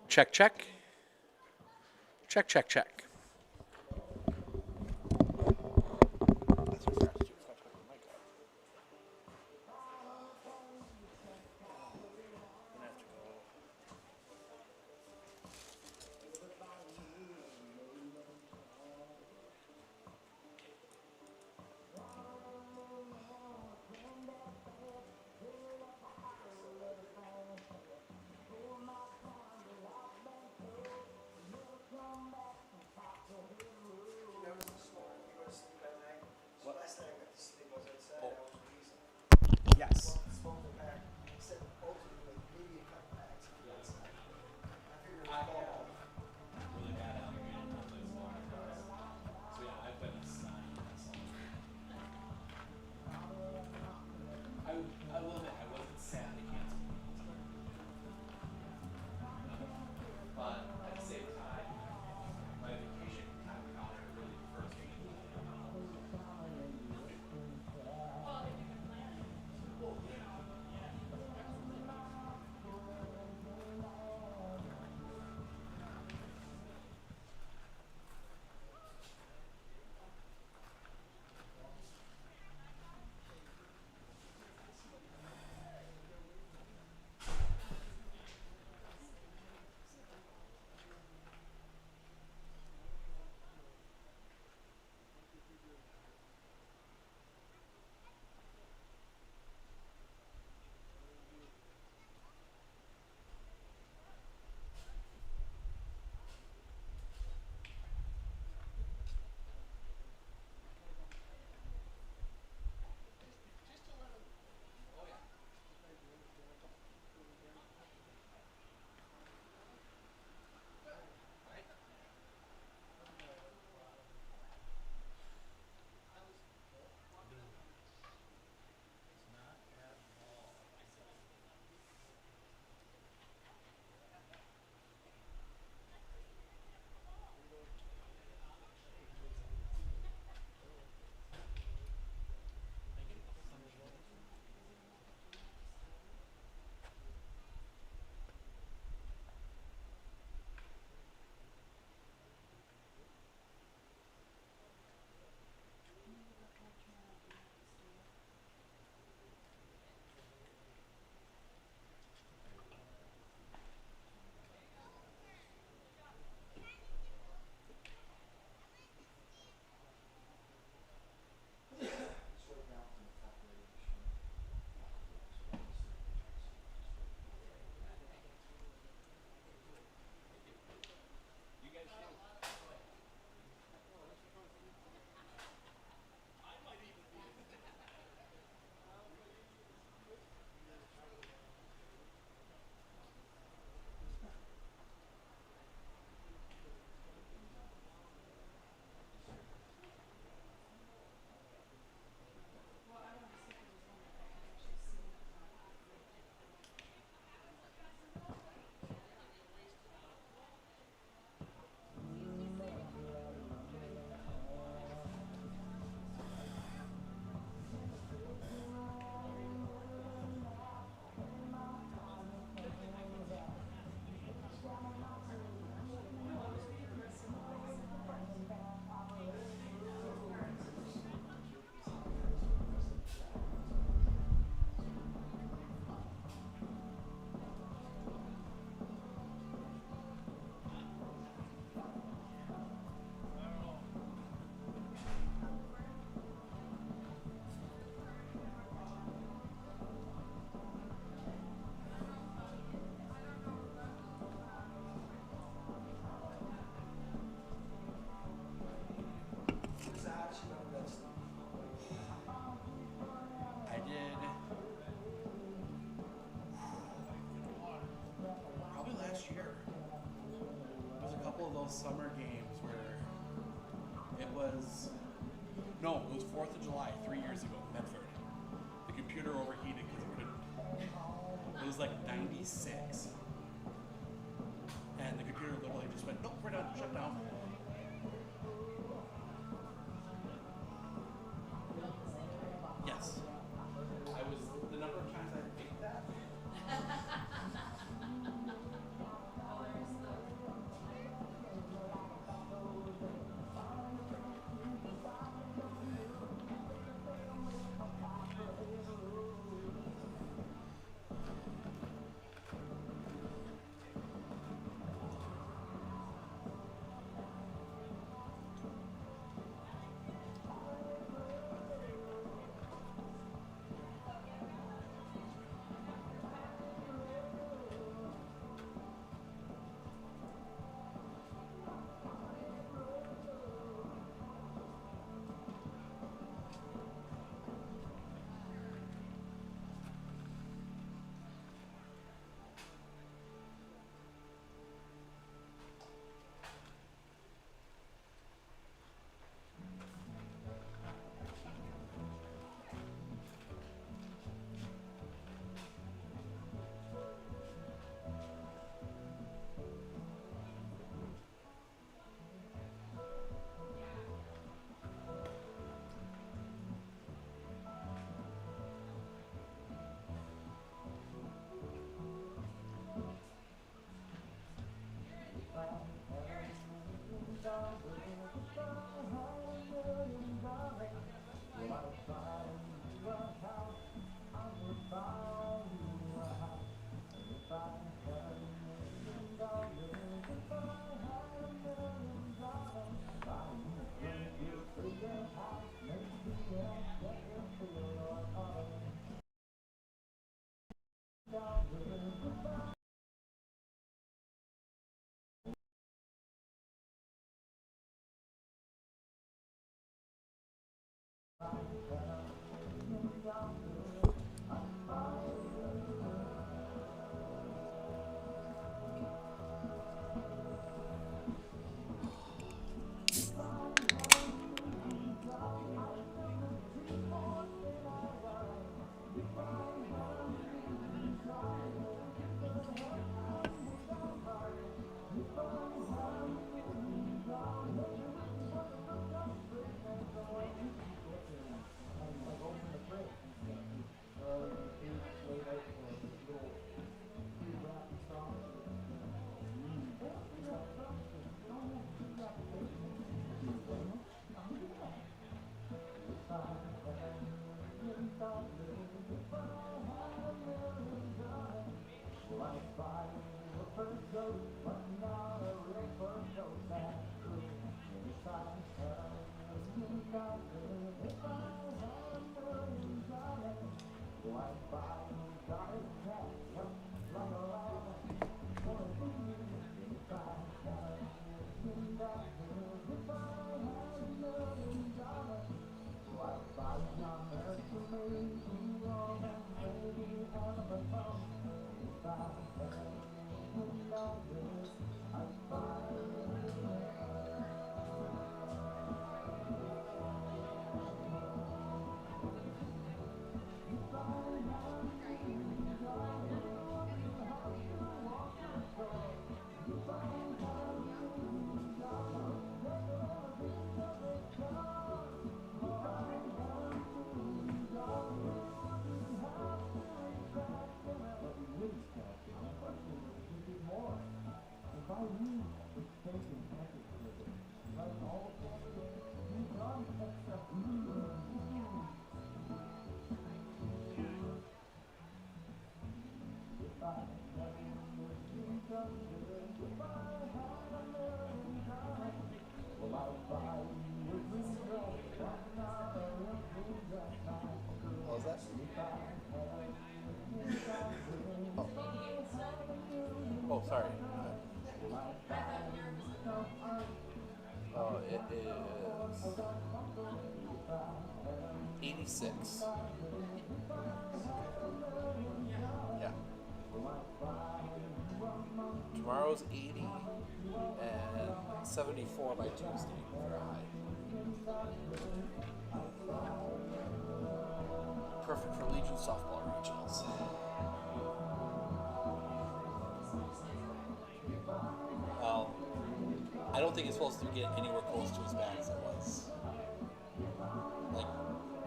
Check, check. Check, check, check. Yes. I love it. I wasn't sad they canceled it. But at the same time, my vacation time counted really the first week. I did probably last year. There was a couple of those summer games where it was no, it was 4th of July 3 years ago, Medford. The computer overheated because it couldn't. It was like 96, and the computer literally just went, nope, we're done, shut down. Yes. I was the number of times I faked that. What was that? Oh, sorry. It is 86. Yeah. Tomorrow's 80 and 74 by Tuesday for a high. Perfect for Legion softball regionals. Well, I don't think it's supposed to get anywhere close to as bad as it was. Like,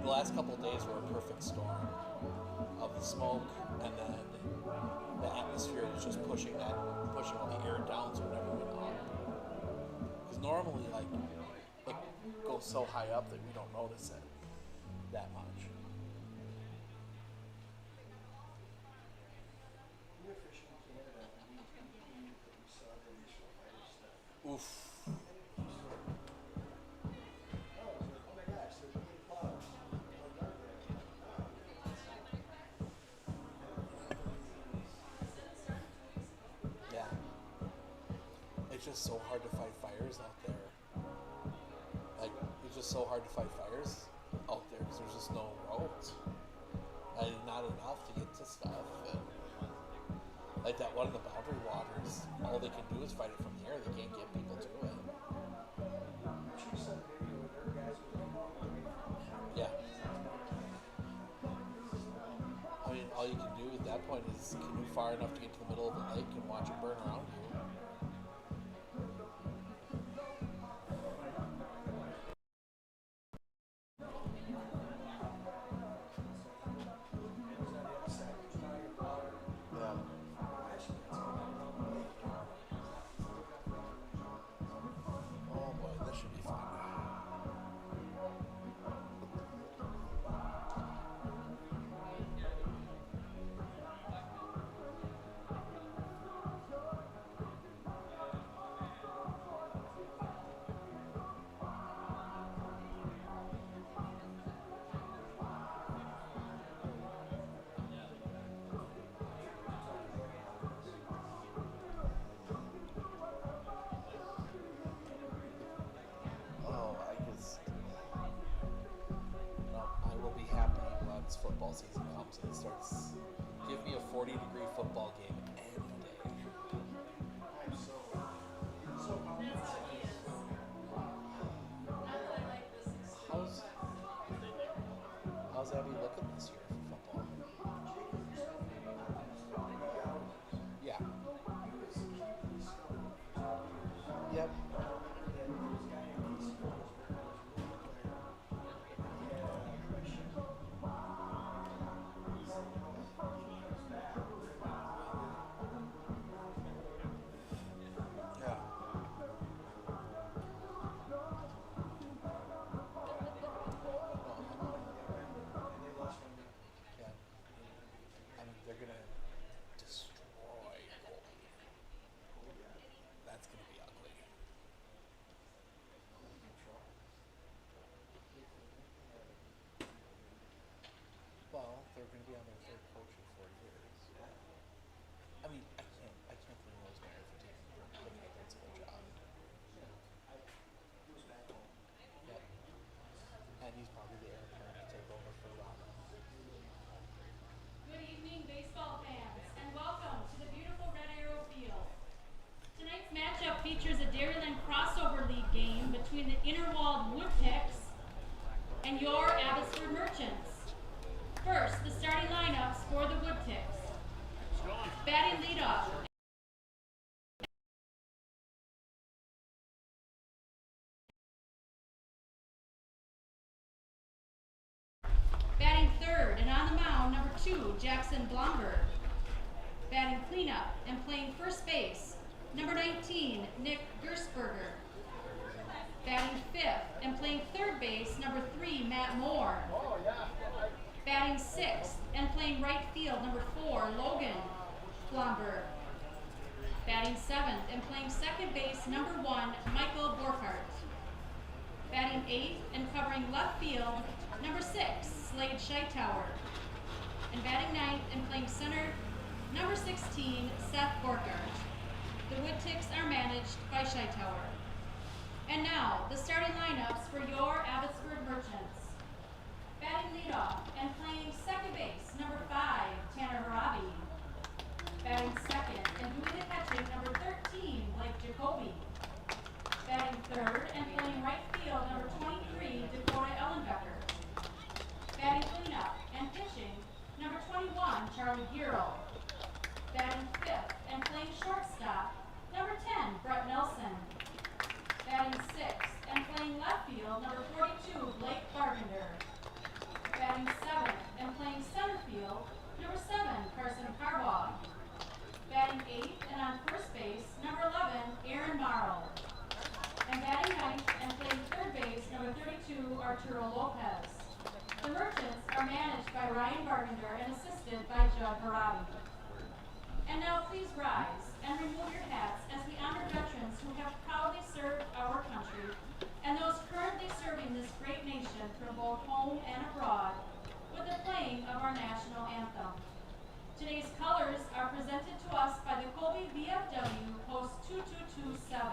the last couple of days were a perfect storm of the smoke, and then the atmosphere was just pushing all the air down so it never went up. Because normally, like, it goes so high up that we don't notice it that much. Oof. Yeah. It's just so hard to fight fires out there. Like, it's just so hard to fight fires out there because there's just no roads. And not enough to get to stuff. And like that one in the Boundary Waters, all they can do is fight it from the air. They can't get people to it. Yeah. I mean, all you can do at that point is canoe far enough to get to the middle of the lake and watch it burn around you. football season comes and it starts, give me a 40-degree football game any day. How's how's Abby looking this year for football? Yeah. Yep. Yeah. Yeah. I mean, they're gonna destroy Colby. That's gonna be ugly. Well, they're gonna be on their third coach in 4 years. I mean, I can't blame Rosemary for taking the principal job. Yep. And he's probably the heir apparent to take over for Robin. Good evening, baseball fans, and welcome to the beautiful Red Arrow Field. Tonight's matchup features a Dairyland crossover league game between the Interwald Woodticks and your Abbotsford Merchants. First, the starting lineups for the Woodticks. Batting leadoff. Batting third and on the mound, number 2, Jackson Blomberg. Batting cleanup and playing first base, number 19, Nick Gersberger. Batting fifth and playing third base, number 3, Matt Moore. Batting sixth and playing right field, number 4, Logan Blomberg. Batting seventh and playing second base, number 1, Michael Borkhardt. Batting eighth and covering left field, number 6, Slade Scheitauer. And batting ninth and playing center, number 16, Seth Borkhardt. The Woodticks are managed by Scheitauer. And now, the starting lineups for your Abbotsford Merchants. Batting leadoff and playing second base, number 5, Tanner Harabi. Batting second and doing the catching, number 13, Blake Jacoby. Batting third and playing right field, number 23, Dakota Ellenbecker. Batting cleanup and pitching, number 21, Charlie Giro. Batting fifth and playing shortstop, number 10, Brett Nelson. Batting sixth and playing left field, number 42, Blake Bargender. Batting seventh and playing center field, number 7, Carson Carbaugh. Batting eighth and on first base, number 11, Aaron Marl. And batting ninth and playing third base, number 32, Arturo Lopez. The Merchants are managed by Ryan Bargender and assisted by Judd Harabi. And now please rise and remove your hats as we honor veterans who have proudly served our country and those currently serving this great nation from both home and abroad with the playing of our national anthem. Today's colors are presented to us by the Colby VFW Post 2227.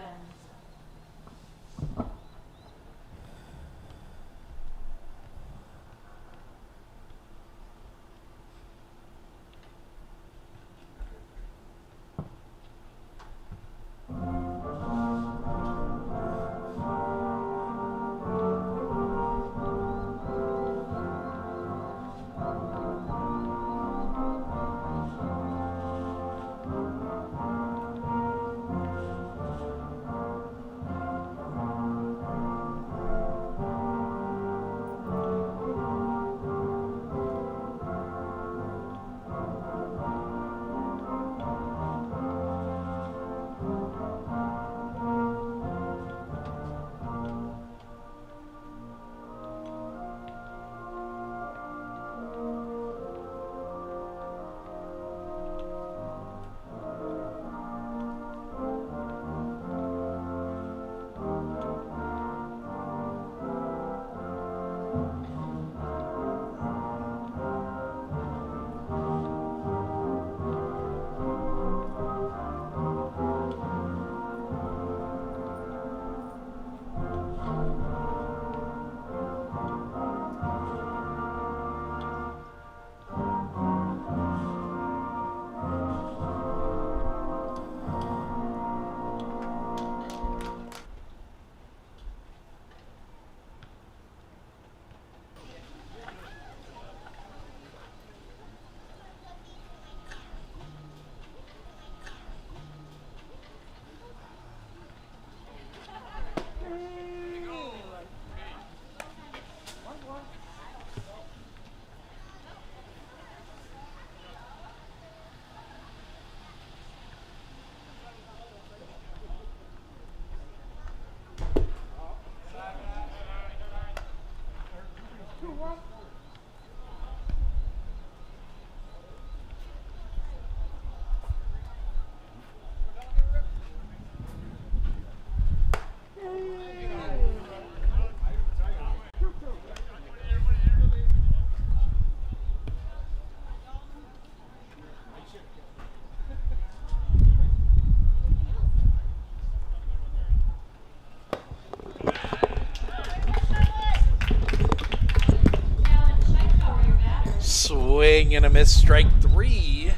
Swing and a miss, strike 3.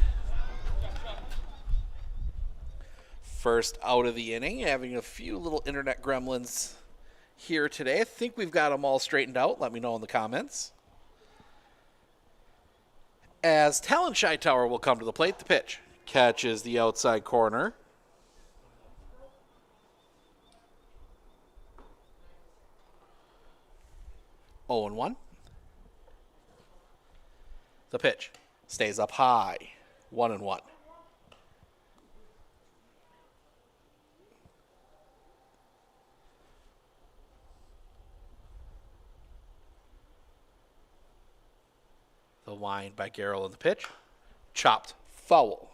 First out of the inning, having a few little internet gremlins here today. I think we've got them all straightened out. Let me know in the comments. As Talon Tower will come to the plate, the pitch catches the outside corner. Oh and 1. The pitch stays up high. 1 and 1. The wind by Garrell in the pitch. Chopped foul.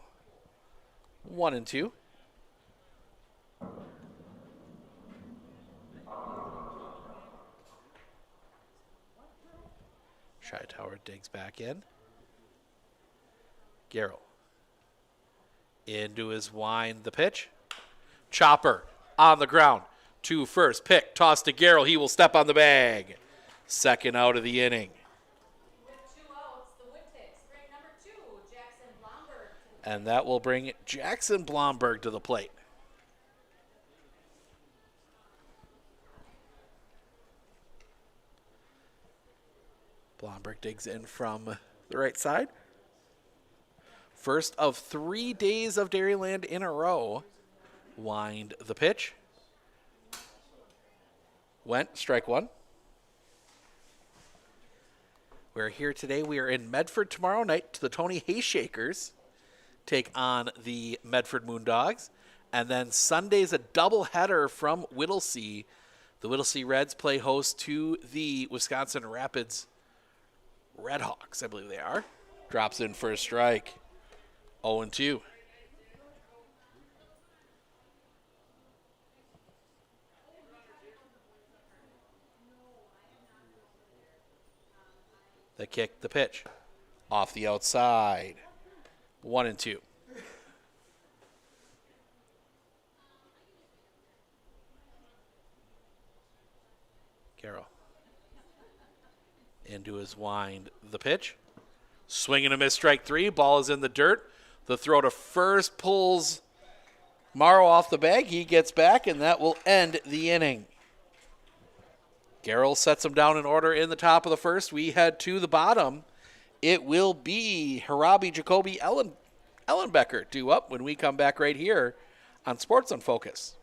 1 and 2. Tower digs back in. Garrell into his wind, the pitch. Chopper on the ground. 2 first. Pick. Toss to Garrell. He will step on the bag. Second out of the inning. And that will bring Jackson Blomberg to the plate. Blomberg digs in from the right side. First of 3 days of Dairyland in a row. Wind the pitch. Went, strike 1. We're here today. We are in Medford tomorrow night to the Tony Hayshakers take on the Medford Moondogs. And then Sunday's a doubleheader from Whittlesea. The Whittlesea Reds play host to the Wisconsin Rapids Redhawks, I believe they are. Drops in for a strike. 0 and 2. The kick, the pitch. Off the outside. 1 and 2. Carroll. Into his wind. The pitch. Swing and a miss, strike 3. Ball is in the dirt. The throw to first pulls Morrow off the bag. He gets back, and that will end the inning. Garrell sets him down in order in the top of the first. We head to the bottom. It will be Harabi, Jacoby, Ellenbecker due up when we come back right here on Sports on Focus.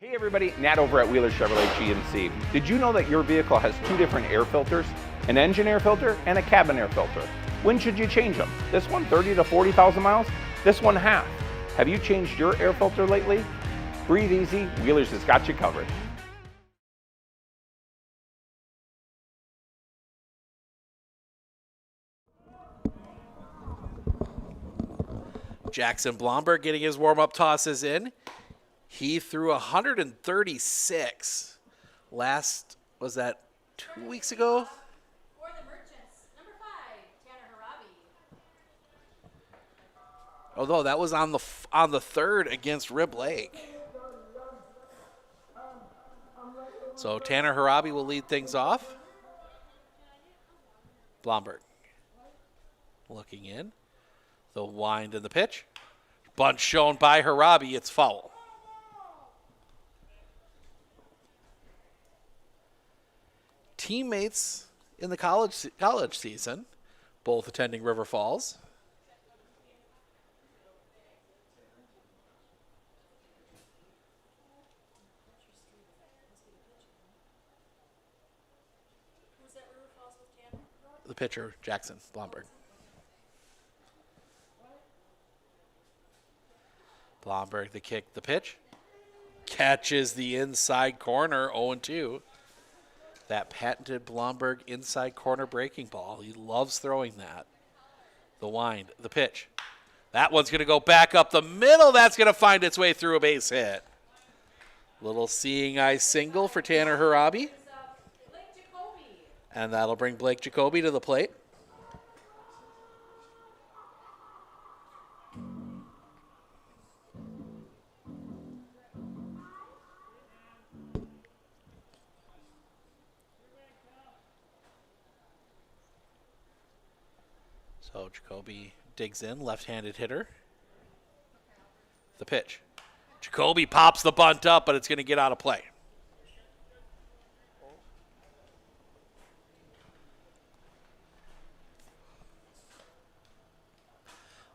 Hey everybody, Nat over at Wheeler Chevrolet GMC. Did you know that your vehicle has 2 different air filters? An engine air filter and a cabin air filter. When should you change them? This one 30 to 40,000 miles? This one half. Have you changed your air filter lately? Breathe easy, Wheeler's has got you covered. Jackson Blomberg getting his warm-up tosses in. He threw 136 last, was that 2 weeks ago? For the Merchants, number 5, Tanner Harabi. Although that was on the third against Rib Lake. So Tanner Harabi will lead things off. Blomberg looking in. The wind and the pitch. Bunt shown by Harabi. It's foul. Teammates in the college season. both attending River Falls. The pitcher, Jackson Blomberg. Blomberg, the kick, the pitch. Catches the inside corner, 0-2. That patented Blomberg inside corner breaking ball. He loves throwing that. The wind, the pitch. That one's going to go back up the middle. That's going to find its way through a base hit. Little seeing eye single for Tanner Harabi. And that'll bring Blake Jacoby to the plate. So Jacoby digs in, left-handed hitter. The pitch. Jacoby pops the bunt up, but it's going to get out of play.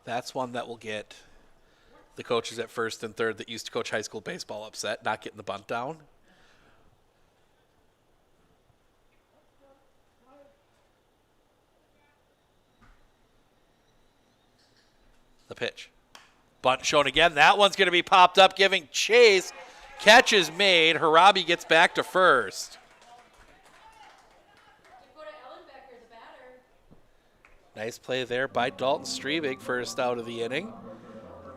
That's one that will get the coaches at first and third that used to coach high school baseball upset, not getting the bunt down. The pitch. Bunt shown again. That one's going to be popped up, giving chase. Catch is made. Harabi gets back to first. Nice play there by Dalton Strebig, first out of the inning.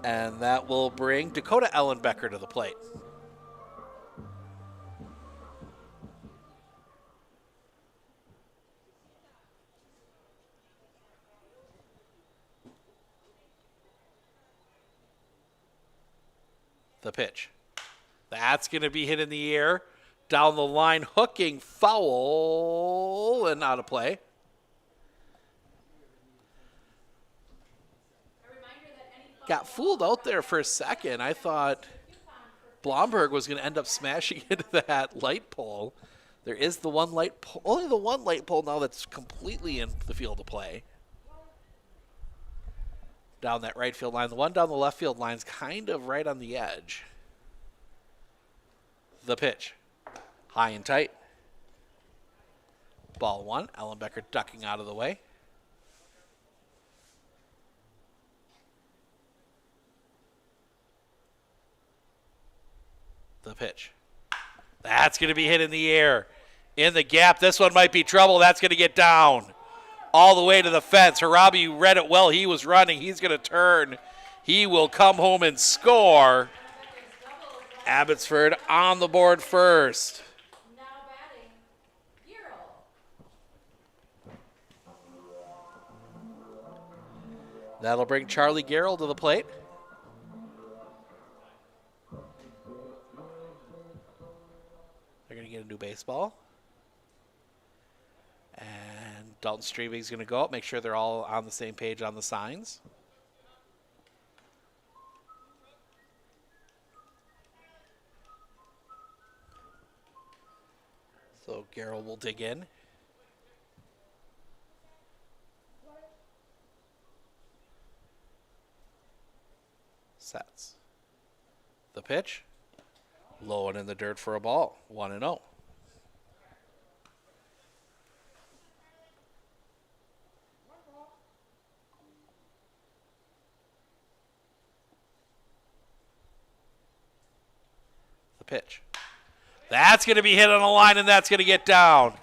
And that will bring Dakota Ellenbecker to the plate. The pitch. That's going to be hit in the air. Down the line, hooking, foul, and out of play. Got fooled out there for a second. I thought Blomberg was going to end up smashing into that light pole. There is the one light pole, only the one light pole now that's completely in the field of play. Down that right field line. The one down the left field line's kind of right on the edge. The pitch. High and tight. Ball one. Ellenbecker ducking out of the way. The pitch. That's going to be hit in the air. In the gap. This one might be trouble. That's going to get down. All the way to the fence. Harabi read it well. He was running. He's going to turn. He will come home and score. Abbotsford on the board first. Now batting, That'll bring Charlie Garrell to the plate. They're going to get a new baseball. And Dalton Strebig's going to go up, make sure they're all on the same page on the signs. So Garrell will dig in. Sets. The pitch. Low and in the dirt for a ball. 1-0. The pitch. That's going to be hit on a line, and that's going to get down.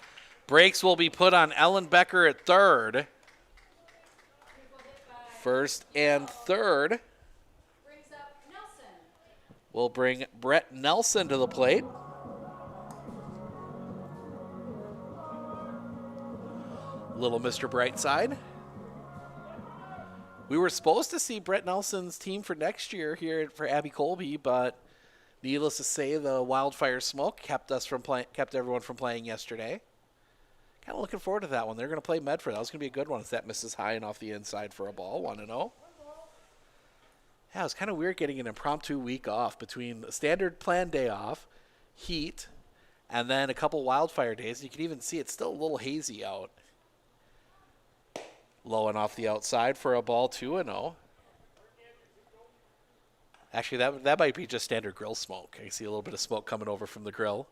Brakes will be put on Ellenbecker at third. First and third. We'll bring Brett Nelson to the plate. Little Mr. Brightside. We were supposed to see Brett Nelson's team for next year here for Abby Colby, but needless to say, the wildfire smoke kept everyone from playing yesterday. Kind of looking forward to that one. They're going to play Medford. That was going to be a good one. If that misses high and off the inside for a ball, 1-0. Yeah, it was kind of weird getting an impromptu week off between a standard planned day off, heat, and then a couple wildfire days. You can even see it's still a little hazy out. Low and off the outside for a ball, 2-0. Actually, that might be just standard grill smoke. I can see a little bit of smoke coming over from the grill.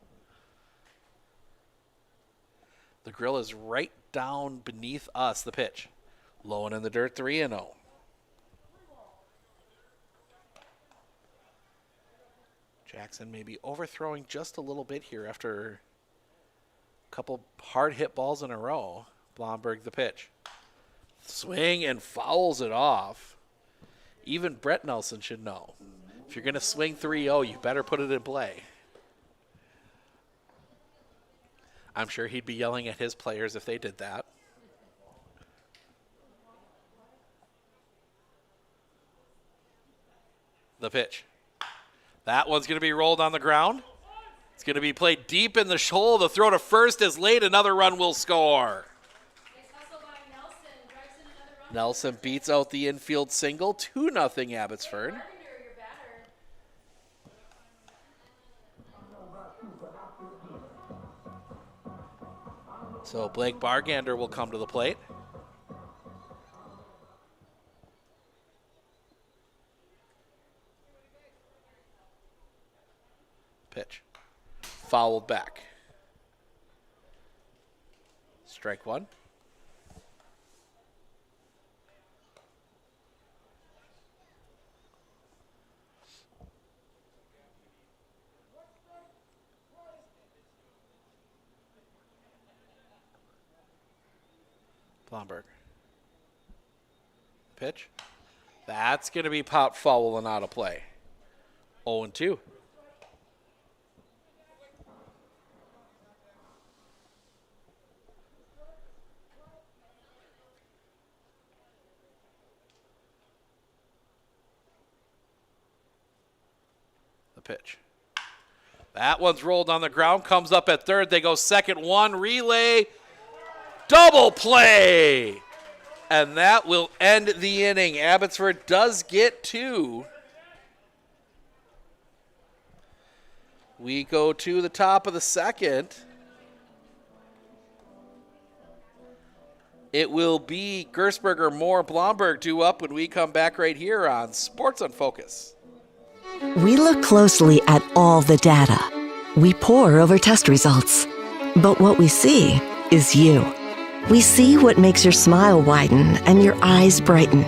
The grill is right down beneath us, the pitch. Low and in the dirt, 3-0. Jackson maybe overthrowing just a little bit here after a couple hard hit balls in a row. Blomberg the pitch. Swing and fouls it off. Even Brett Nelson should know. If you're going to swing 3-0, you better put it in play. I'm sure he'd be yelling at his players if they did that. The pitch. That one's going to be rolled on the ground. It's going to be played deep in the hole. The throw to first is late. Another run will score. Nelson beats out the infield single. 2-0 Abbotsford. So Blake Bargander will come to the plate. Pitch. Fouled back. Strike one. Blomberg. Pitch. That's going to be popped foul and out of play. 0-2. The pitch. That one's rolled on the ground, comes up at third. They go second, one, relay. Double play! And that will end the inning. Abbotsford does get two. We go to the top of the second. It will be Gersberger, Moore, Blomberg due up when we come back right here on Sports on Focus. We look closely at all the data. We pore over test results. But what we see is you. We see what makes your smile widen and your eyes brighten.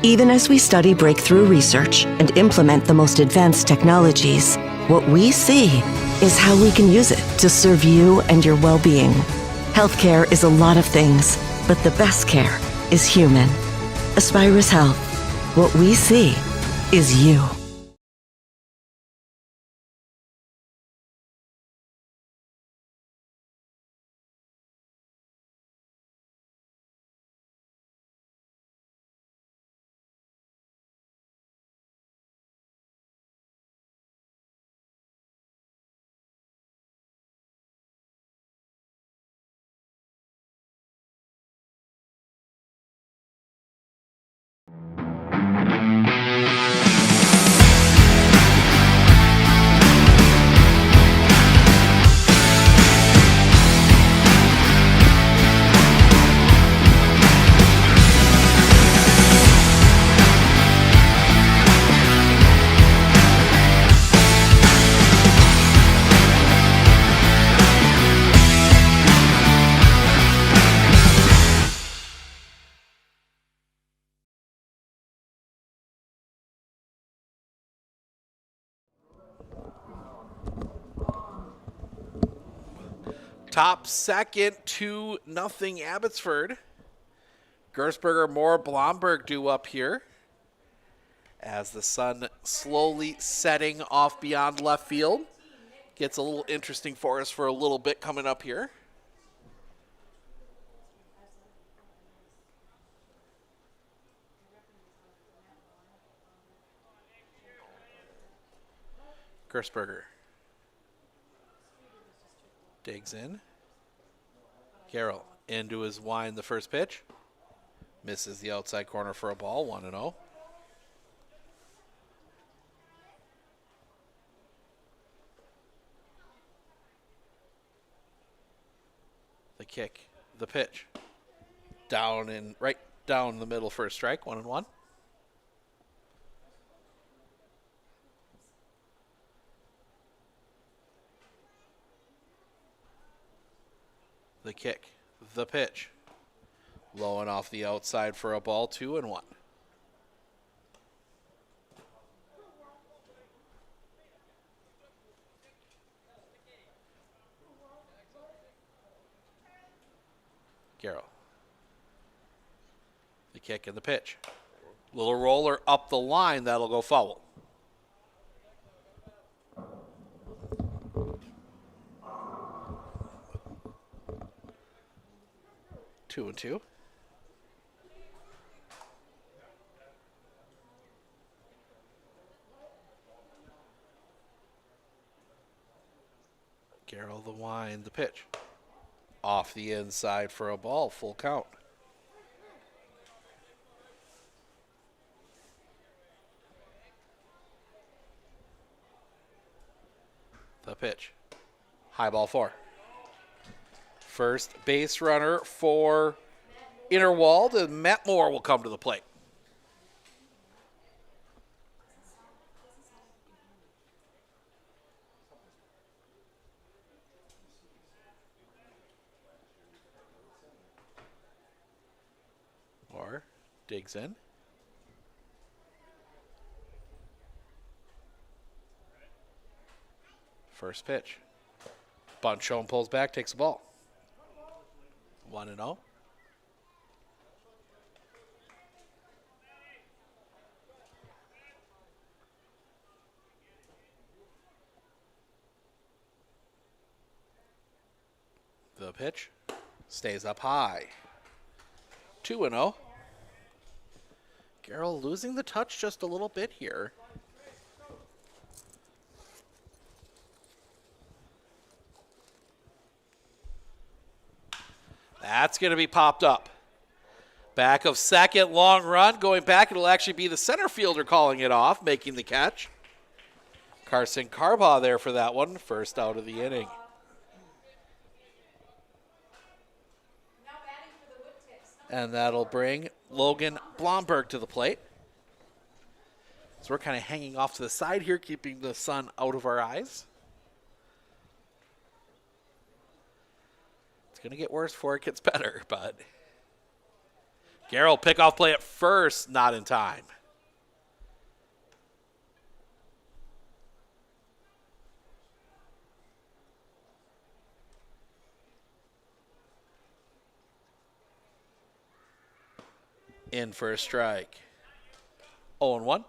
Even as we study breakthrough research and implement the most advanced technologies, what we see is how we can use it to serve you and your well-being. Healthcare is a lot of things, but the best care is human. Aspirus Health. What we see is you. Top second, 2-0 Abbotsford. Gersberger, Moore, Blomberg due up here as the sun slowly setting off beyond left field. Gets a little interesting for us for a little bit coming up here. Gersberger digs in. Carroll into his wind, the first pitch. Misses the outside corner for a ball, 1-0. The kick, the pitch. Down and right Down the middle for a strike, 1-1. The kick, the pitch. Low and off the outside for a ball, 2-1. Garrow. The kick and the pitch. Little roller up the line, that'll go foul. Two and two. Garrow the wind, the pitch. Off the inside for a ball, full count. The pitch. High ball 4. First base runner for Interwald, and Matt Moore will come to the plate. Moore digs in. First pitch. Bunchone pulls back, takes the ball. 1-0. The pitch stays up high. 2-0. Garrow losing the touch just a little bit here. That's going to be popped up. Back of second, long run. Going back, it'll actually be the center fielder calling it off, making the catch. Carson Carbaugh there for that one. First out of the inning. And that'll bring Logan Blomberg to the plate. So we're kind of hanging off to the side here, keeping the sun out of our eyes. It's going to get worse before it gets better, but Garrow pickoff play at first, not in time. In for a strike. 0-1.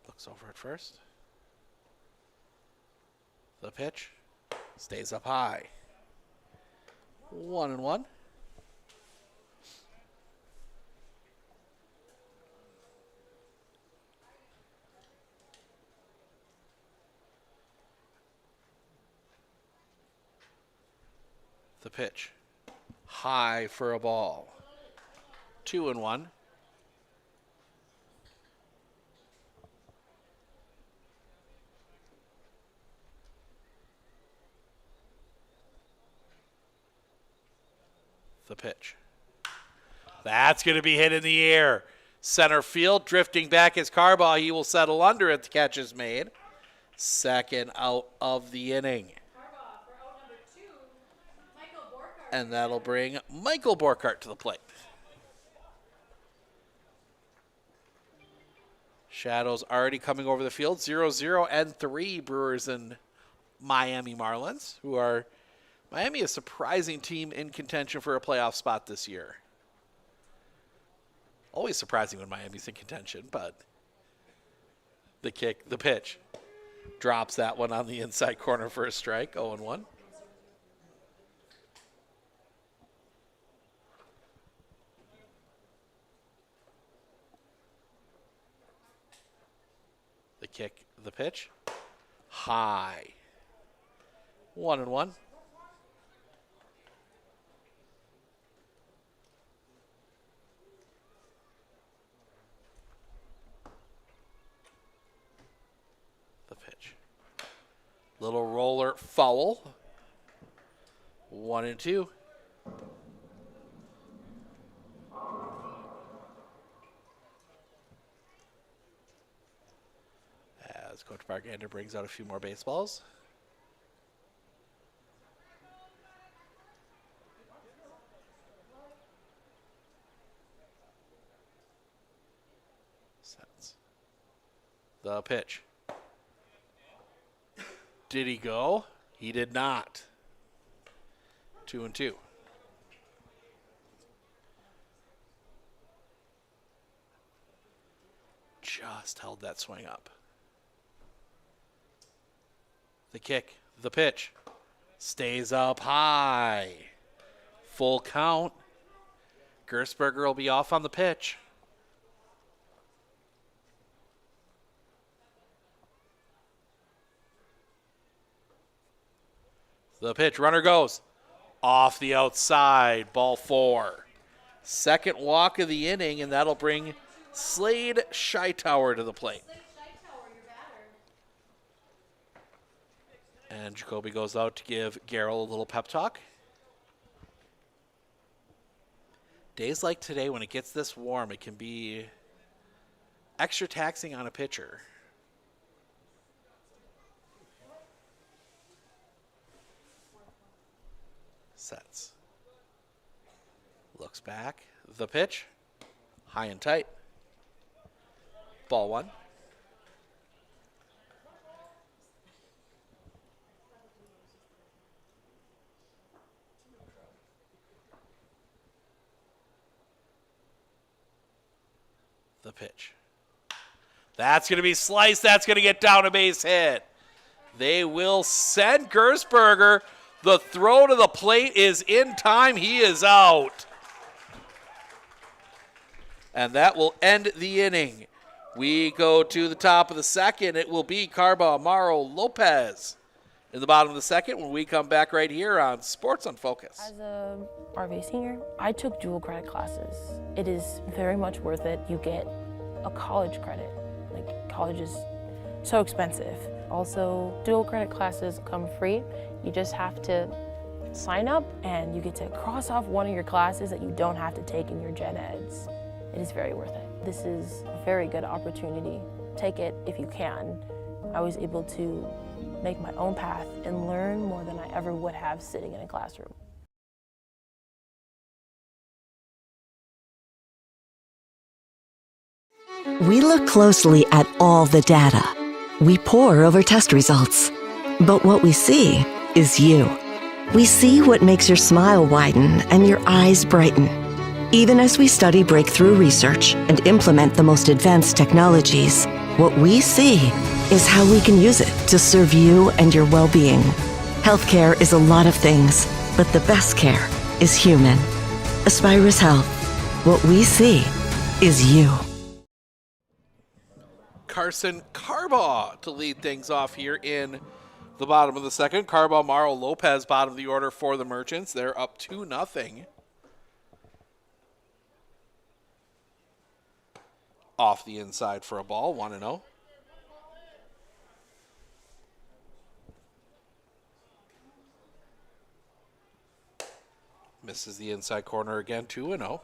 Looks over at first. The pitch stays up high. 1-1. The pitch high for a ball. 2-1. The pitch. That's going to be hit in the air. Center field, drifting back is Carbaugh. He will settle under it. The catch is made. Second out of the inning. And that'll bring Michael Borkart to the plate. Shadows already coming over the field. 0-0 and 3 Brewers and Miami Marlins, who are Miami, a surprising team in contention for a playoff spot this year. Always surprising when Miami's in contention, but the kick, the pitch, drops that one on the inside corner for a strike. 0-1. The kick, the pitch, high. 1-1. The Little roller foul. 1-2. As Coach Bargander brings out a few more baseballs. Sets. The pitch. Did he go? He did not. 2-2. Just held that swing up. The kick, the pitch, stays up high. Full count. Gersberger will be off on the pitch. The pitch, runner goes. Off the outside, ball 4. Second walk of the inning, and that'll bring Slade Scheitower to the plate. And Jacoby goes out to give Garrell a little pep talk. Days like today, when it gets this warm, it can be extra taxing on a pitcher. Sets. Looks back. The pitch. High and tight. Ball 1. The pitch. That's going to be sliced. That's going to get down a base hit. They will send Gersberger. The throw to the plate is in time. He is out. And that will end the inning. We go to the top of the second. It will be Carba Amaro Lopez in the bottom of the second when we come back right here on Sports on Focus. As a RV senior, I took dual credit classes. It is very much worth it. You get a college credit. Like, college is so expensive. Also, dual credit classes come free. You just have to sign up and you get to cross off one of your classes that you don't have to take in your gen eds. It is very worth it. This is a very good opportunity. Take it if you can. I was able to make my own path and learn more than I ever would have sitting in a classroom. We look closely at all the data. We pore over test results. But what we see is you. We see what makes your smile widen and your eyes brighten. Even as we study breakthrough research and implement the most advanced technologies, what we see is how we can use it to serve you and your well-being. Healthcare is a lot of things, but the best care is human. Aspirus Health. What we see is you. Carson Carbaugh to lead things off here in the bottom of the second. Carbaugh, Morrow, Lopez, bottom of the order for the Merchants. They're up 2-0. Off the inside for a ball, 1-0. Misses the inside corner again, 2-0.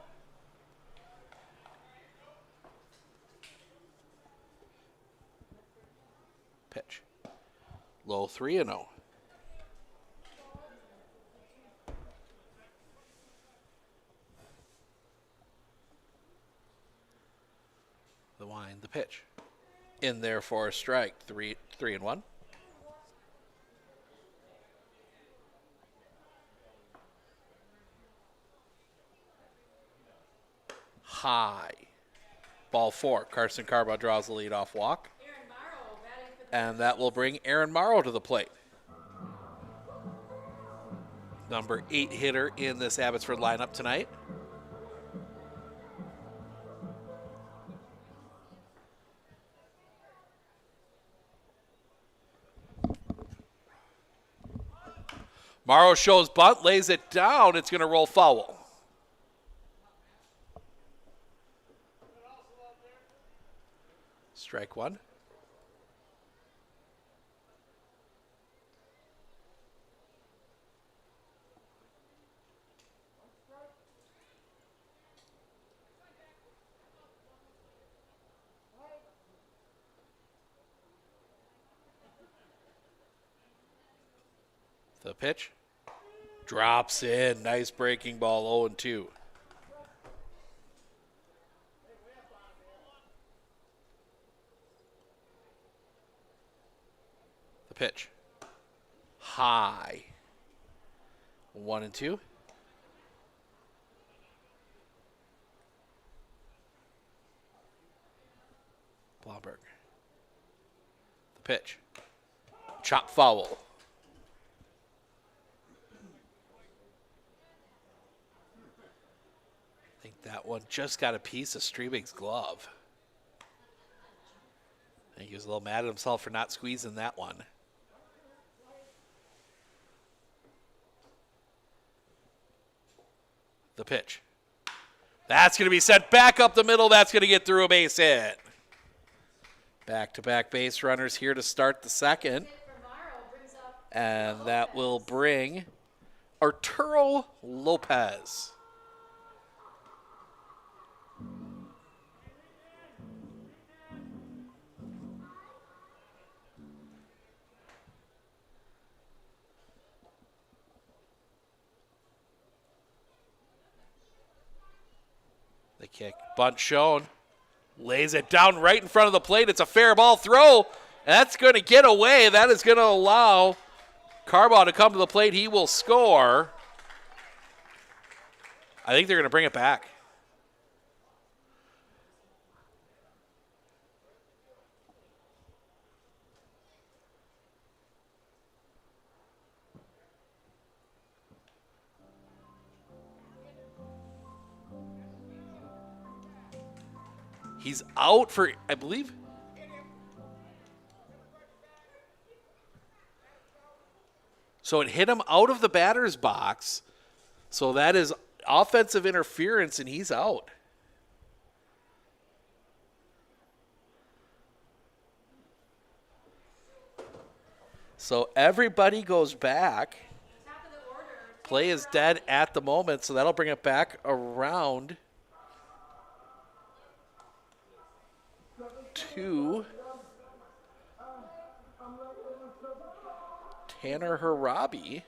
Pitch. Low 3-0. The wind, the pitch. In there for a strike. 3-1. High. Ball 4. Carson Carbaugh draws the leadoff walk. And that will bring Aaron Morrow to the plate. Number 8 hitter in this Abbotsford lineup tonight. Morrow shows bunt, lays it down. It's going to roll foul. Strike 1. The pitch. Drops in. Nice breaking ball, 0-2. The pitch. High. 1-2. Blomberg. The pitch. Chop foul. I think that one just got a piece of Strebig's glove. I think he was a little mad at himself for not squeezing that one. The pitch. That's going to be sent back up the middle. That's going to get through a base hit. Back-to-back base runners here to start the second. And that will bring Arturo Lopez. The kick, bunt shown. Lays it down right in front of the plate. It's a fair ball throw. That's going to get away. That is going to allow Carbaugh to come to the plate. He will score. I think they're going to bring it back. He's out for, I believe. So it hit him out of the batter's box. So that is offensive interference, and he's out. So everybody goes back. Play is dead at the moment, so that'll bring it back around to Tanner Harabi.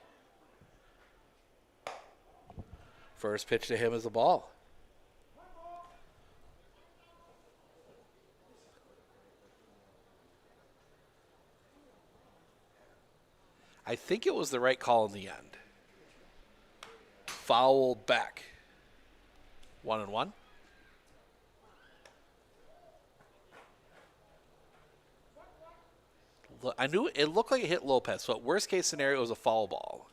First pitch to him is the ball. I think it was the right call in the end. Foul back. 1-1. I knew it looked like it hit Lopez, so worst case scenario it was a foul ball.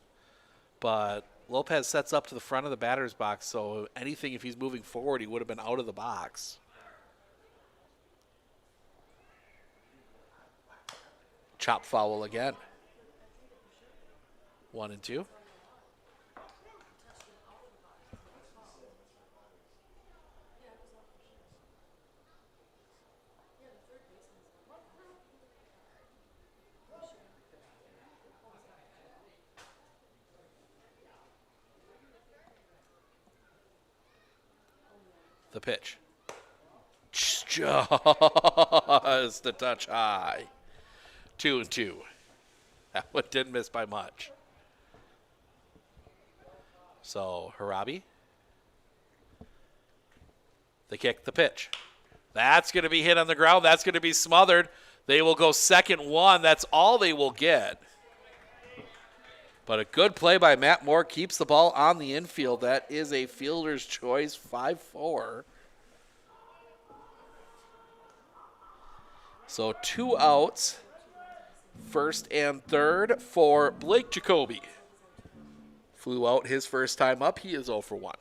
But Lopez sets up to the front of the batter's box, so anything, if he's moving forward, he would have been out of the box. Chop foul again. 1-2. The pitch. Just a touch high. 2-2. That one didn't miss by much. So, Harabi. The kick, the pitch. That's going to be hit on the ground. That's going to be smothered. They will go 2nd-1. That's all they will get. But a good play by Matt Moore keeps the ball on the infield. That is a fielder's choice, 5-4. So 2 outs, first and third for Blake Jacoby. Flew out his first time up. He is 0 for 1.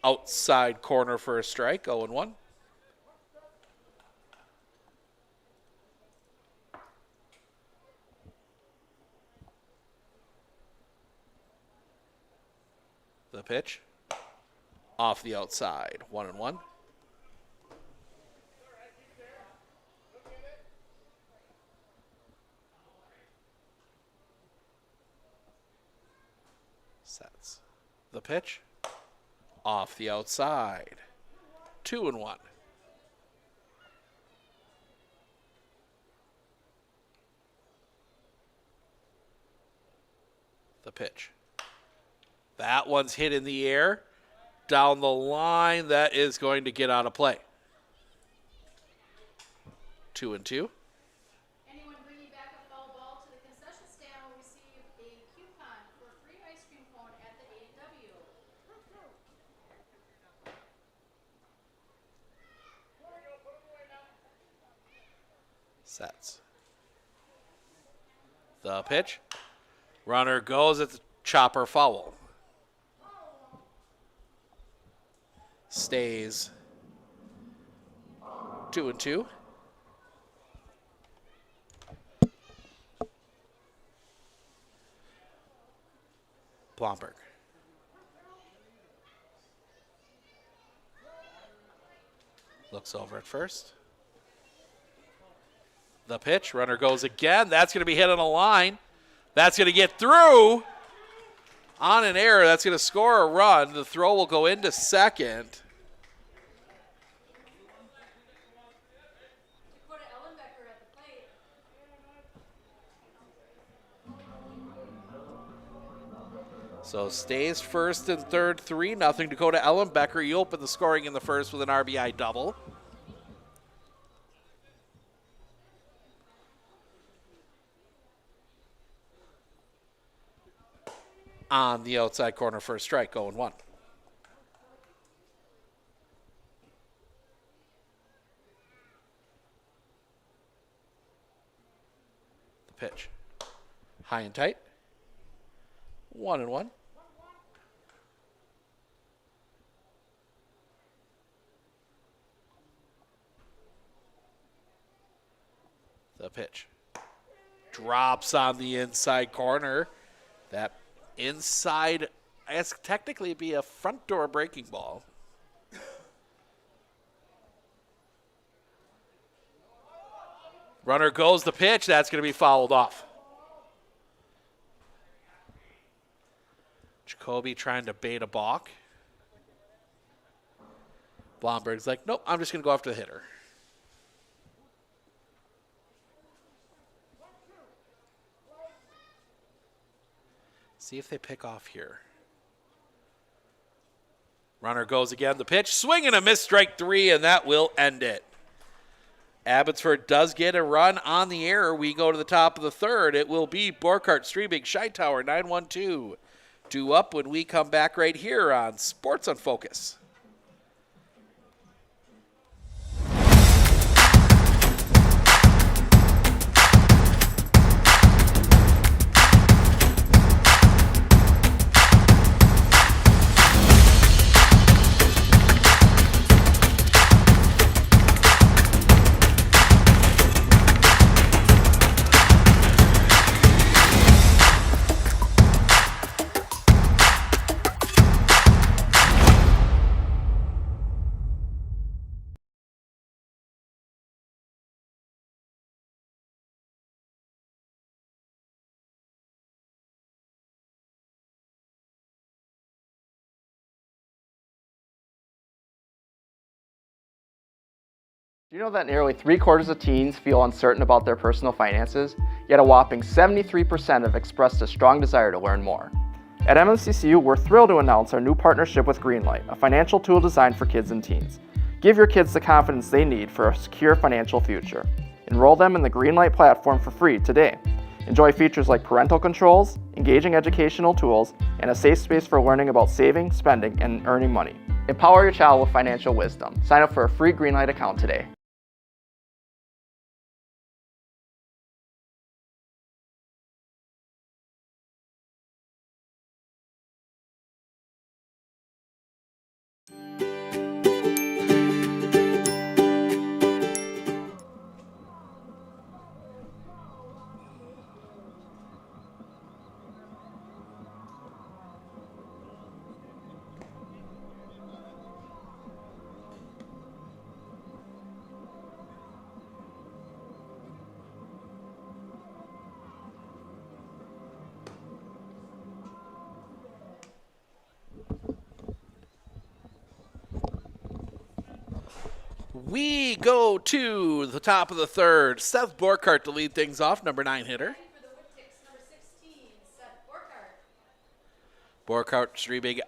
Outside corner for a strike, 0-1. The pitch. Off the outside. 1-1. Sets. The pitch. Off the outside. 2-1. The pitch. That one's hit in the air. Down the line, that is going to get out of play. 2-2. Anyone bringing back a foul ball to the concession stand will receive a coupon for a free ice cream cone at the A&W. Sets. The pitch. Runner goes at the chopper foul. Stays 2-2. Blomberg. Looks over at first. The pitch. Runner goes again. That's going to be hit on a line. That's going to get through. On an error, that's going to score a run. The throw will go into second. So stays first and third, 3-0. Dakota Ellenbecker, you open the scoring in the first with an RBI double. On the outside corner for a strike, 0-1. The pitch. High and tight. 1-1. The pitch. Drops on the inside corner. That inside, I guess technically it'd be a front door breaking ball. Runner goes the pitch. That's going to be fouled off. Jacoby trying to bait a balk. Blomberg's like, nope, I'm just going to go after the hitter. See if they pick off here. Runner goes again. The pitch, swing and a miss, strike 3, and that will end it. Abbotsford does get a run on the error. We go to the top of the third. It will be Borkart, Streebig, Scheitower, 9-1-2. 2 up when we come back right here on Sports on Focus. Do you know that nearly 3/4 of teens feel uncertain about their personal finances, yet a whopping 73% have expressed a strong desire to learn more? At MMCCU, we're thrilled to announce our new partnership with Greenlight, a financial tool designed for kids and teens. Give your kids the confidence they need for a secure financial future. Enroll them in the Greenlight platform for free today. Enjoy features like parental controls, engaging educational tools, and a safe space for learning about saving, spending, and earning money. Empower your child with financial wisdom. Sign up for a free Greenlight account today. We go to the top of the third. Seth Borkart to lead things off, number 9 hitter. For the Whipticks, number 16, Seth Borkart. Borkart, Streebig,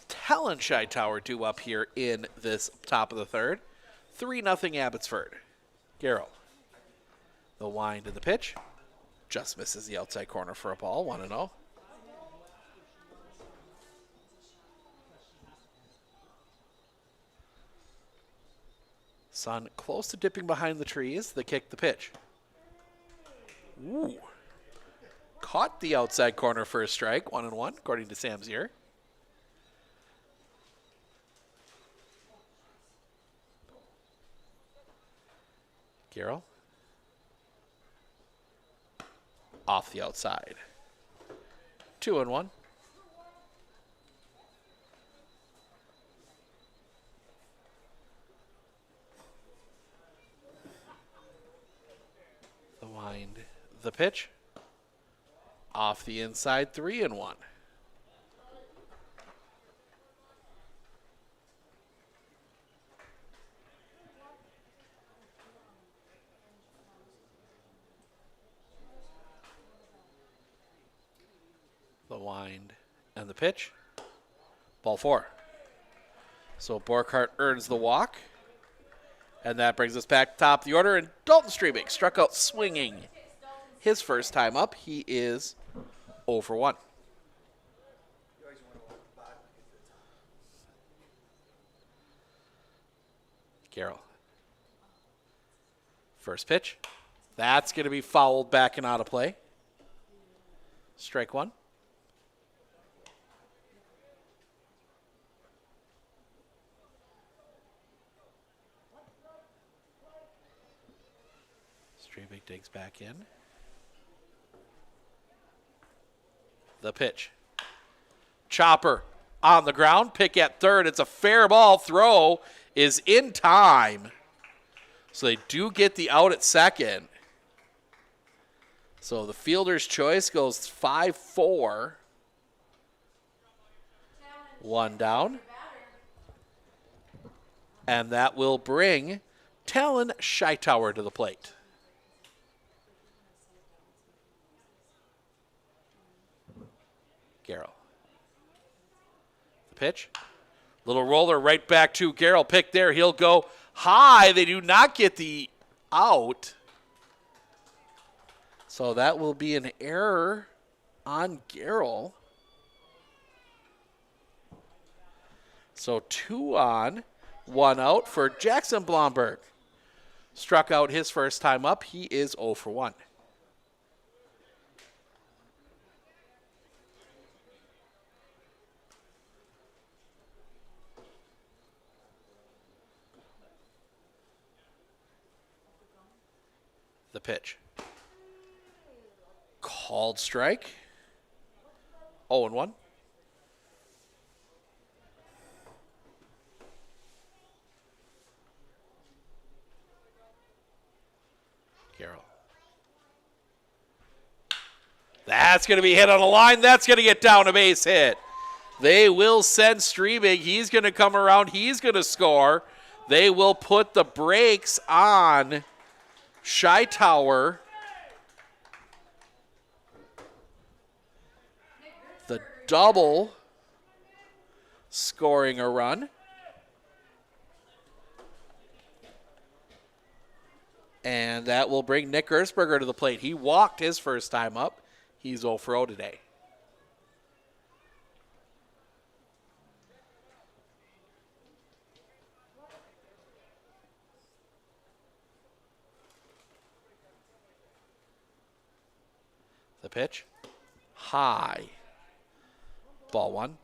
Talon Tower due up here in this top of the third. 3-0 Abbotsford. Garrell. The wind and the pitch. Just misses the outside corner for a ball. 1-0. Sun close to dipping behind the trees. The kick, the pitch. Ooh. Caught the outside corner for a strike. 1-1, according to Sam's ear. Garrell. Off the outside. 2-1. The wind, the pitch. Off the inside, 3-1. The wind and the pitch. Ball 4. So Borkart earns the walk. And that brings us back top of the order. And Dalton Streebig struck out swinging. His first time up, he is 0 for 1. Garrell. First pitch. That's going to be fouled back and out of play. Strike 1. Streebig digs back in. The pitch. Chopper on the ground. Pick at third. It's a fair ball. Throw is in time. So they do get the out at second. So the fielder's choice goes 5-4. 1 down. And that will bring Talon Tower to the plate. Garrell. The pitch. Little roller right back to Garrell. Pick there. He'll go high. They do not get the out. So that will be an error on Garrell. So 2 on, 1 out for Jackson Blomberg. Struck out his first time up. He is 0 for 1. The pitch. Called strike. 0-1. Garrell. That's going to be hit on a line. That's going to get down a base hit. They will send Streebig. He's going to come around. He's going to score. They will put the brakes on Tower. The double scoring a run. And that will bring Nick Gersberger to the plate. He walked his first time up. He's 0 for 0 today. The pitch. High. Ball 1.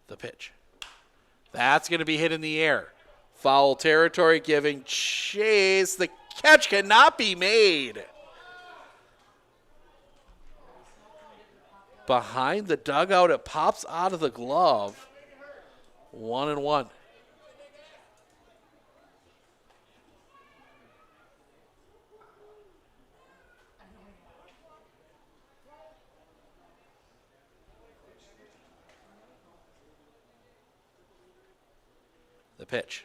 The pitch. That's going to be hit in the air. Foul territory, giving chase. The catch cannot be made. Behind the dugout, it pops out of the glove. 1-1. The pitch.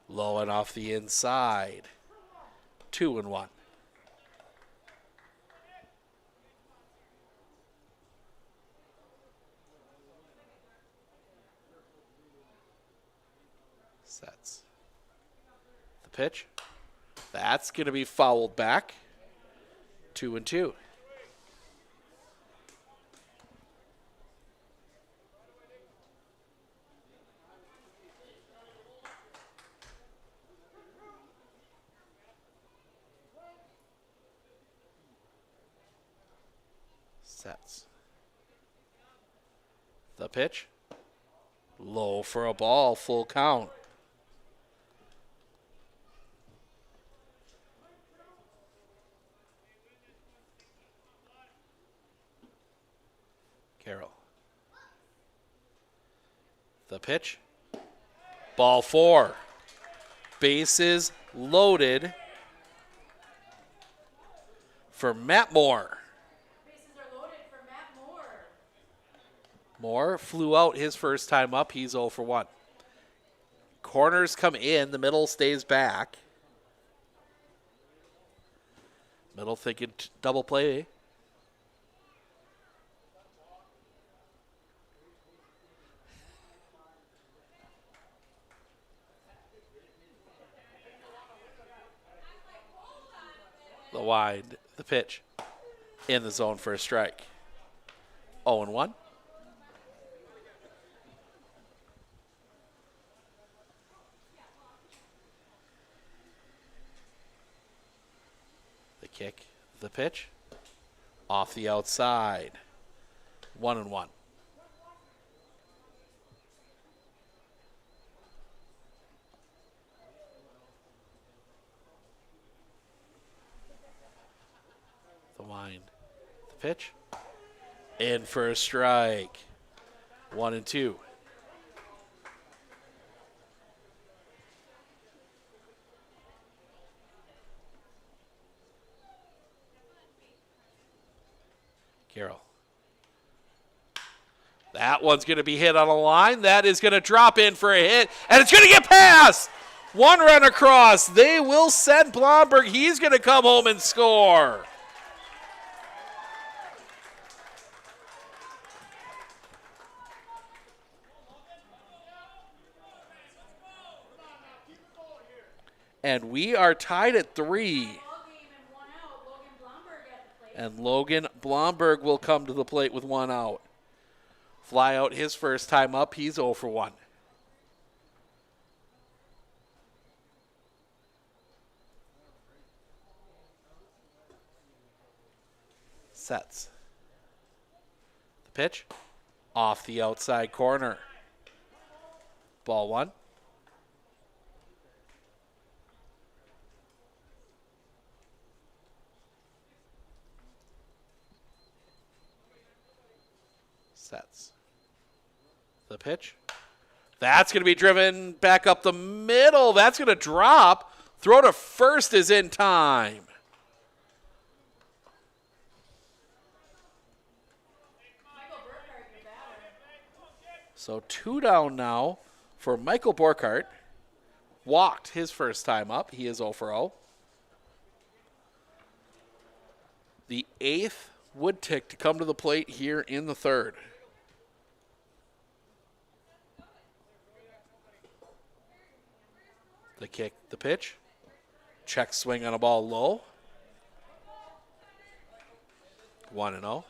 Low and off the inside. 2-1. Sets. The pitch. That's going to be fouled back. 2-2. Sets. The pitch. Low for a ball, full count. Carroll. The pitch. Ball 4. Bases loaded for Matt Moore. Moore flew out his first time up. He's 0 for 1. Corners come in. The middle stays back. Middle thinking double play. The wide, the pitch. In the zone for a strike. 0-1. Kick, the pitch, off the outside, 1-1. The wind, the pitch, in for a strike, 1-2. Carroll. That one's going to be hit on a line. That is going to drop in for a hit, and it's going to get past. One run across. They will send Blomberg. He's going to come home and score. And we are tied at 3. And Logan Blomberg will come to the plate with 1 out. Fly out his first time up. He's 0 for 1. Sets. The pitch. Off the outside corner. Ball 1. Sets. The pitch. That's going to be driven back up the middle. That's going to drop. Throw to first is in time. So 2 down now for Michael Borkhardt. Walked his first time up. He is 0 for 0. The 8th wood tick to come to the plate here in the 3rd. The kick, the pitch. Check swing on a ball low. 1-0.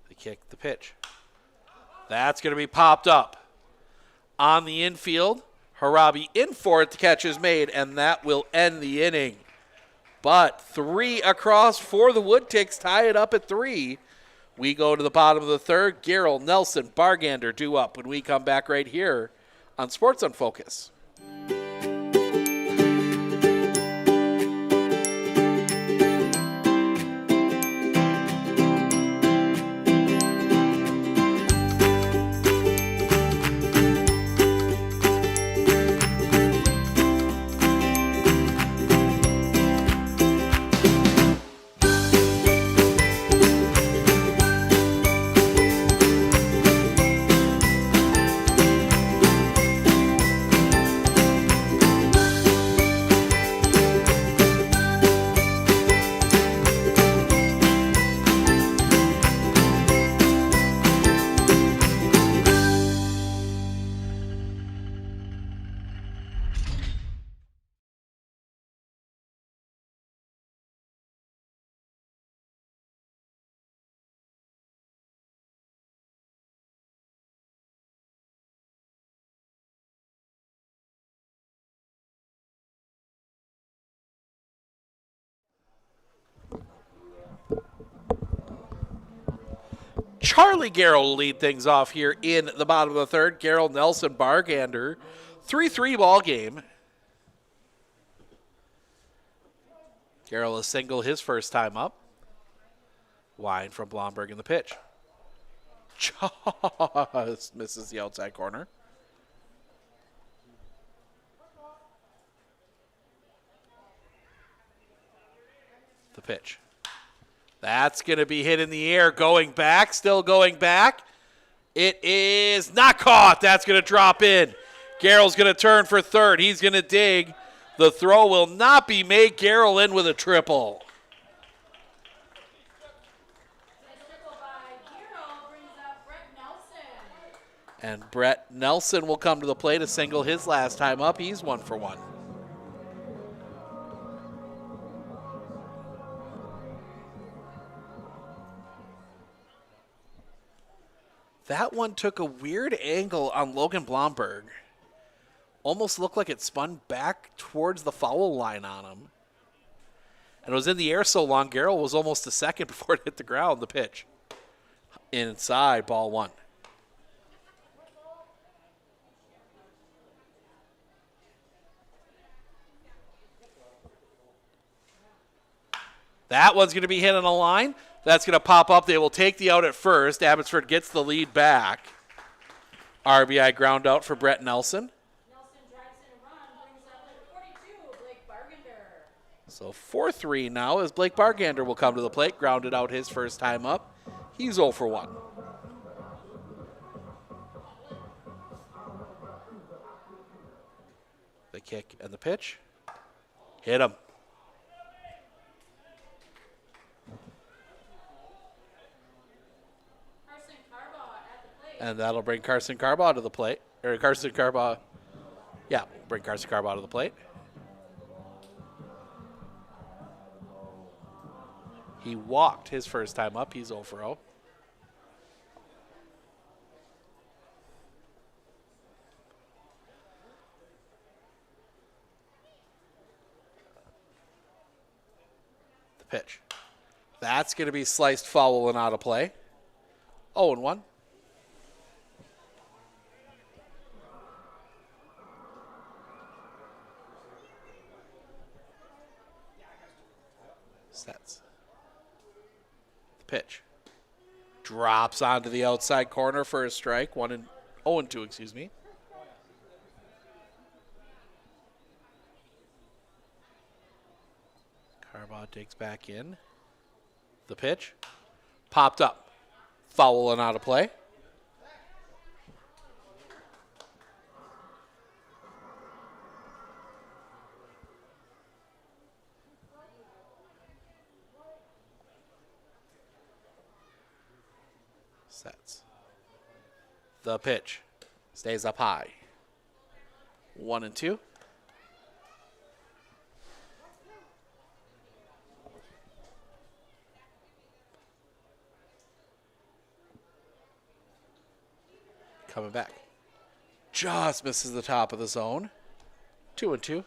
The kick, the pitch. That's going to be popped up on the infield. Harabi in for it. The catch is made, and that will end the inning. But 3 across for the Woodticks, tie it up at 3. We go to the bottom of the 3rd. Garrell, Nelson, Bargander due up when we come back right here on Sports on Focus. Charlie Garrell will lead things off here in the bottom of the third. Garrell, Nelson, Bargander. 3-3 ball game. Garrell has singled his first time up. Wine from Blomberg in the pitch. Just misses the outside corner. The pitch. That's going to be hit in the air. Going back, still going back. It is not caught. That's going to drop in. Garrell's going to turn for third. He's going to dig. The throw will not be made. Garrell in with a triple. And Brett Nelson will come to the plate to single his last time up. He's 1 for 1. That one took a weird angle on Logan Blomberg. Almost looked like it spun back towards the foul line on him. And it was in the air so long, Garrell was almost a second before it hit the ground, the pitch. Inside, ball 1. That one's going to be hit on a line. That's going to pop up. They will take the out at first. Abbotsford gets the lead back. RBI ground out for Brett Nelson. Nelson drives in a run, brings up number 42, Blake Bargander. So 4-3 now as Blake Bargander will come to the plate. Grounded out his first time up. He's 0 for 1. The kick and the pitch. Hit him. And that'll bring Carson Carbaugh to the plate. Or Carson Carbaugh. Yeah, bring Carson Carbaugh to the plate. He walked his first time up. He's 0 for 0. The pitch. That's going to be sliced foul and out of play. 0-1. Sets. The pitch. Drops onto the outside corner for a strike. 0-2, excuse me. Carbaugh digs back in. The pitch. Popped up. Foul and out of play. Sets. The pitch. Stays up high. 1-2. Coming back. Just misses the top of the zone. 2-2.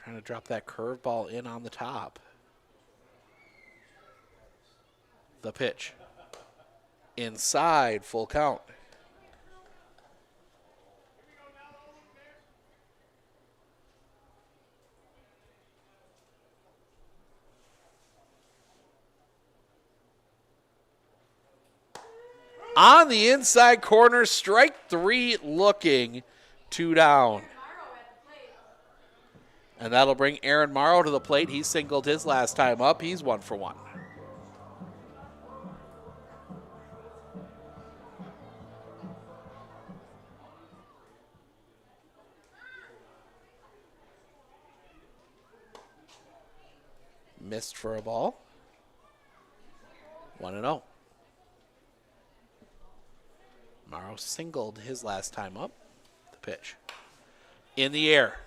Trying to drop that curveball in on the top. The pitch. Inside, full count. On the inside corner, strike 3 looking, 2 down. And that'll bring Aaron Morrow to the plate. He singled his last time up. He's 1 for 1. Missed for a ball. 1-0. Morrow singled his last time up. The pitch. In the air.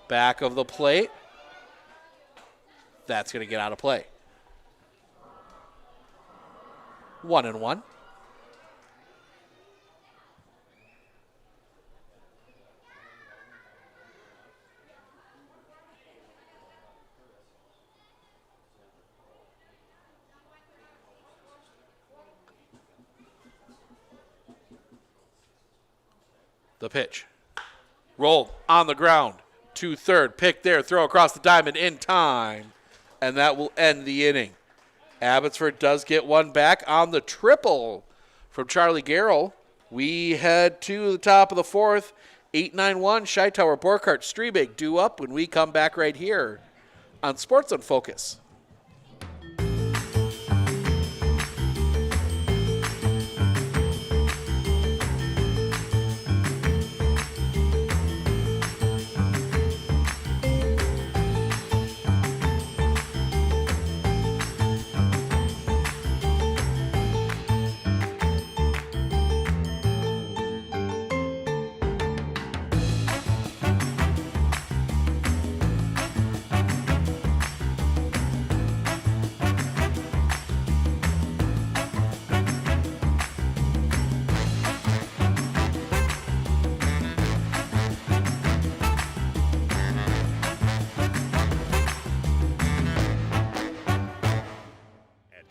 Back of the plate. That's going to get out of play. 1-1. The pitch. Rolled on the ground to third. Pick there. Throw across the diamond in time. And that will end the inning. Abbotsford does get one back on the triple from Charlie Garrell. We head to the top of the fourth. 8-9-1, Scheitower, Borkart, Strebig due up when we come back right here on Sports on Focus.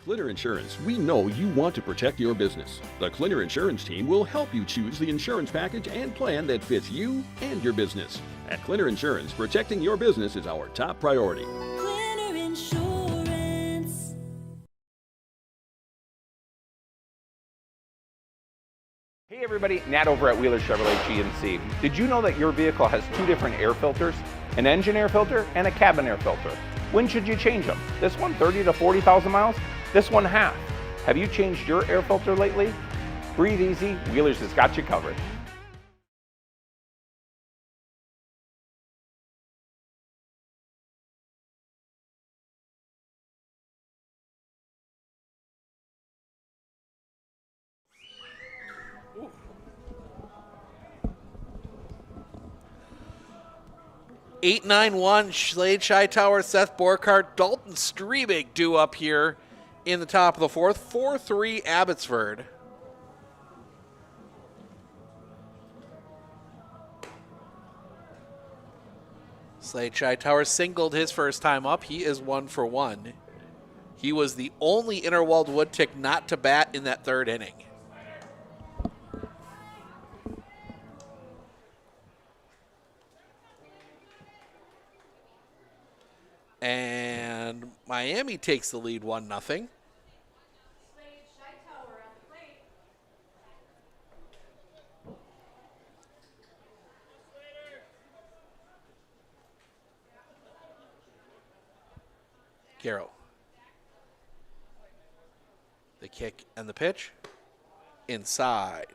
Clinner Insurance, we know you want to protect your business. The Clinner Insurance team will help you choose the insurance package and plan that fits you and your business. At Clinner Insurance, protecting your business is our top priority. Clinner Insurance. Hey everybody, Nat over at Wheeler Chevrolet GMC. Did you know that your vehicle has two different air filters? An engine air filter and a cabin air filter. When should you change them? This one 30 to 40,000 miles? This one half. Have you changed your air filter lately? Breathe easy, Wheeler's has got you covered. Ooh. 8-9-1, Slade Scheitower, Seth Borkart, Dalton Strebig due up here in the top of the fourth. 4-3 Abbotsford. Slade Scheitower singled his first time up. He is 1 for 1. He was the only Interwald Wood Tick not to bat in that third inning. And Miami takes the lead 1-0. Garrow. The kick and the pitch. Inside.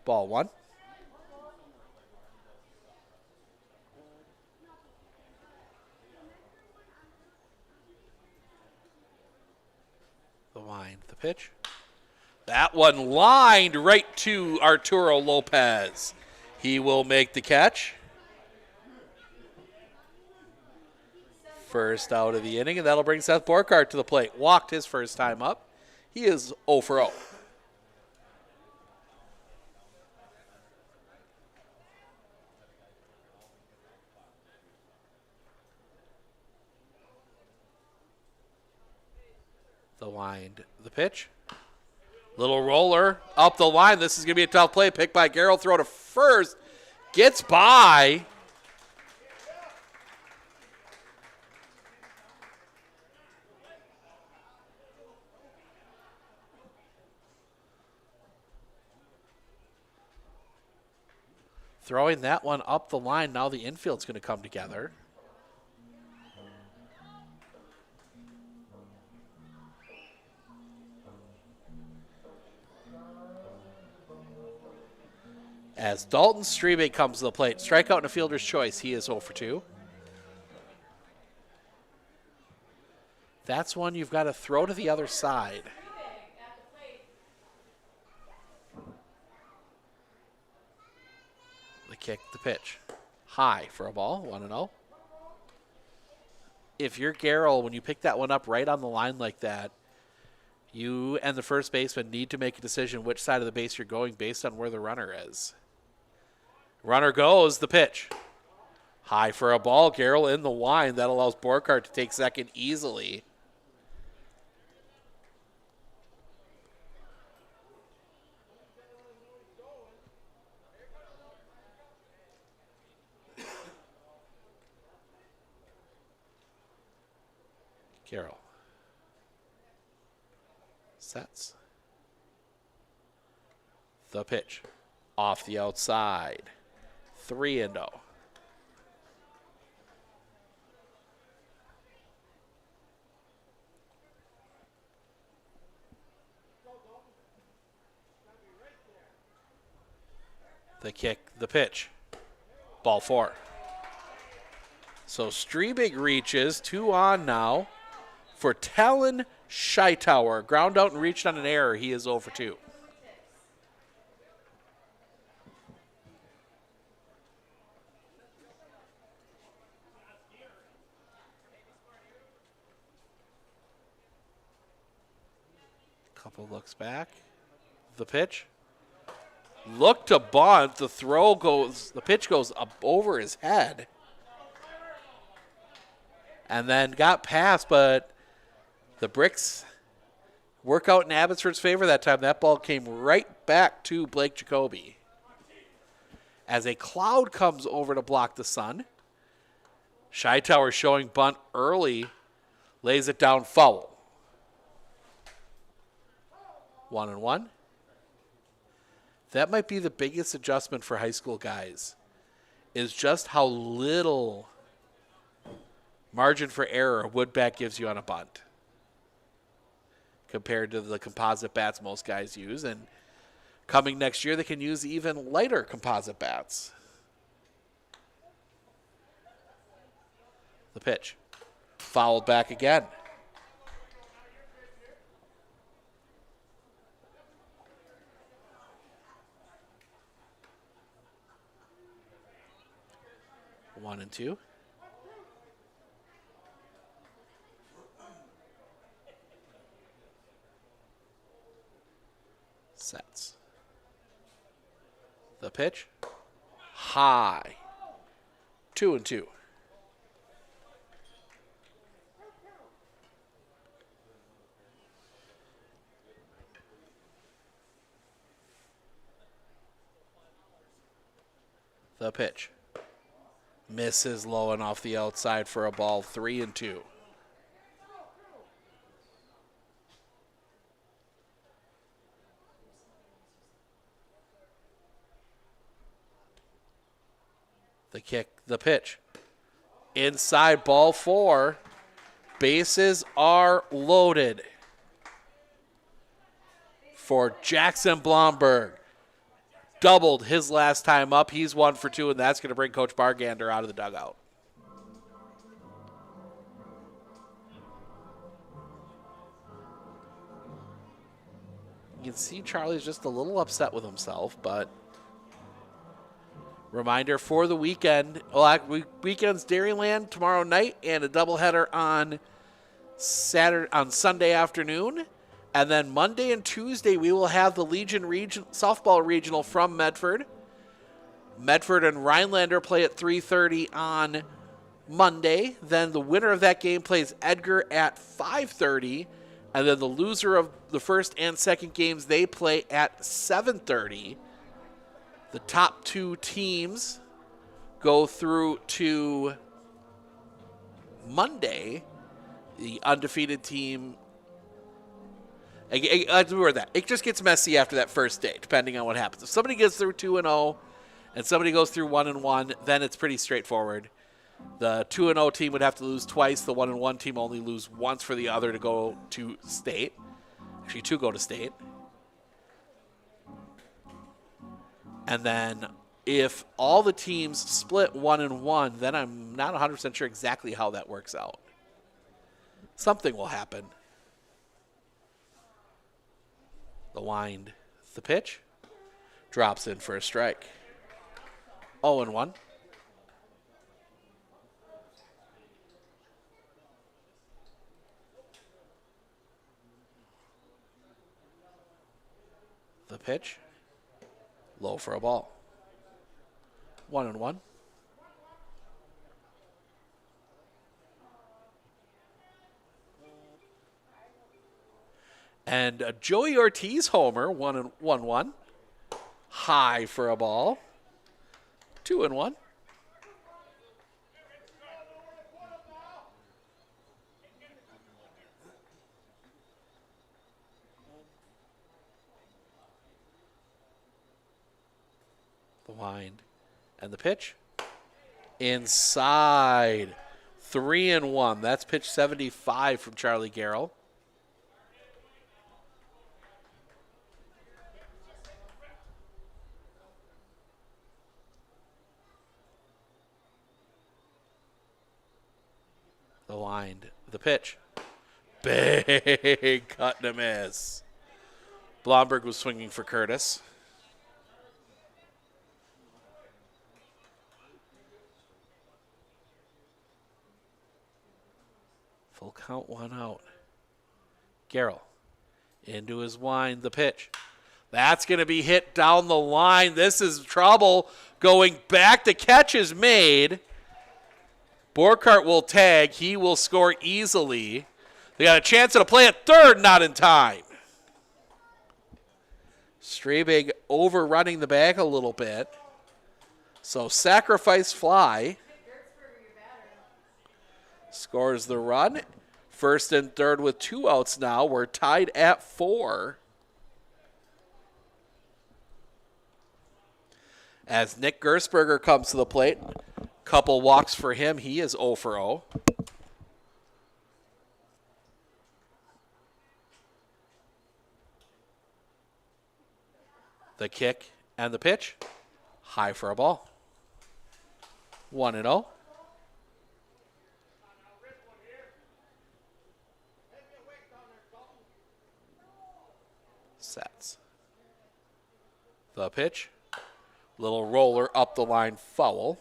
Ball 1. The wind, the pitch. That one lined right to Arturo Lopez. He will make the catch. First out of the inning, and that'll bring Seth Borkart to the plate. Walked his first time up. He is 0 for 0. The wind, the pitch. Little roller up the line. This is going to be a tough play. Picked by Garrell. Throw to first. Gets by. Throwing that one up the line. Now the infield's going to come together. As Dalton Strebig comes to the plate. Strikeout and a fielder's choice. He is 0 for 2. That's one you've got to throw to the other side. The kick, the pitch. High for a ball, 1-0. If you're Garrell, when you pick that one up right on the line like that, you and the first baseman need to make a decision which side of the base you're going based on where the runner is. Runner goes, the pitch. High for a ball, Garrell in the wind. That allows Borkart to take second easily. Carroll. Sets. The pitch. Off the outside. 3-0. The kick, the pitch. Ball 4. So Strebig reaches, 2 on now for Talon Scheitower. Ground out and reached on an error. He is 0 for 2. Couple looks back. The pitch. Look to bunt. The pitch goes up over his head. And then got past, but the Bricks work out in Abbotsford's favor that time. That ball came right back to Blake Jacoby. As a cloud comes over to block the sun, Scheitower showing bunt early, lays it down foul. 1-1. That might be the biggest adjustment for high school guys, is just how little margin for error a wood bat gives you on a bunt compared to the composite bats most guys use. And coming next year, they can use even lighter composite bats. The pitch. Fouled back again. One and 2. Sets. The pitch. High. 2 and 2. The pitch. Misses low and off the outside for a ball. 3 and 2. The kick, the pitch. Inside, ball 4. Bases are loaded for Jackson Blomberg. Doubled his last time up. He's 1 for 2, and that's going to bring Coach Bargander out of the dugout. You can see Charlie's just a little upset with himself, but reminder for the weekend. Weekend's Dairyland tomorrow night and a doubleheader on Sunday afternoon. And then Monday and Tuesday, we will have the Legion softball regional from Medford. Medford and Rhinelander play at 3:30 on Monday. Then the winner of that game plays Edgar at 5:30. And then the loser of the first and second games, they play at 7:30. The top 2 teams go through to Monday. The undefeated team... It just gets messy after that first day, depending on what happens. If somebody gets through 2-0 and somebody goes through 1-1, then it's pretty straightforward. The 2-0 team would have to lose twice. The 1-1 team only lose once for the other to go to state. Actually, 2 go to state. And then if all the teams split 1-1, then I'm not 100% sure exactly how that works out. Something will happen. The wind, the pitch, drops in for a strike. 0-1. The pitch, low for a ball. 1-1. And a Joey Ortiz homer, 1-1. High for a ball. 2-1. The wind and the pitch. Inside. 3-1. That's pitch 75 from Charlie Garrell. The wind, the pitch. Big cut and a miss. Blomberg was swinging for Curtis. Full count, 1 out. Garrell into his wind, the pitch. That's going to be hit down the line. This is trouble. Going back, the catch is made. Borkart will tag. He will score easily. They got a chance at a play at third, not in time. Strabig overrunning the bag a little bit. So sacrifice fly. Scores the run. First and third with 2 outs now. We're tied at 4. As Nick Gersberger comes to the plate. Couple walks for him. He is 0 for 0. The kick and the pitch. High for a ball. 1-0. Sets. The pitch. Little roller up the line, foul.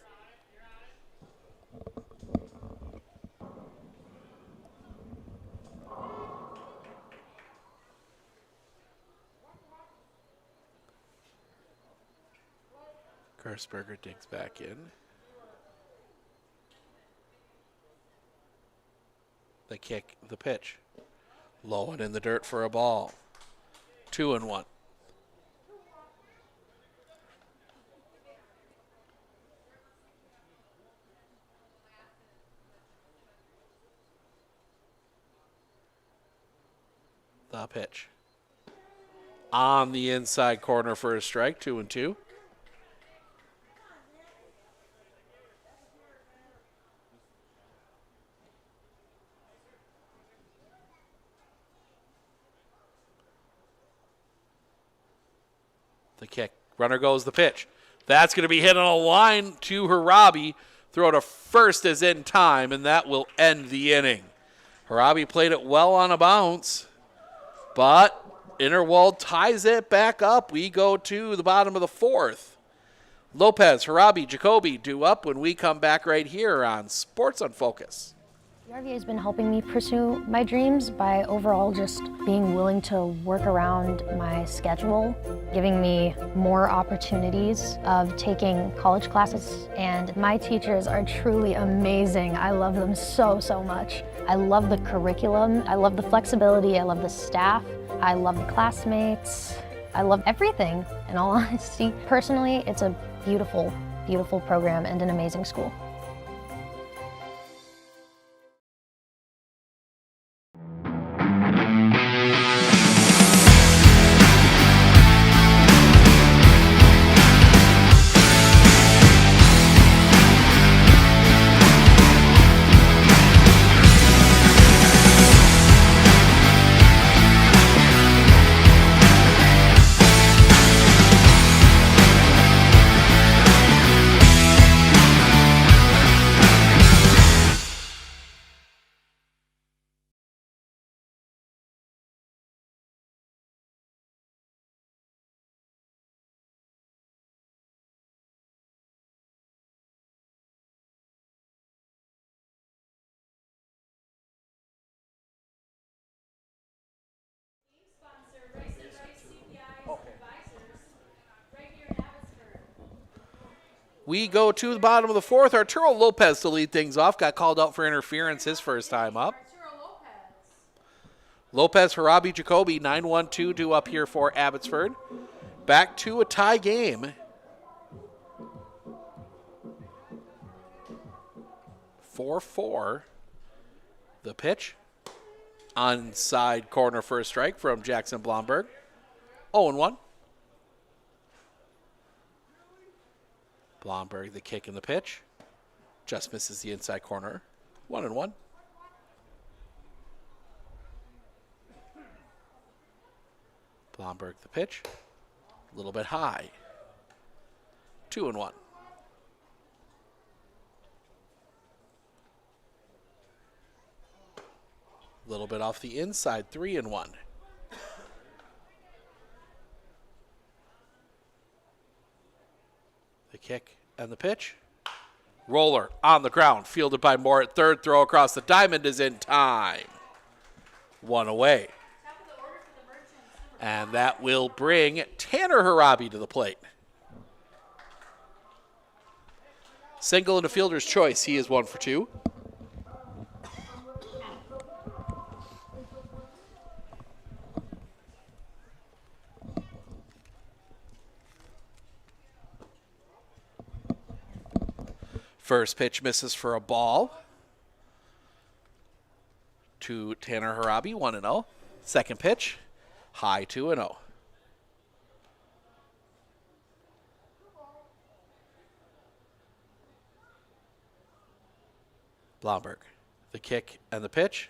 Gersberger digs back in. The kick, the pitch. Low and in the dirt for a ball. 2-1. The pitch. On the inside corner for a strike, 2-2. The kick. Runner goes the pitch. That's going to be hit on a line to Harabi. Throw to first is in time, and that will end the inning. Harabi played it well on a bounce, but Interwald ties it back up. We go to the bottom of the 4th. Lopez, Harabi, Jacoby due up when we come back right here on Sports on Focus. The RVA has been helping me pursue my dreams by overall just being willing to work around my schedule, giving me more opportunities of taking college classes, and my teachers are truly amazing. I love them so, so much. I love the curriculum, I love the flexibility, I love the staff, I love the classmates, I love everything, in all honesty. Personally, it's a beautiful, beautiful program and an amazing school. We go to the bottom of the 4th. Arturo Lopez to lead things off. Got called out for interference his first time up. Lopez, Harabi, Jacoby, 9-1-2 due up here for Abbotsford. Back to a tie game. 4-4. The pitch. Onside corner for a strike from Jackson Blomberg. 0-1. Blomberg, the kick and the pitch. Just misses the inside corner. 1-1. Blomberg, the pitch. A little bit high. 2-1. A little bit off the inside. 3-1. The kick and the pitch. Roller on the ground, fielded by Moore at third. Throw across the diamond is in time. 1 away. And that will bring Tanner Harabi to the plate. Single and a fielder's choice. He is 1 for 2. First pitch misses for a ball to Tanner Harabi, 1-0. Second pitch, high 2-0. Blomberg, the kick and the pitch.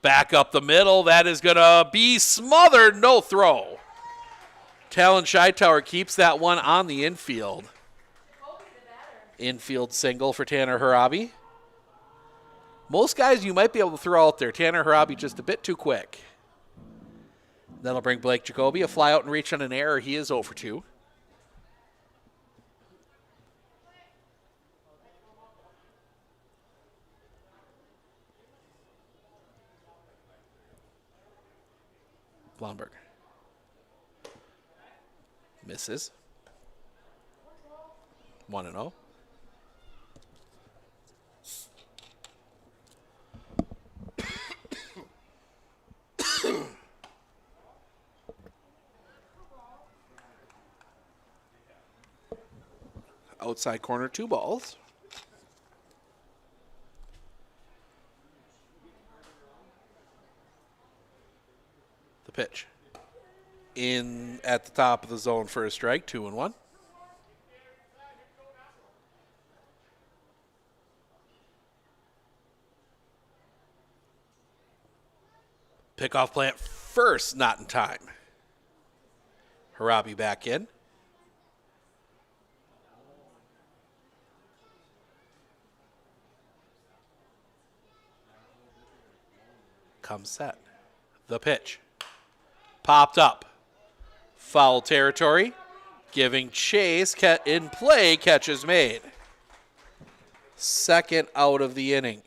Back up the middle. That is going to be smothered. No throw. Talon Scheitower keeps that one on the infield. Infield single for Tanner Harabi. Most guys you might be able to throw out there. Tanner Harabi just a bit too quick. That'll bring Blake Jacoby a fly out and reach on an error. He is 0 for 2. Blomberg. Misses. 1-0. Outside corner, 2 balls. The pitch. In at the top of the zone for a strike, 2-1. Pickoff play at first, not in time. Harabi back in. Comes set. The pitch. Popped up. Foul territory. Giving chase. In play. Catch is made. Second out of the inning.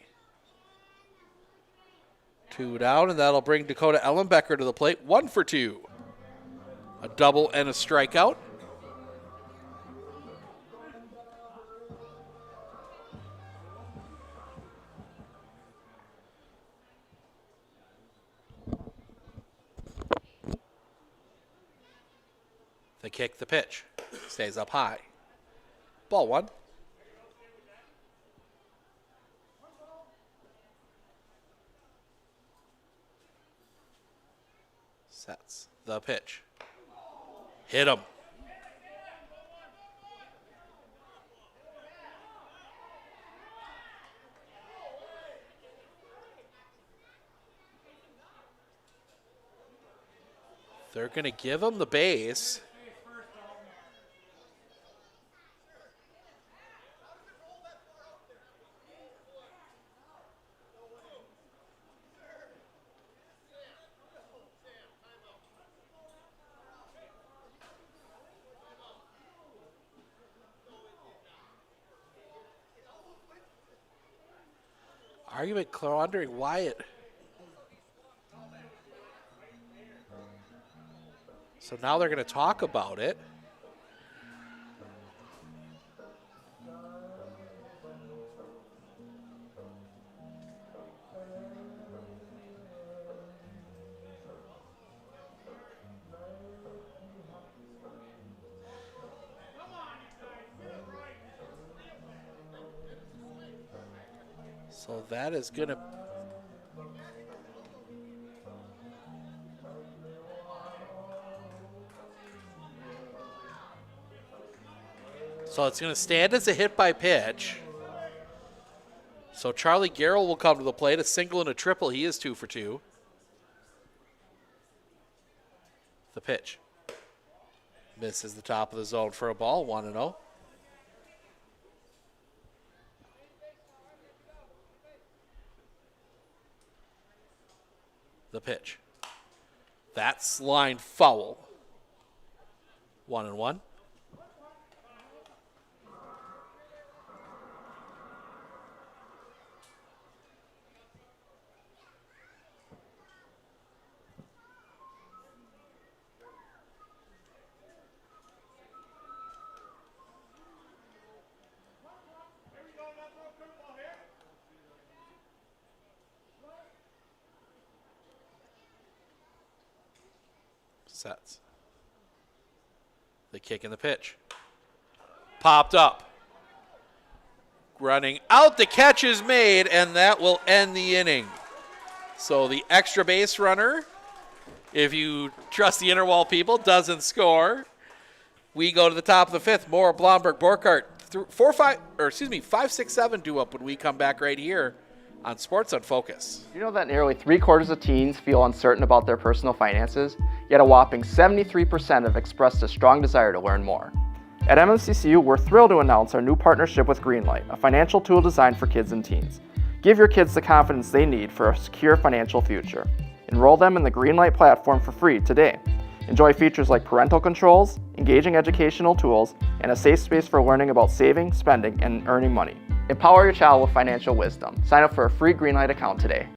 2 down, and that'll bring Dakota Ellenbecker to the plate. 1 for 2. A double and a strikeout. The kick, the pitch. Stays up high. Ball 1. Sets the pitch. Hit him. They're going to give him the base. Argument wondering why it. So now they're going to talk about it. So that is going to. So it's going to stand as a hit by pitch. So Charlie Garrell will come to the plate, a single and a triple. He is 2 for 2. The pitch. Misses the top of the zone for a ball, 1-0. The pitch. That's line foul. 1-1. Sets. The kick and the pitch. Popped up. Running out, the catch is made, and that will end the inning. So the extra base runner, if you trust the Interwald people, doesn't score. We go to the top of the fifth. Moore, Blomberg, Borkart, 5, 6, 7 due up when we come back right here on Sports on Focus. You know that nearly 3/4 of teens feel uncertain about their personal finances, yet a whopping 73% have expressed a strong desire to learn more. At MMCCU, we're thrilled to announce our new partnership with Greenlight, a financial tool designed for kids and teens. Give your kids the confidence they need for a secure financial future. Enroll them in the Greenlight platform for free today. Enjoy features like parental controls, engaging educational tools, and a safe space for learning about saving, spending, and earning money. Empower your child with financial wisdom. Sign up for a free Greenlight account today.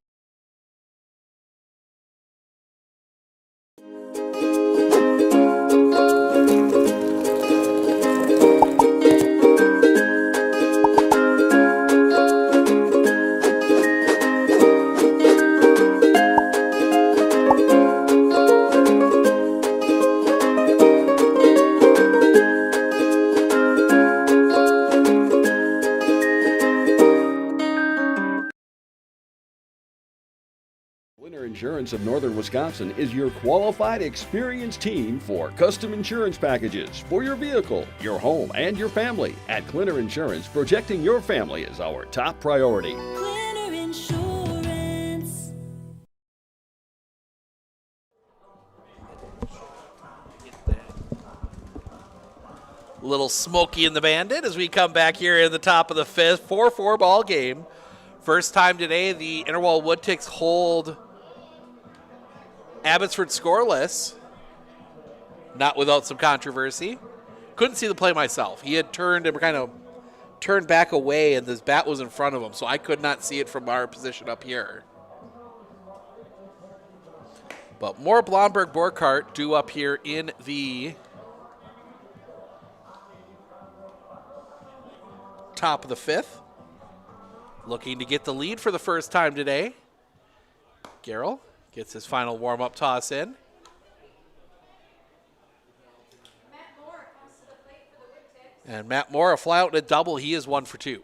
Insurance of Northern Wisconsin is your qualified, experienced team for custom insurance packages for your vehicle, your home, and your family. At Clinner Insurance, protecting your family is our top priority. Clinner Insurance. Little Smokey and the Bandit as we come back here in the top of the fifth. 4-4 ball game. First time today the Interwald Woodticks hold Abbotsford scoreless, not without some controversy. Couldn't see the play myself. He had turned and kind of turned back away, and this bat was in front of him, so I could not see it from our position up here. But more Blomberg Borkart due up here in the top of the fifth. Looking to get the lead for the first time today. Garrell gets his final warm-up toss in. And Matt Moore, a fly out and a double. He is 1 for 2.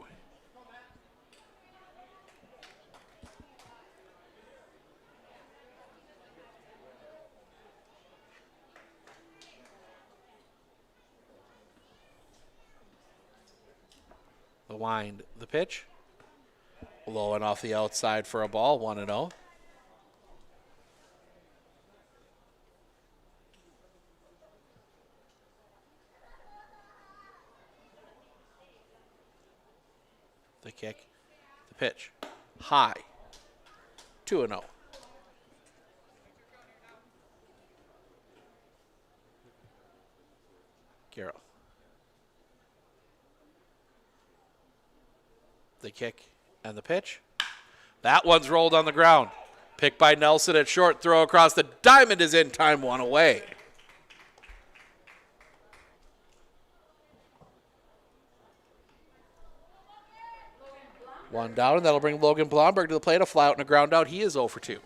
The wind, the pitch. Low and off the outside for a ball, 1-0. The kick, the pitch, high, 2-0. Garrell. The kick and the pitch. That one's rolled on the ground. Picked by Nelson at short, throw across the diamond is in, time 1 away. One down, and that'll bring Logan Blomberg to the plate. A fly out and a ground out. He is 0 for 2.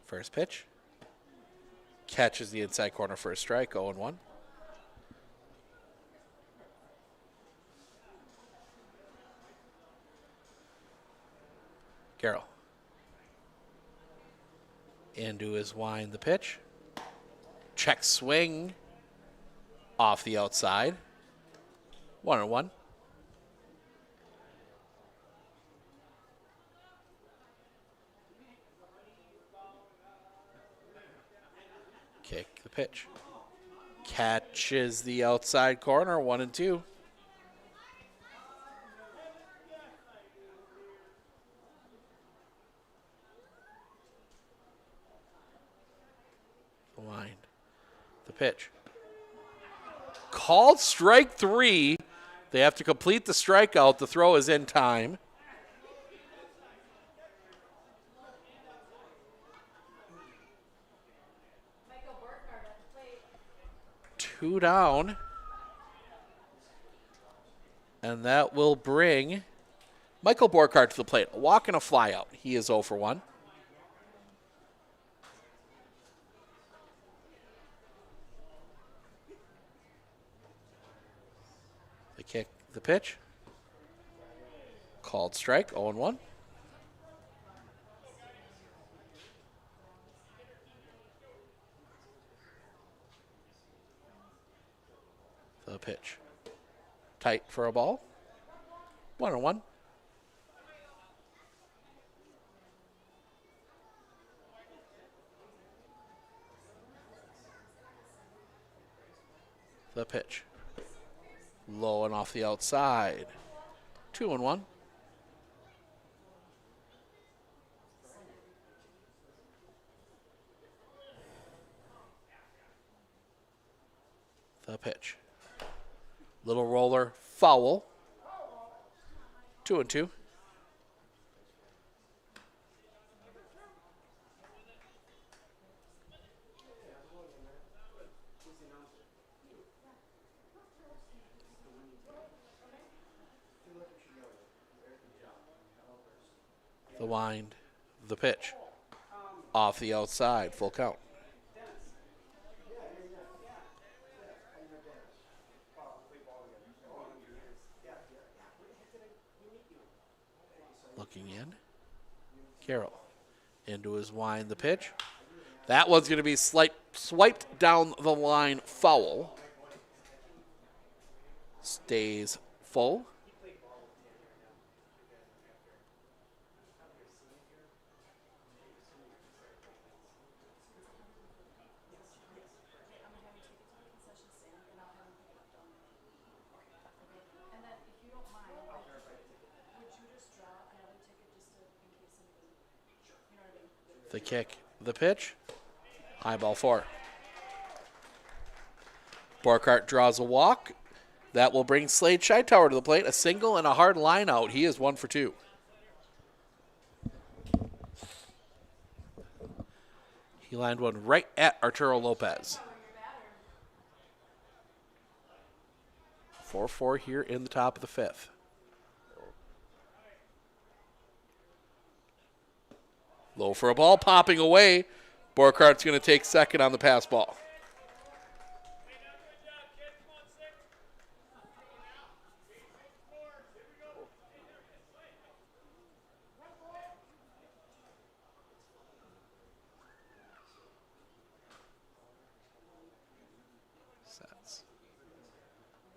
First pitch. Catches the inside corner for a strike, 0-1. Carroll. Into his wind, the pitch. Check swing. Off the outside. 1-1. Kick the pitch. Catches the outside corner, 1-2. The wind. The pitch. Called strike 3. They have to complete the strikeout. The throw is in time. Two down. And that will bring Michael Borkhardt to the plate. A walk and a fly out. He is 0 for 1. The kick, the pitch. Called strike, 0-1. The pitch. Tight for a ball. 1-1. The pitch. Low and off the outside. 2-1. The pitch. Little roller, foul. 2-2. The wind, the pitch. Off the outside, full count. Looking in. Carroll. Into his wind, the pitch. That one's going to be swiped down the line, foul. Stays full. The kick, the pitch. High ball 4. Borkhardt draws a walk. That will bring Slade Scheitower to the plate. A single and a hard line out. He is 1 for 2. He lined one right at Arturo Lopez. 4-4 here in the top of the 5th. Low for a ball, popping away. Borkhardt's going to take second on the pass ball. Sets.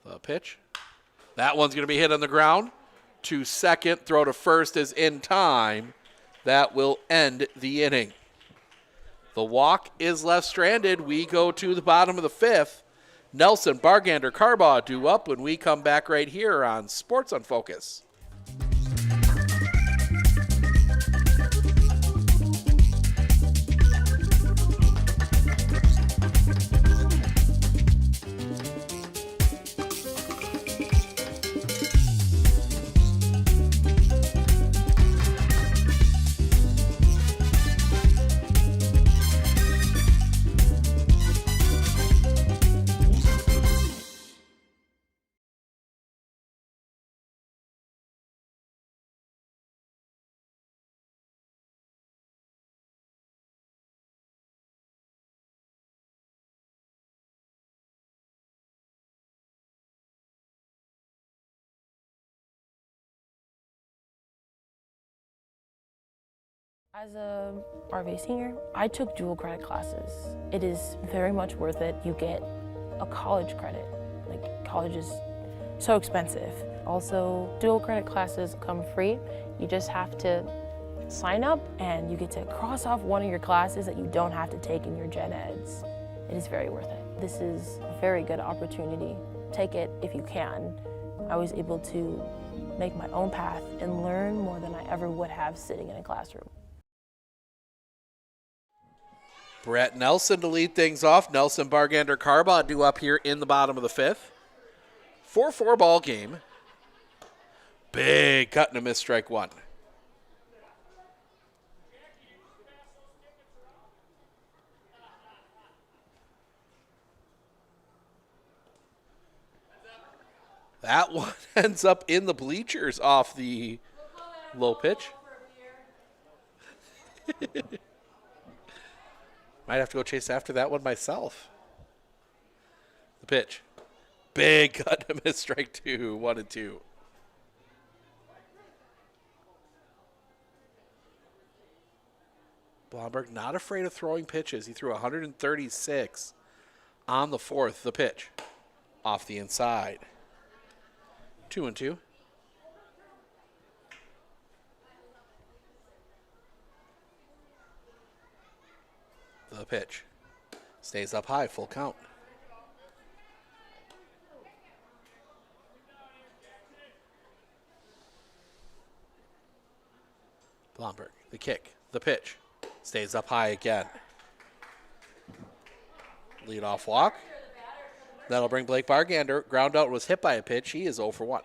The pitch. That one's going to be hit on the ground. To second, throw to first is in time. That will end the inning. The walk is left stranded. We go to the bottom of the 5th. Nelson, Bargander, Carbaugh due up when we come back right here on Sports on Focus. As a RV senior, I took dual credit classes. It is very much worth it. You get a college credit. Like, college is so expensive. Also, dual credit classes come free. You just have to sign up and you get to cross off one of your classes that you don't have to take in your gen eds. It is very worth it. This is a very good opportunity. Take it if you can. I was able to make my own path and learn more than I ever would have sitting in a classroom. Brett Nelson to lead things off. Nelson, Bargander, Carbaugh due up here in the bottom of the fifth. 4-4 ball game. Big cut and a miss, strike one. That one ends up in the bleachers off the low pitch. Might have to go chase after that one myself. The pitch. Big cut and a miss, strike two, 1-2. Blomberg not afraid of throwing pitches. He threw 136 on the fourth. The pitch off the inside. 2-2. The pitch stays up high, full count. Blomberg, the kick, the pitch, stays up high again. Leadoff walk. That'll bring Blake Bargander. Ground out, was hit by a pitch. He is 0 for 1.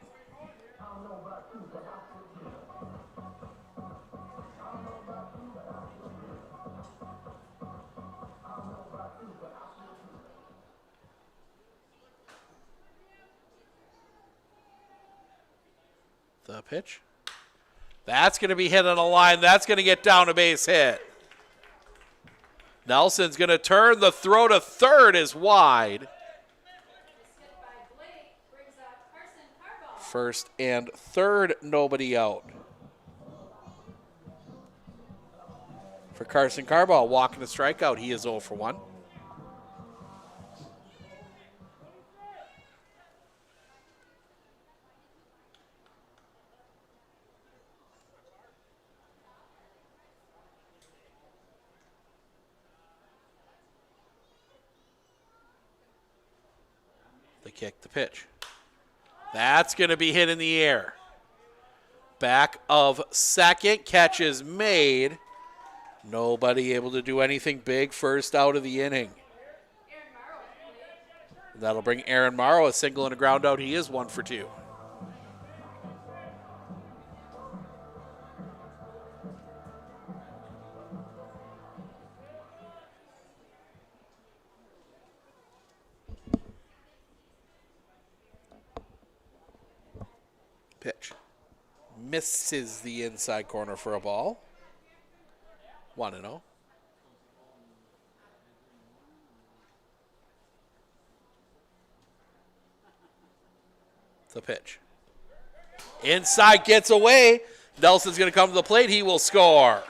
The pitch. That's going to be hit on a line. That's going to get down a base hit. Nelson's going to turn. The throw to third is wide. First and third, nobody out. For Carson Carbaugh, walking a strikeout. He is 0 for 1. The kick, the pitch. That's going to be hit in the air. Back of second, catch is made. Nobody able to do anything big first out of the inning. That'll bring Aaron Morrow a single and a ground out. He is 1 for 2. Pitch. Misses the inside corner for a ball. 1-0. The pitch. Inside, gets away. Nelson's going to come to the plate. He will score.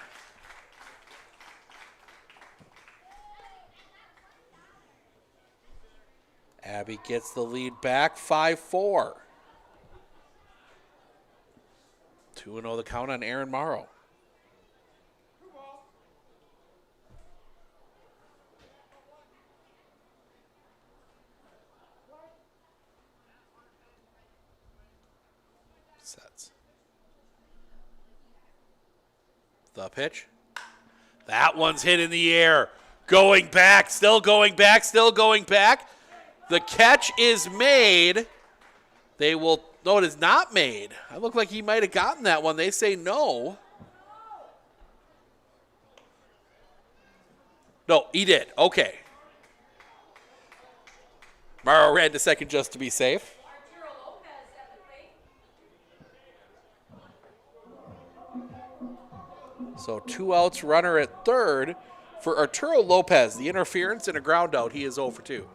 Abby gets the lead back, 5-4. 2-0 the count on Aaron Morrow. Sets. The pitch. That one's hit in the air. Going back, still going back, still going back. The catch is made. They will. No, it is not made. I look like he might have gotten that one. They say no. No, he did. Okay. Morrow ran to second just to be safe. So 2 outs, runner at third for Arturo Lopez. The interference and a ground out. He is 0 for 2.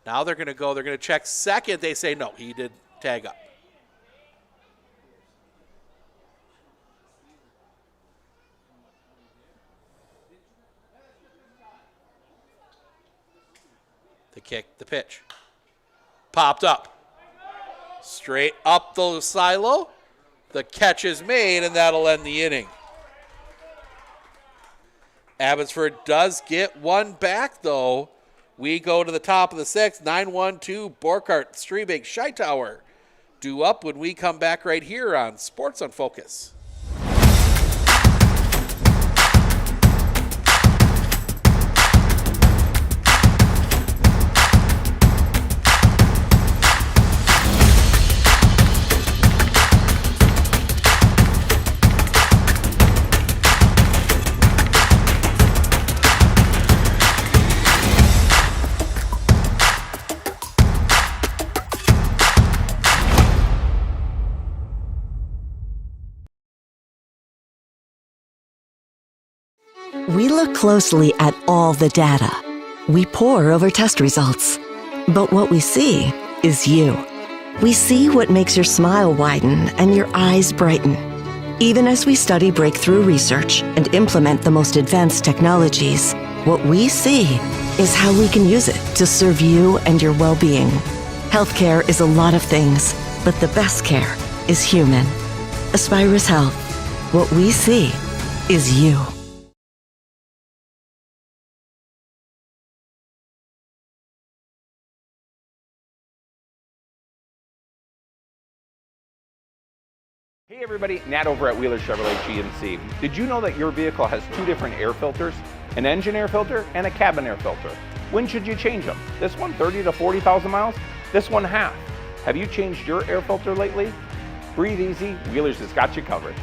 Now they're going to go. They're going to check second. They say no. He did tag up. The kick, the pitch. Popped up. Straight up the silo. The catch is made, and that'll end the inning. Abbotsford does get one back, though. We go to the top of the sixth. 9-1-2, Borkart, Streebig, Scheitauer. Due up when we come back right here on Sports on Focus. We look closely at all the data. We pore over test results. But what we see is you. We see what makes your smile widen and your eyes brighten. Even as we study breakthrough research and implement the most advanced technologies, what we see is how we can use it to serve you and your well-being. Healthcare is a lot of things, but the best care is human. Aspirus Health. What we see is you. Hey everybody, Nat over at Wheeler Chevrolet GMC. Did you know that your vehicle has two different air filters? An engine air filter and a cabin air filter. When should you change them? This one 30 to 40,000 miles? This one half. Have you changed your air filter lately? Breathe easy, Wheeler's has got you covered.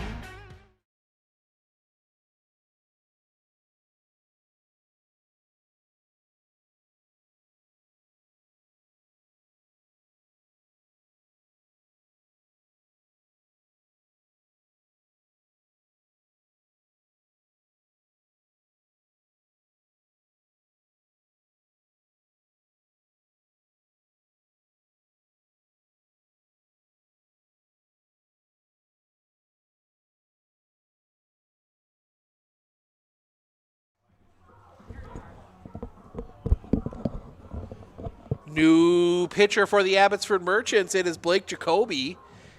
New pitcher for the Abbotsford Merchants. It is Blake Jacoby.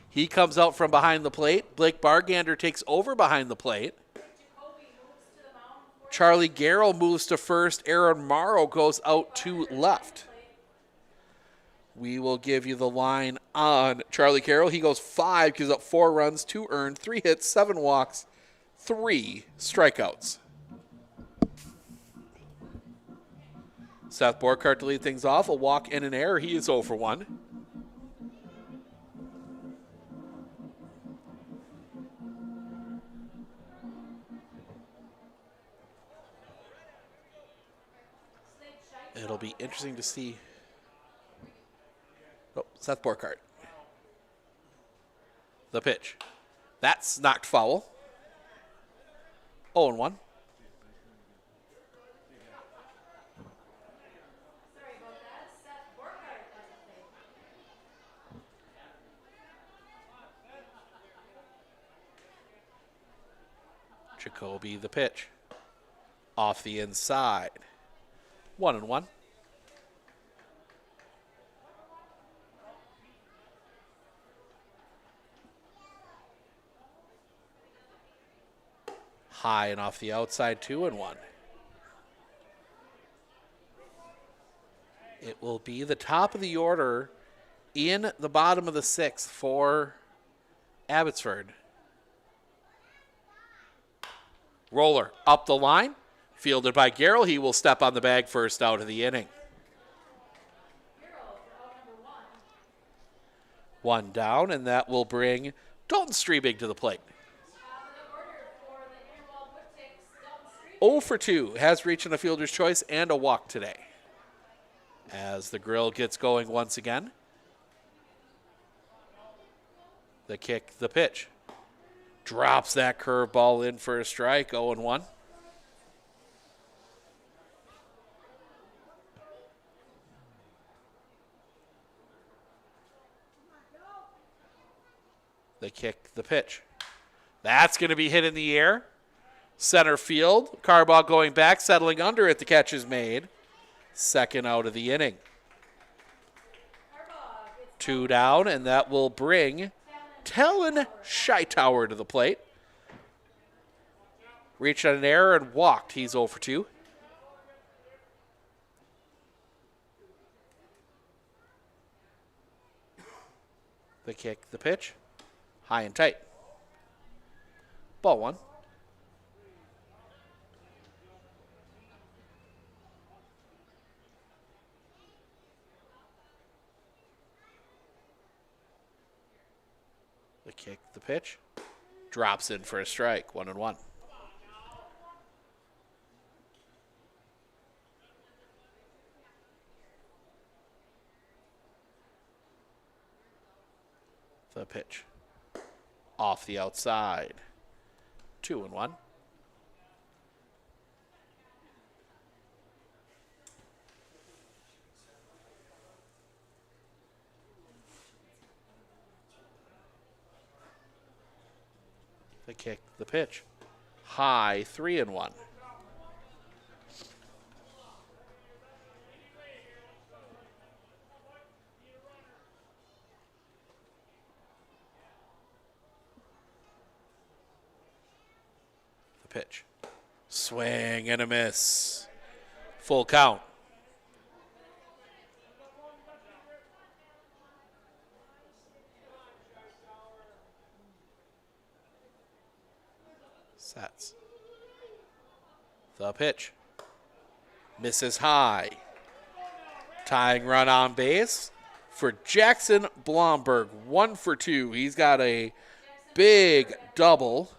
He comes out from behind the plate. Blake Bargander takes over behind the plate. Charlie Garrell moves to first. Aaron Morrow goes out to left. We will give you the line on Charlie Garrell. He goes 5, gives up 4 runs, 2 earned, 3 hits, 7 walks, 3 strikeouts. Seth Borkart to lead things off. A walk and an error. He is 0 for 1. It'll be interesting to see. Oh, Seth Borkart. The pitch. That's knocked foul. 0-1. Jacoby the pitch. Off the inside. 1-1. High and off the outside, 2-1. It will be the top of the order in the bottom of the 6th for Abbotsford. Roller up the line, fielded by Garrell. He will step on the bag first out of the inning. 1 down, and that will bring Dalton Streebig to the plate. 0 for 2, has reached in a fielder's choice and a walk today. As the grill gets going once again. The kick, the pitch. Drops that curveball in for a strike, 0-1. The kick, the pitch. That's going to be hit in the air. Center field. Carball going back, settling under it. The catch is made. Second out of the inning. 2 down, and that will bring Talon Scheitower to the plate. Reached on an error and walked. He's 0 for 2. The kick, the pitch. High and tight. Ball 1. The kick, the pitch. Drops in for a strike. 1-1. The pitch. Off the outside. 2-1. The kick, the pitch. High, 3-1. The pitch. Swing and a miss. Full count. Sets. The pitch. Misses high. Tying run on base for Jackson Blomberg. 1 for 2. He's got a big double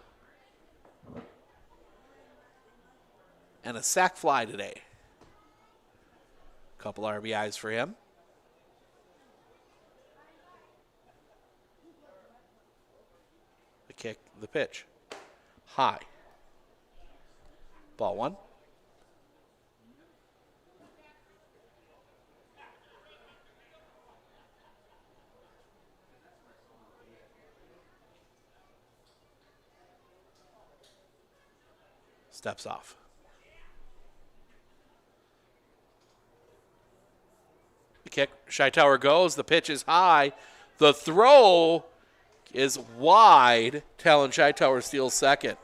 and a sac fly today. Couple RBIs for him. The kick, the pitch. High. Ball 1. Steps off. The kick, Scheitower goes. The pitch is high. The throw is wide. Talon Scheitower steals second.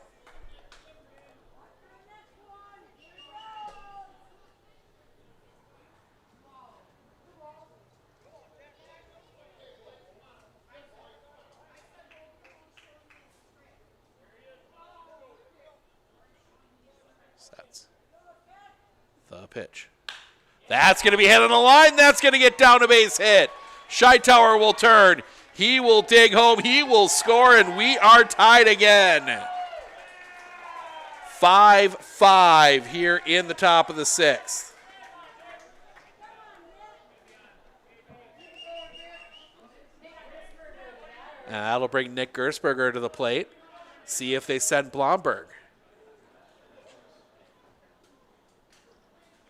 Sets. The pitch. That's going to be hit on the line. That's going to get down a base hit. Scheitower will turn. He will dig home. He will score, and we are tied again. 5-5 here in the top of the 6th. And that'll bring Nick Gersberger to the plate. See if they send Blomberg.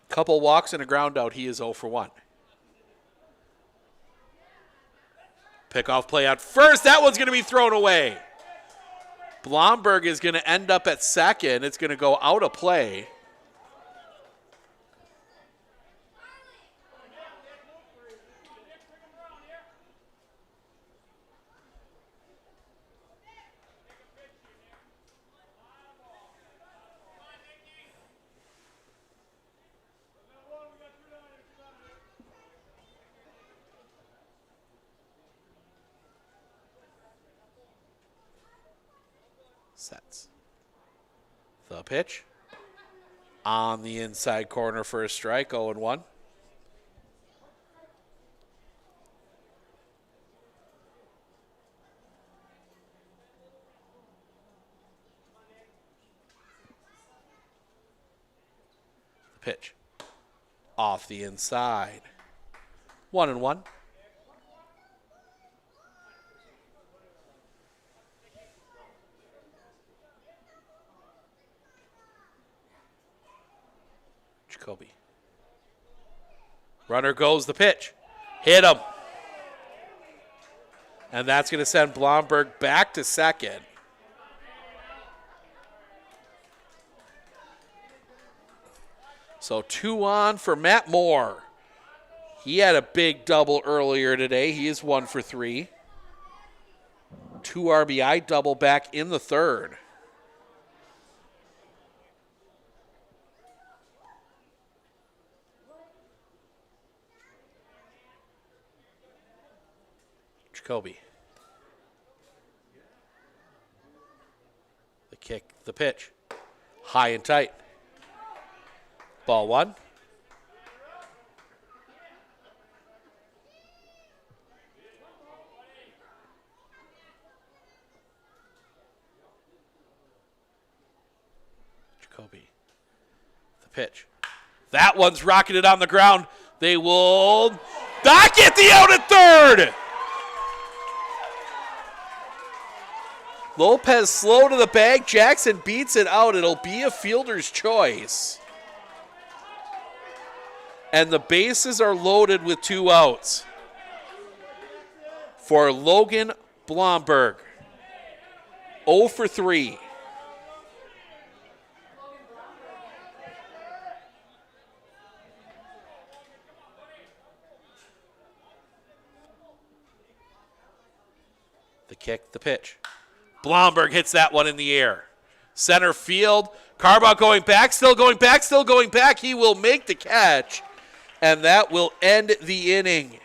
Couple walks and a ground out. He is 0 for 1. Pickoff play at first. That one's going to be thrown away. Blomberg is going to end up at second. It's going to go out of play. Sets. The pitch. On the inside corner for a strike, 0-1. The pitch. Off the inside. 1-1. Jacoby. Runner goes, the pitch. Hit him. And that's going to send Blomberg back to second. So 2 on for Matt Moore. He had a big double earlier today. He is 1 for 3. 2 RBI double back in the third. Jacoby. The kick, the pitch. High and tight. Ball 1. Jacoby. The pitch. That one's rocketed on the ground. They will not get the out at third. Lopez slow to the bag. Jackson beats it out. It'll be a fielder's choice. And the bases are loaded with 2 outs for Logan Blomberg. 0 for 3. The kick, the pitch. Blomberg hits that one in the air. Center field. Carbaugh going back, still going back, still going back. He will make the catch, and that will end the inning.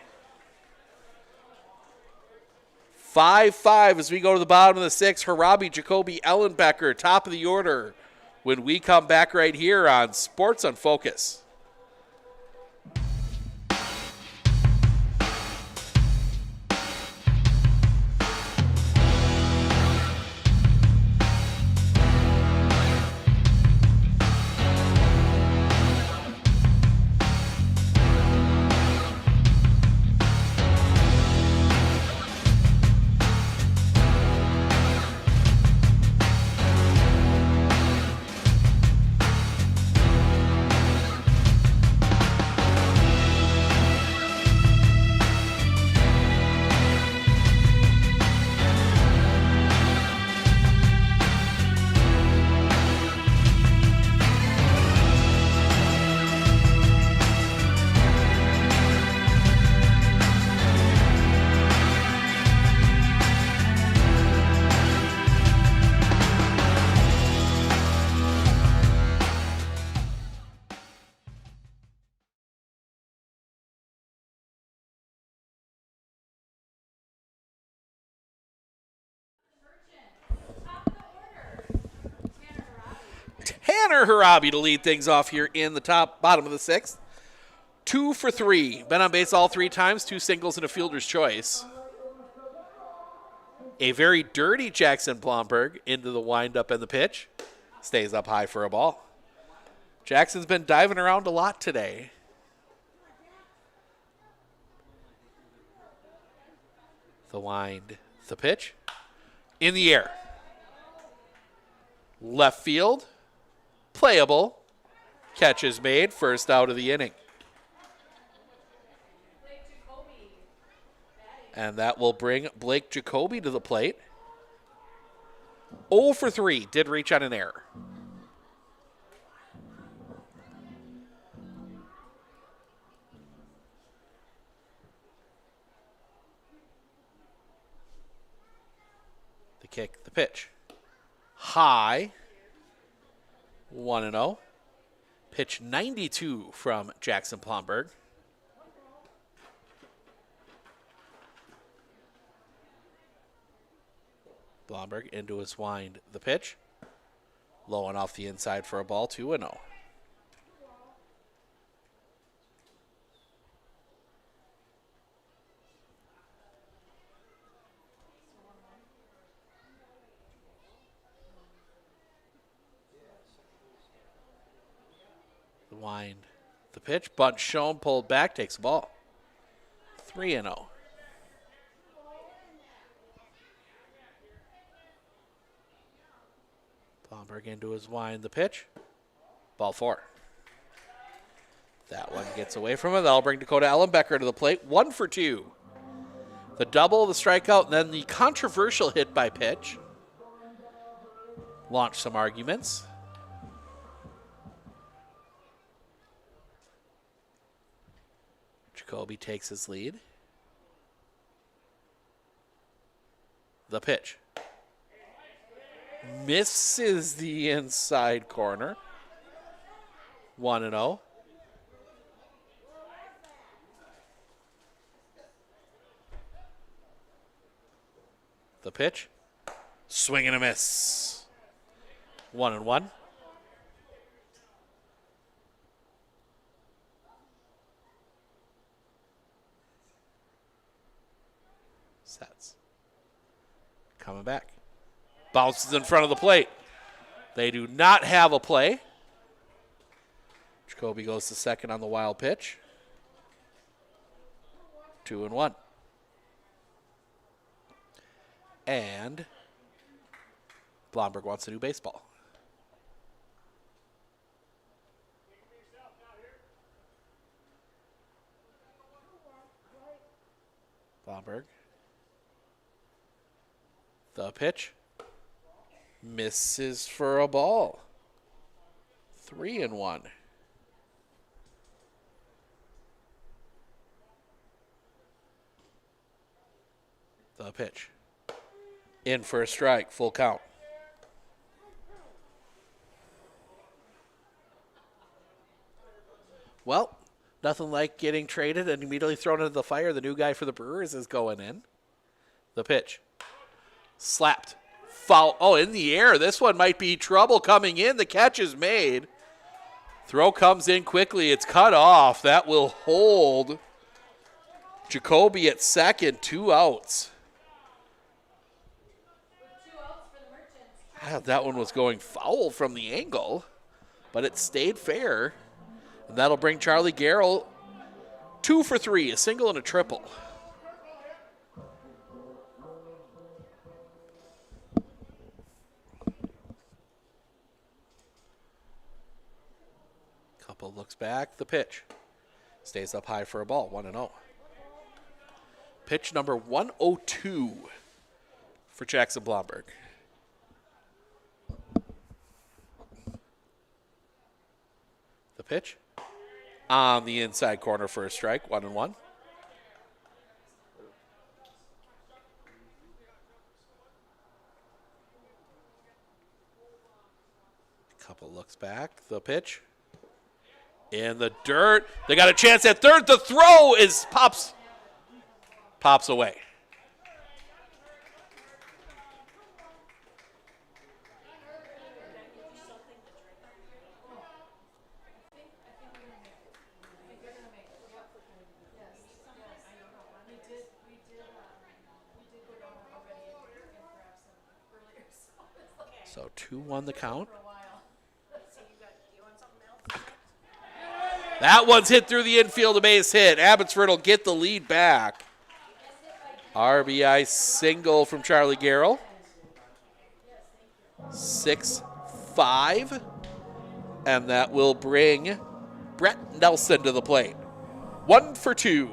5-5 as we go to the bottom of the 6th. Harabi, Jacoby, Ellenbecker, top of the order. When we come back right here on Sports on Focus. Tanner Harabi to lead things off here in the bottom of the 6th. 2 for 3. Been on base all 3 times, 2 singles and a fielder's choice. A very dirty Jackson Blomberg into the windup and the pitch. Stays up high for a ball. Jackson's been diving around a lot today. The wind, the pitch. In the air. Left field. Playable. Catch is made. First out of the inning. And that will bring Blake Jacoby to the plate. 0 for 3. Did reach on an error. The kick, the pitch. High. 1-0. Pitch 92 from Jackson Blomberg. Blomberg into his wind, the pitch. Low and off the inside for a ball, 2-0. The wind, the pitch. Bunt shown, pulled back, takes the ball. 3-0. Blomberg into his wind, the pitch. Ball 4. That one gets away from him. That'll bring Dakota Ellenbecker to the plate. 1 for 2. The double, the strikeout, and then the controversial hit by pitch. Launched some arguments. Jacoby takes his lead. The pitch. Misses the inside corner. 1-0. The pitch. Swing and a miss. 1-1. Sets. Coming back. Bounces in front of the plate. They do not have a play. Jacoby goes to second on the wild pitch. 2-1. And Blomberg wants a new baseball. Blomberg. The pitch. Misses for a ball. 3-1. The pitch. In for a strike, full count. Well, nothing like getting traded and immediately thrown into the fire. The new guy for the Brewers is going in. The pitch. Slapped. Foul. Oh, in the air. This one might be trouble coming in. The catch is made. Throw comes in quickly. It's cut off. That will hold Jacoby at second. 2 outs. That one was going foul from the angle, but it stayed fair. And that'll bring Charlie Garrell 2 for 3, a single and a triple. Couple looks back, the pitch. Stays up high for a ball, 1-0. Pitch number 102 for Jackson Blomberg. The pitch on the inside corner for a strike, 1-1. Couple looks back, the pitch in the dirt. They got a chance at third. The throw is pops away. So 2-1 the count. That one's hit through the infield, a base hit. Abbotsford will get the lead back. RBI single from Charlie Garrell. 6-5. And that will bring Brett Nelson to the plate. 1 for 2.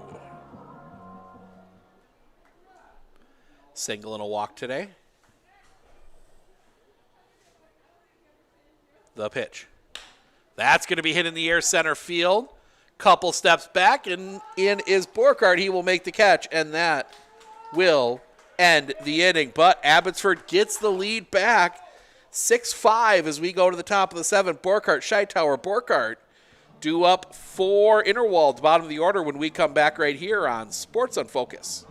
Single and a walk today. The pitch. That's going to be hit in the air center field. Couple steps back, and in is Borkhardt. He will make the catch, and that will end the inning. But Abbotsford gets the lead back. 6-5 as we go to the top of the 7th. Borkhardt, Scheitauer, Borkhardt due up for Interwald, bottom of the order, when we come back right here on Sports on Focus.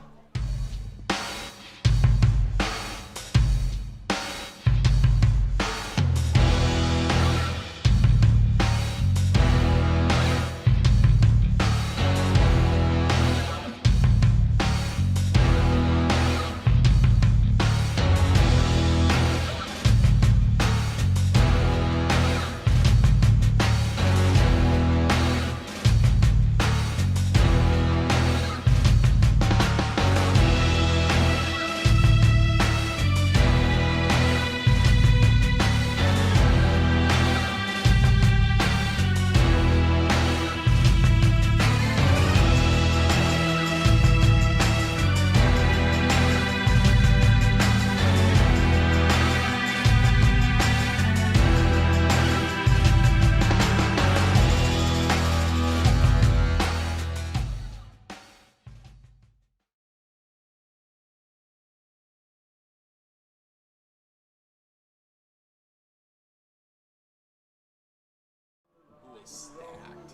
Stacked.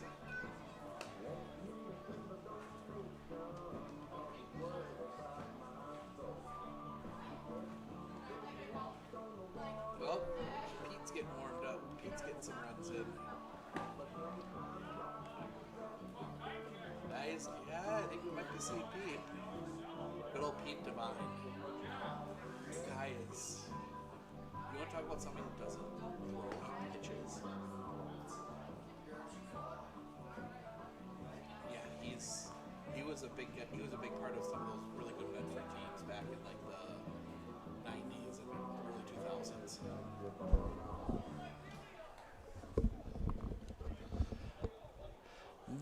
Well, Pete's getting warmed up. Pete's getting some runs in. Guys, yeah, I think we might be seeing Pete. Good old Pete Devine. This guy is. You want to talk about somebody that doesn't throw pitches? Yeah, he was a big part of some of those really good Medford teams back in like the 90s and early 2000s.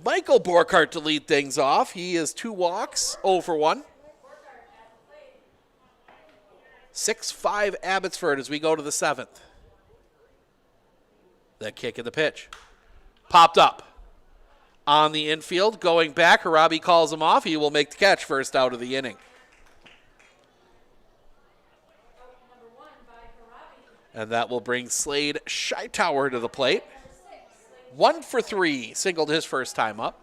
Michael Borkart to lead things off. He is 2 walks, 0 for 1. 6-5 Abbotsford as we go to the 7th. That kick in the pitch. Popped up. On the infield, going back, Harabi calls him off. He will make the catch, first out of the inning. And that will bring Slade Scheitower to the plate. 1 for 3, singled his first time up.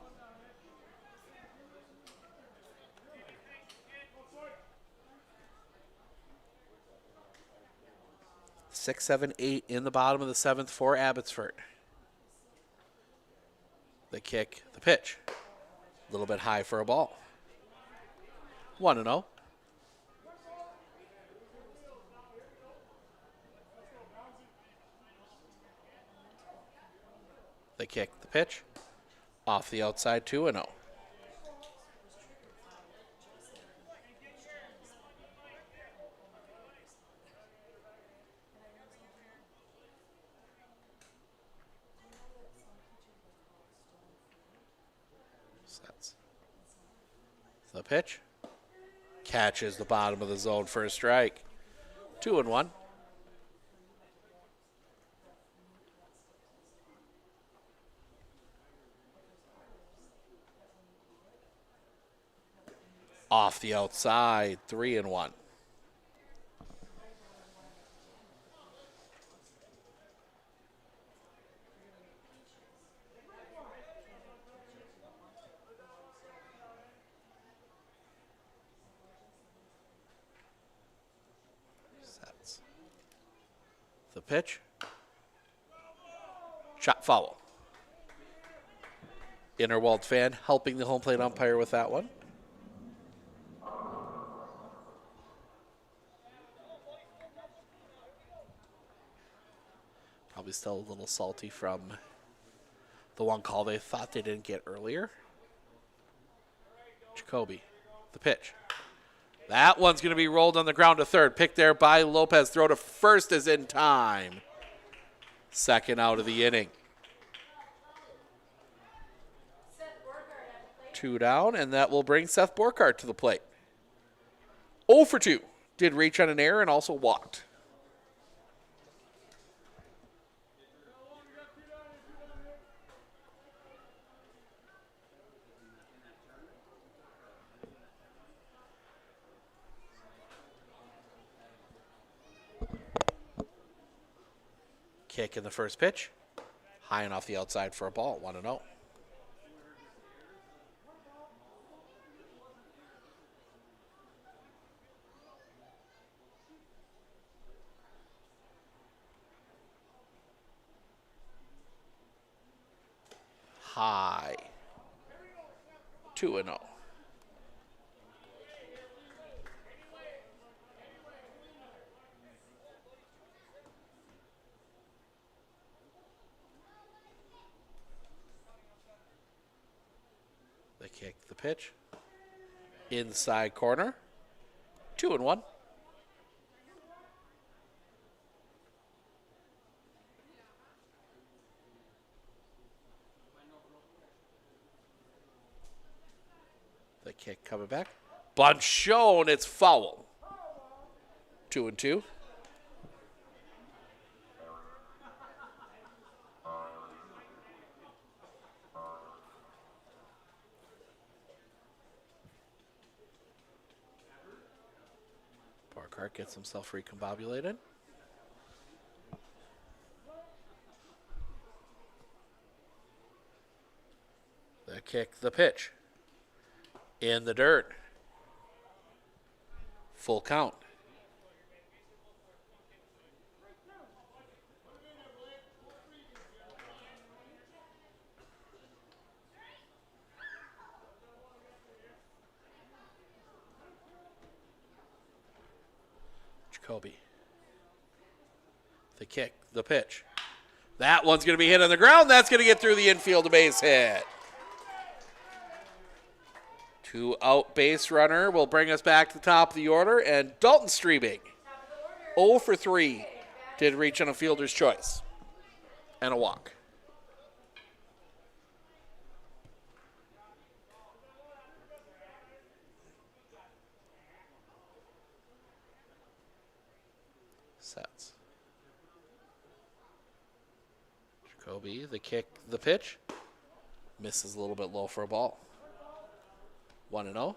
Six, 7, 8 in the bottom of the 7th for Abbotsford. The kick, the pitch. A little bit high for a ball. 1-0. The kick, the pitch. Off the outside, 2-0. Sets. The pitch. Catches the bottom of the zone for a strike. 2-1. Off the outside, 3-1. Sets. The pitch. Shot foul. Interwald fan helping the home plate umpire with that one. Probably still a little salty from the one call they thought they didn't get earlier. Jacoby, the pitch. That one's going to be rolled on the ground to third. Picked there by Lopez. Throw to first is in time. Second out of the inning. 2 down, and that will bring Seth Borkart to the plate. 0 for 2. Did reach on an error and also walked. Kick in the first pitch. High and off the outside for a ball. 1-0. High. 2-0. The kick, the pitch. Inside corner. 2-1. The kick coming back. Bunt shown. It's foul. 2-2. Borkart gets himself recombobulated. kick, the pitch. In the dirt. Full count. Jacoby. The kick, the pitch. That one's going to be hit on the ground. That's going to get through the infield, base hit. 2 out base runner will bring us back to the top of the order. And Dalton Strebig, 0 for 3, did reach on a fielder's choice. And a walk. Sets. Jacoby, the kick, the pitch. Misses a little bit low for a ball. 1-0.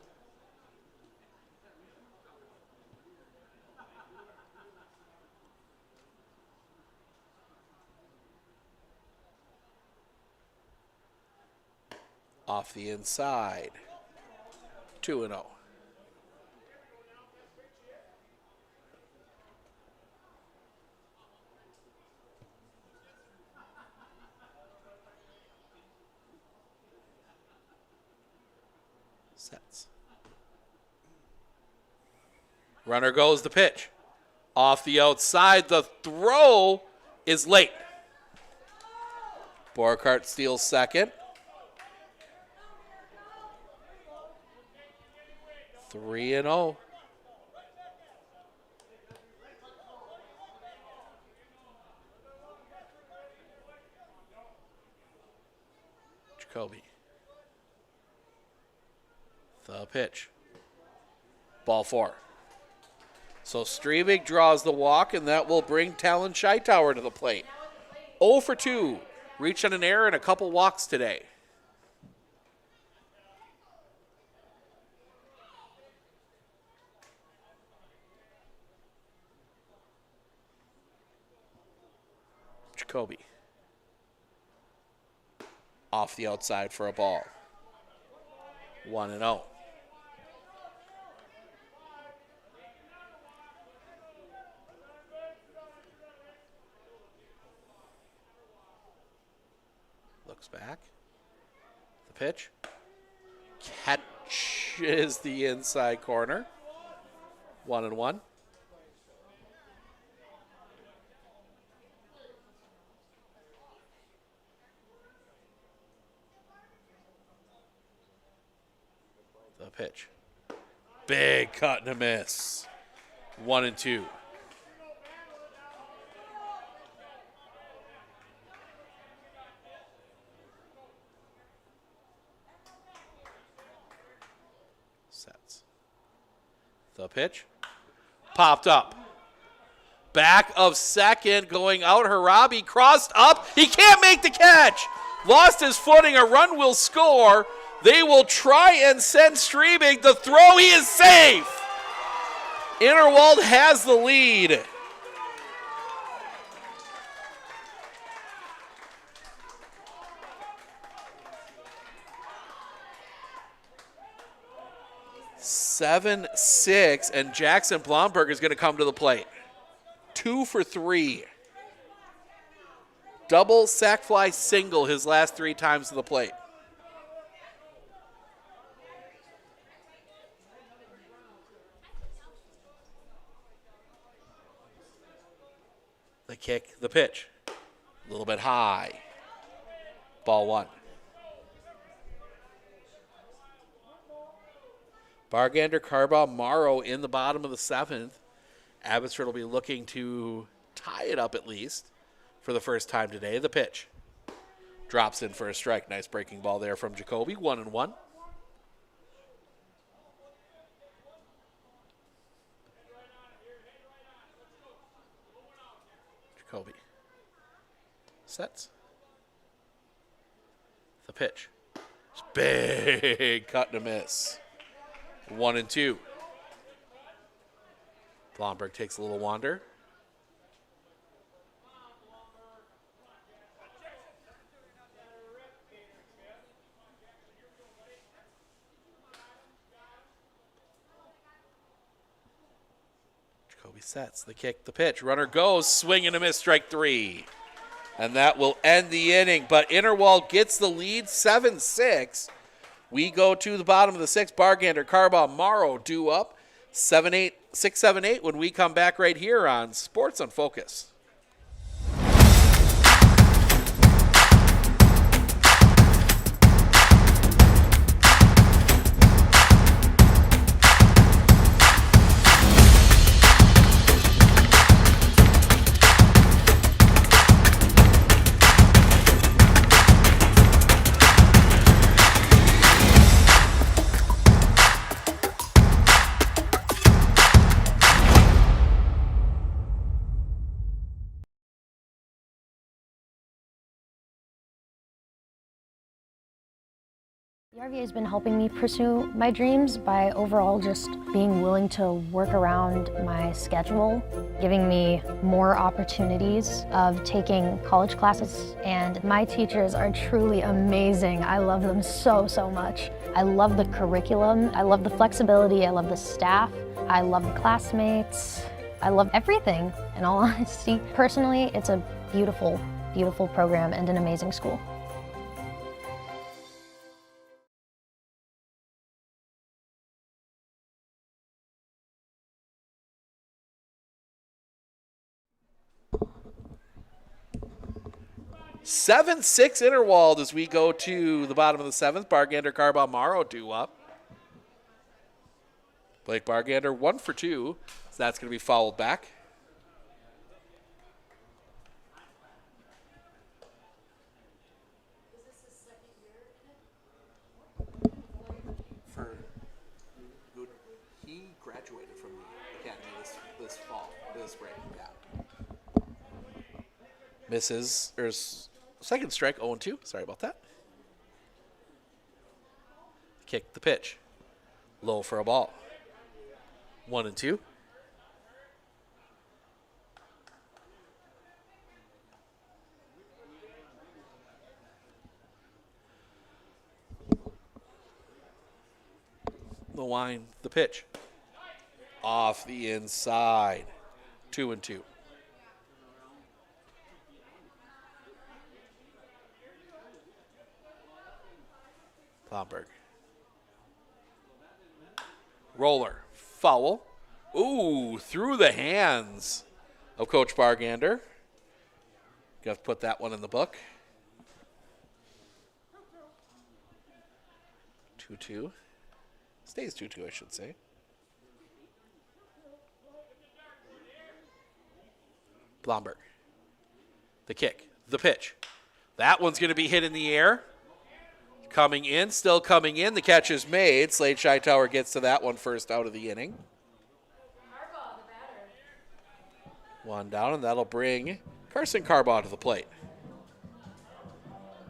Off the inside. 2-0. Sets. Runner goes the pitch. Off the outside. The throw is late. Borkart steals second. 3-0. Jacoby. The pitch. Ball 4. So Strebig draws the walk, and that will bring Talon Scheitower to the plate. 0 for 2. Reached on an error and a couple walks today. Jacoby. Off the outside for a ball. 1-0. Looks back. The pitch. Catches the inside corner. 1-1. The pitch. Big cut and a miss. 1-2. Sets. The pitch. Popped up. Back of second, going out. Harabi crossed up. He can't make the catch. Lost his footing. A run will score. They will try and send Strebig. The throw, he is safe. Interwald has the lead. Seven, 6, and Jackson Blomberg is going to come to the plate. 2 for 3. Double, sac fly, single his last 3 times to the plate. The kick, the pitch. A little bit high. Ball 1. Bargander, Carbaugh, Morrow in the bottom of the 7th. Abbotsford will be looking to tie it up at least for the first time today. The pitch. Drops in for a strike. Nice breaking ball there from Jacoby. 1-1. Jacoby. Sets. The pitch. It's big cut and a miss. 1-2. Blomberg takes a little wander. Resets the kick, the pitch. Runner goes, swing and a miss, strike 3. And that will end the inning. But Interwald gets the lead, 7-6. We go to the bottom of the 6th. Bargander, Carbaugh, Morrow due up 7-8, 6-7-8 when we come back right here on Sports on Focus. The RVA has been helping me pursue my dreams by overall just being willing to work around my schedule, giving me more opportunities of taking college classes, and my teachers are truly amazing. I love them so, so much. I love the curriculum, I love the flexibility, I love the staff, I love the classmates, I love everything, in all honesty. Personally, it's a beautiful, beautiful program and an amazing school. Seven, 6 Interwald as we go to the bottom of the 7th. Bargander, Carbaugh, Morrow due up. Blake Bargander 1 for 2, so that's going to be fouled back. He graduated from the academy this fall, this spring. Yeah. Misses, or second strike, 0-2. Sorry about that. Kick the pitch. Low for a ball. 1-2. The wind, the pitch. Off the inside. 2-2. Blomberg. Roller. Foul. Ooh, through the hands of Coach Bargander. Got to put that one in the book. 2-2. Stays 2-2, I should say. Blomberg. The kick. The pitch. That one's going to be hit in the air. Coming in, still coming in. The catch is made. Slade Scheitower gets to that one first out of the inning. One down, and that'll bring Carson Carbaugh to the plate.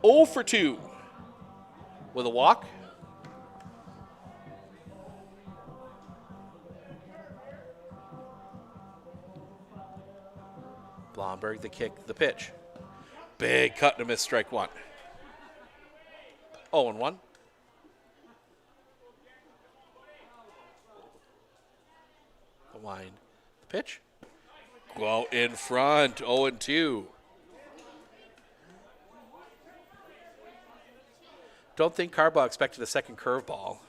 0 for 2 with a walk. Blomberg, the kick, the pitch. Big cut and a miss, strike 1. 0-1. The wind, the pitch. Go out in front, 0-2. Don't think Carbaugh expected a second curveball.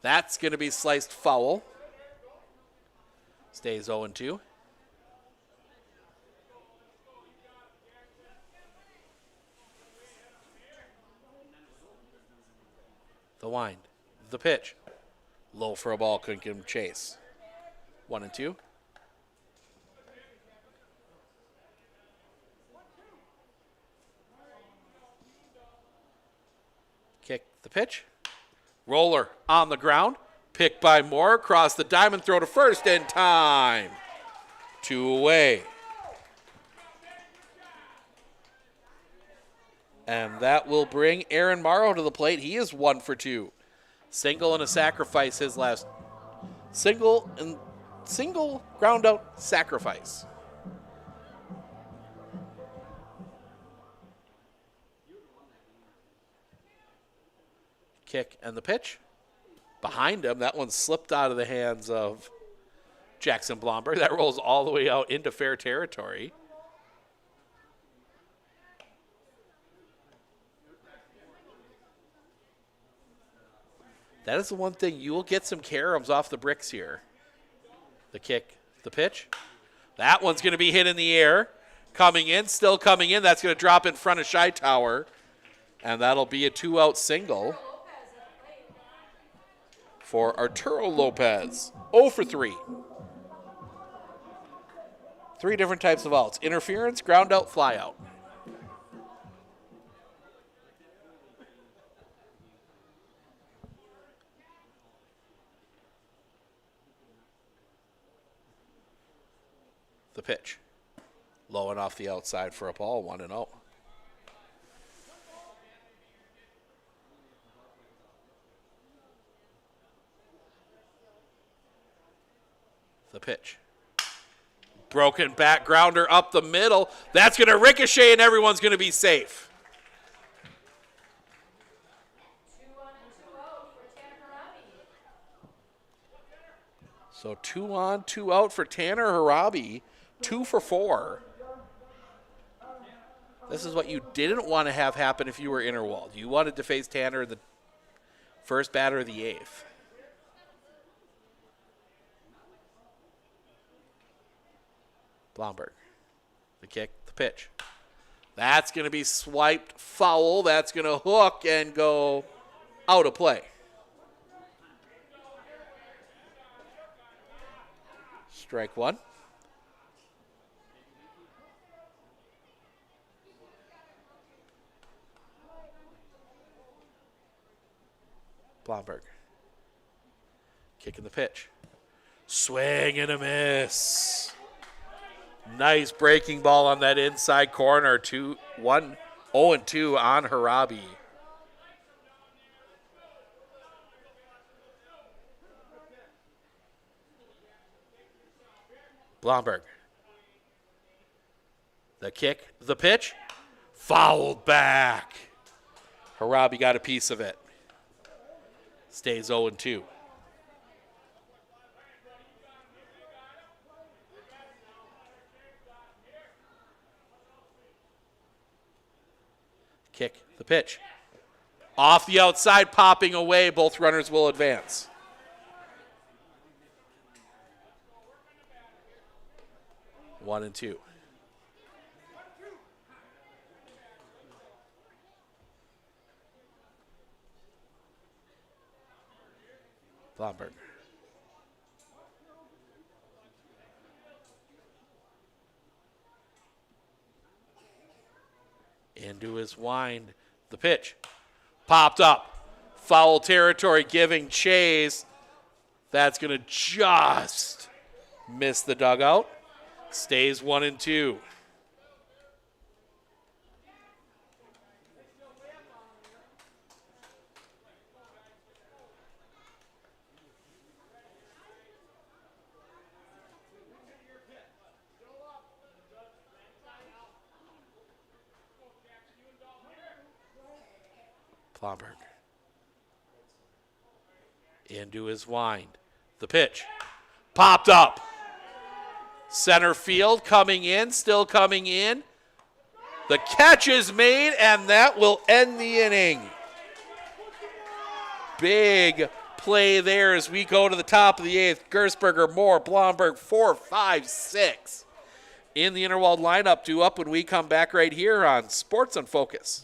That's going to be sliced foul. Stays 0-2. The wind, the pitch. Low for a ball, couldn't get him chase. 1-2. Kick the pitch. Roller on the ground. Picked by Moore. Across the diamond, throw to first in time. 2 away. And that will bring Aaron Morrow to the plate. He is 1 for 2. Single and a sacrifice, his last single ground out sacrifice. Kick and the pitch. behind him. That one slipped out of the hands of Jackson Blomberg. That rolls all the way out into fair territory. That is the one thing. You will get some caroms off the bricks here. The kick, the pitch. That one's going to be hit in the air. Coming in, still coming in. That's going to drop in front of Shy Tower. And that'll be a 2-out single for Arturo Lopez. 0 for 3. 3 different types of outs. Interference, ground out, fly out. The pitch. Low and off the outside for a ball, 1-0. The pitch. Broken back grounder up the middle. That's going to ricochet and everyone's going to be safe. So 2 on, 2 out for Tanner Harabi. 2 for 4. This is what you didn't want to have happen if you were Interwald. You wanted to face Tanner in the first batter of the 8th. Blomberg. The kick, the pitch. That's going to be swiped foul. That's going to hook and go out of play. Strike 1. Blomberg. Kicking the pitch. Swing and a miss. Nice breaking ball on that inside corner. 0-2 on Harabi. Blomberg. The kick, the pitch. Fouled back. Harabi got a piece of it. Stays 0-2. Kick, the pitch. Off the outside, popping away. Both runners will advance. One and 2. Blomberg. Into his wind. The pitch. Popped up. Foul territory, giving chase. That's going to just miss the dugout. Stays 1 and 2. Blomberg. Into his wind. The pitch. Popped up. Center field coming in, still coming in. The catch is made, and that will end the inning. Big play there as we go to the top of the 8th. Gersberger, Moore, Blomberg, 4, 5, 6. In the Interwald lineup, due up when we come back right here on Sports on Focus.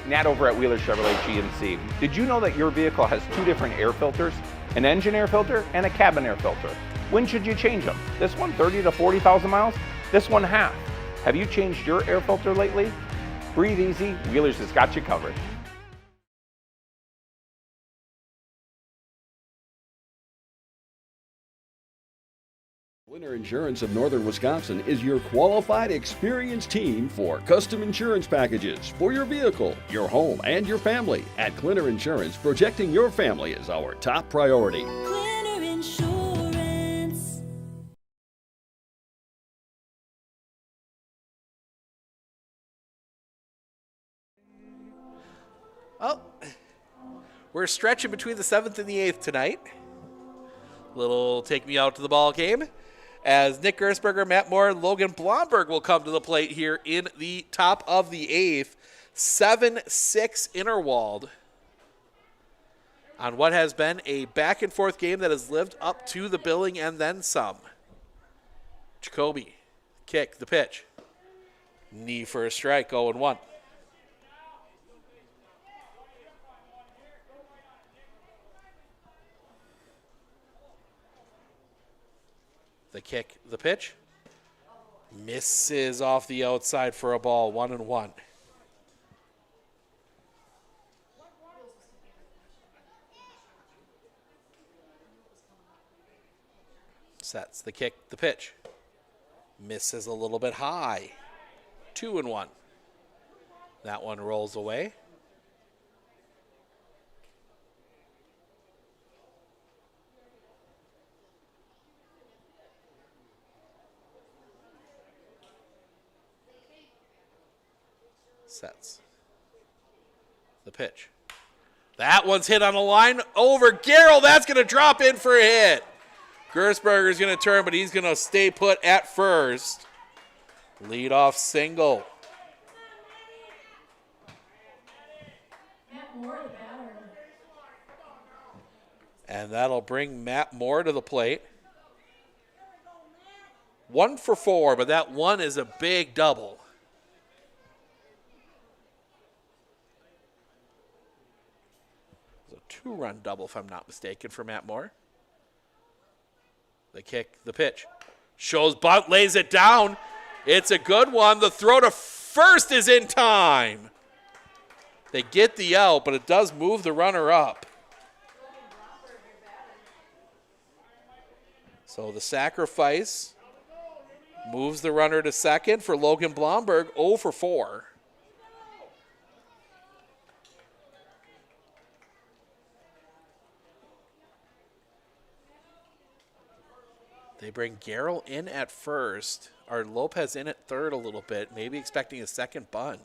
Nat over at Wheeler Chevrolet GMC. Did you know that your vehicle has 2 different air filters? an engine air filter, and a cabin air filter. When should you change them? This one 30 to 40,000 miles, this one half. Have you changed your air filter lately? Breathe easy, Wheelers has got you covered. Clinner Insurance of Northern Wisconsin is your qualified, experienced team for custom insurance packages for your vehicle, your home, and your family. At Clinner Insurance, protecting your family is our top priority. Clinner Insurance. Oh, we're stretching between the 7th and the 8th tonight. Little take me out to the ball game as Nick Gersberger, Matt Moore, and Logan Blomberg will come to the plate here in the top of the 8th. 7-6 Interwald on what has been a back-and-forth game that has lived up to the billing and then some. Jacoby, kick, the pitch. Knee for a strike, 0-1. The kick, the pitch. Misses off the outside for a ball, 1-1. Sets the kick, the pitch. Misses a little bit high, 2-1. That one rolls away. Sets the pitch. That one's hit on the line over Garrell. That's going to drop in for a hit. Gersberger's going to turn, but he's going to stay put at first. Leadoff single. And that'll bring Matt Moore to the plate. 1 for 4, but that one is a big double. Two-run double, if I'm not mistaken, for Matt Moore. The kick, the pitch. Shows bunt, lays it down. It's a good one. The throw to first is in time. They get the out, but it does move the runner up. So the sacrifice moves the runner to second for Logan Blomberg, 0 for 4. They bring Garrell in at first. Or Lopez in at third a little bit, maybe expecting a second bunt.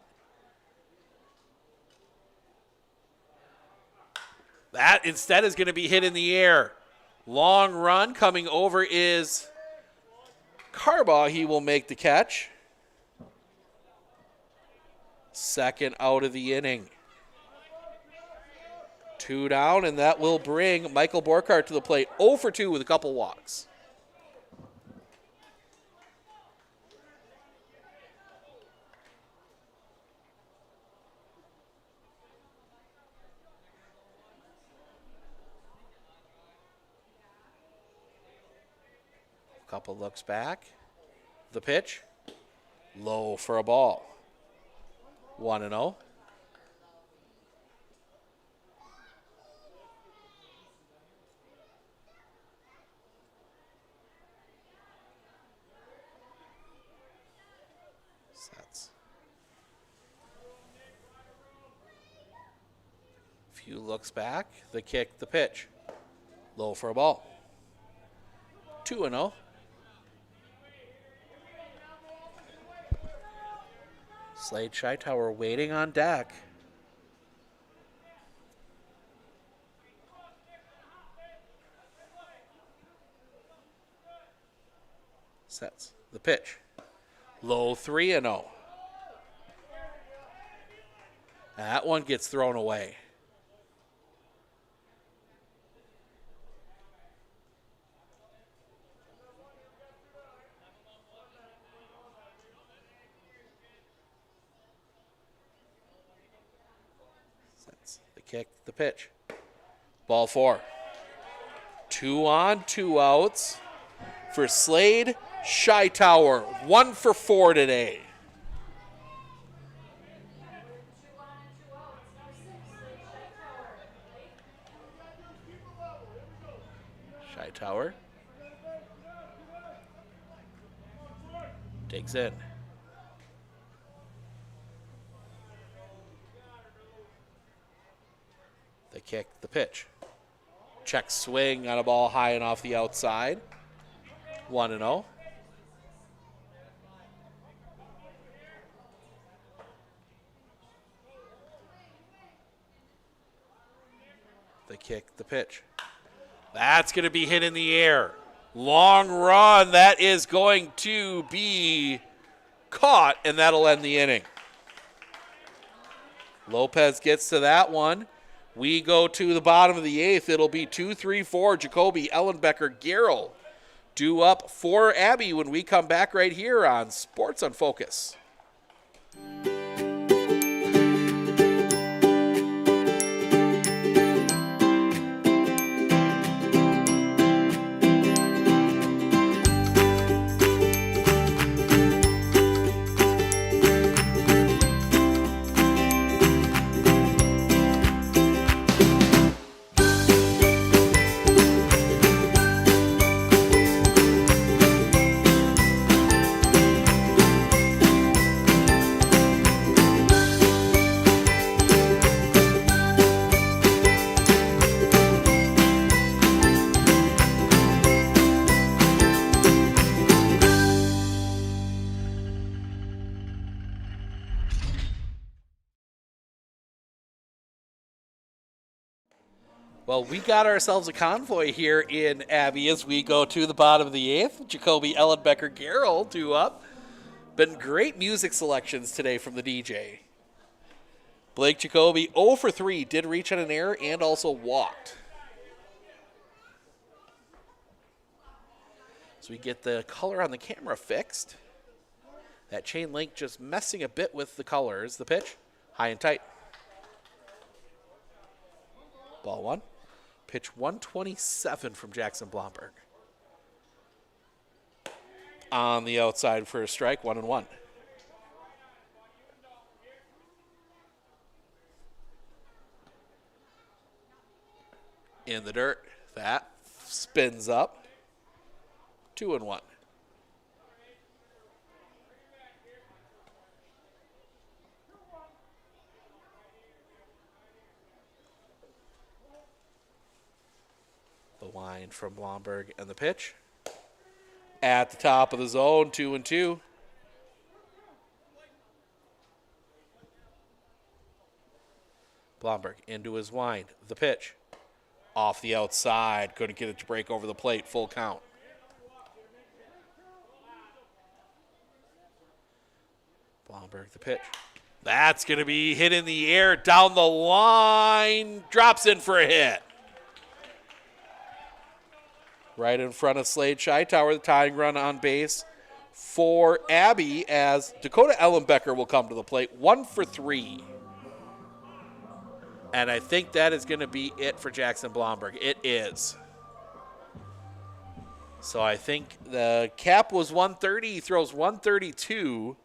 That instead is going to be hit in the air. Long run coming over is Carbaugh. He will make the catch. Second out of the inning. 2 down, and that will bring Michael Borkart to the plate. 0 for 2 with a couple walks. Couple looks back. The pitch. Low for a ball. 1-0. Sets. Few looks back. The kick, the pitch. Low for a ball. 2-0. Slade Scheitauer waiting on deck. Sets the pitch. Low 3-0. That one gets thrown away. Kick, the pitch. Ball 4. 2 on, 2 outs for Slade Shytower. 1 for 4 today. Shytower digs in. They kick the pitch. Check swing on a ball high and off the outside. 1-0. They kick the pitch. That's going to be hit in the air. Long run. That is going to be caught, and that'll end the inning. Lopez gets to that one. We go to the bottom of the 8th. It'll be 2-3-4. Jacoby Ellenbecker-Garrell due up for Abby when we come back right here on Sports on Focus. Well, we got ourselves a convoy here in Abby as we go to the bottom of the 8th. Jacoby Ellenbecker-Garrell due up. Been great music selections today from the DJ. Blake Jacoby 0 for 3, did reach on an error and also walked. So we get the color on the camera fixed. That chain link just messing a bit with the colors. The pitch, high and tight. Ball 1. Pitch 127 from Jackson Blomberg. On the outside for a strike, 1-1. In the dirt, that spins up, 2-1. The wind from Blomberg and the pitch. At the top of the zone, 2-2. Blomberg into his wind. The pitch. Off the outside. Couldn't get it to break over the plate. Full count. Blomberg, the pitch. That's going to be hit in the air. Down the line. Drops in for a hit. Right in front of Slade Shytower, the tying run on base for Abby as Dakota Ellenbecker will come to the plate. 1 for 3. And I think that is going to be it for Jackson Blomberg. It is. So I think the cap was 130. He throws 132.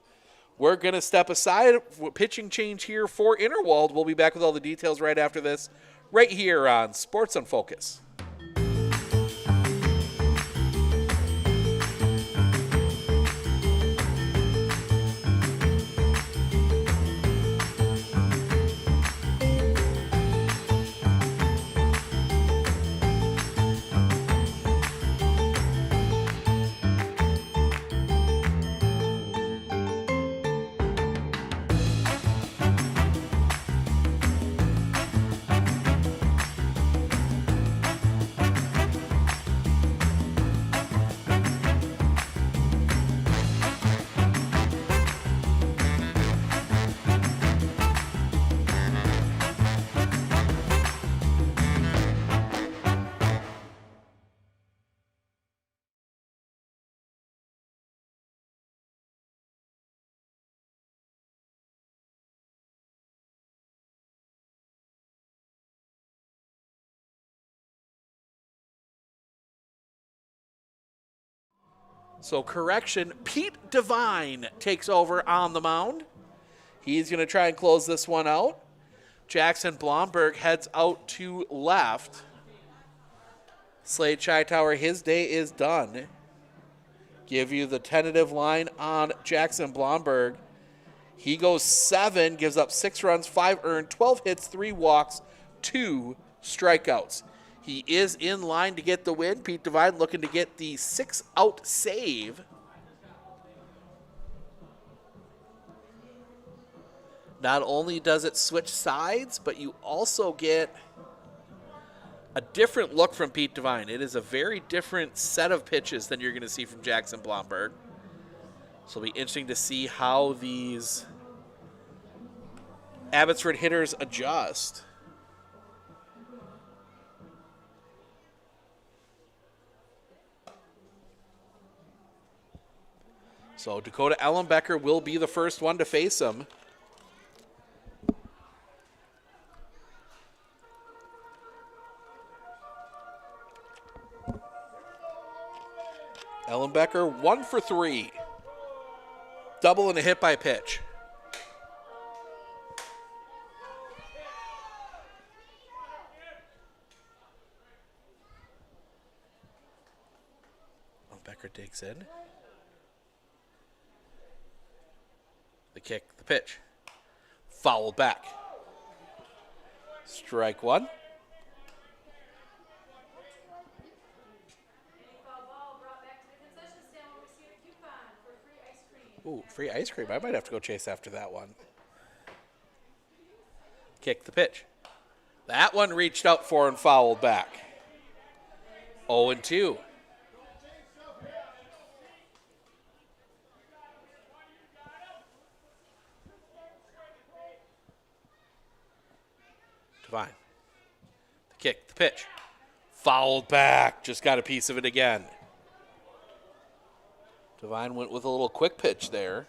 We're going to step aside. Pitching change here for Interwald. We'll be back with all the details right after this, right here on Sports on Focus. So correction, Pete Devine takes over on the mound. He's going to try and close this one out. Jackson Blomberg heads out to left. Slade Shytower, his day is done. Give you the tentative line on Jackson Blomberg. He goes 7, gives up 6 runs, 5 earned, 12 hits, 3 walks, 2 strikeouts. He is in line to get the win. Pete Devine looking to get the 6-out save. Not only does it switch sides, but you also get a different look from Pete Devine. It is a very different set of pitches than you're going to see from Jackson Blomberg. So it'll be interesting to see how these Abbotsford hitters adjust. So Dakota Ellenbecker will be the first one to face him. Ellenbecker 1 for 3. Double and a hit by pitch. Ellenbecker digs in. The kick, the pitch. Fouled back. Strike 1. Ooh, free ice cream. I might have to go chase after that one. Kick the pitch. That one reached out for and fouled back. 0-2. Devine. The kick, the pitch. Fouled back. Just got a piece of it again. Devine went with a little quick pitch there.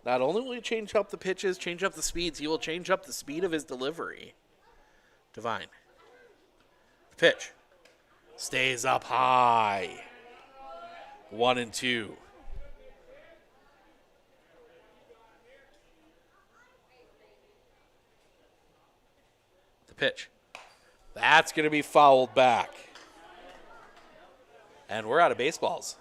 Not only will he change up the pitches, change up the speeds, he will change up the speed of his delivery. Devine. The pitch. Stays up high. 1-2. The pitch. That's going to be fouled back. And we're out of baseballs.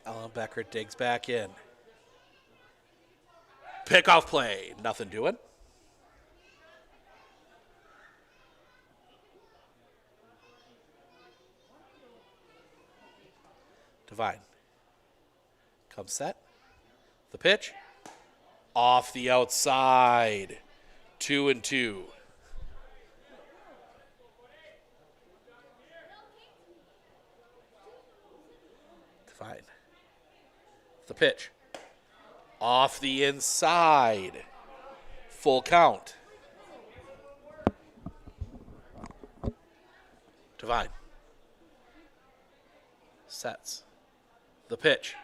Ellenbecker digs back in. Pickoff play. Nothing doing. Devine. Comes set. The pitch. Off the outside. 2-2. Devine. The pitch. Off the inside. Full count. Devine. Sets. The pitch.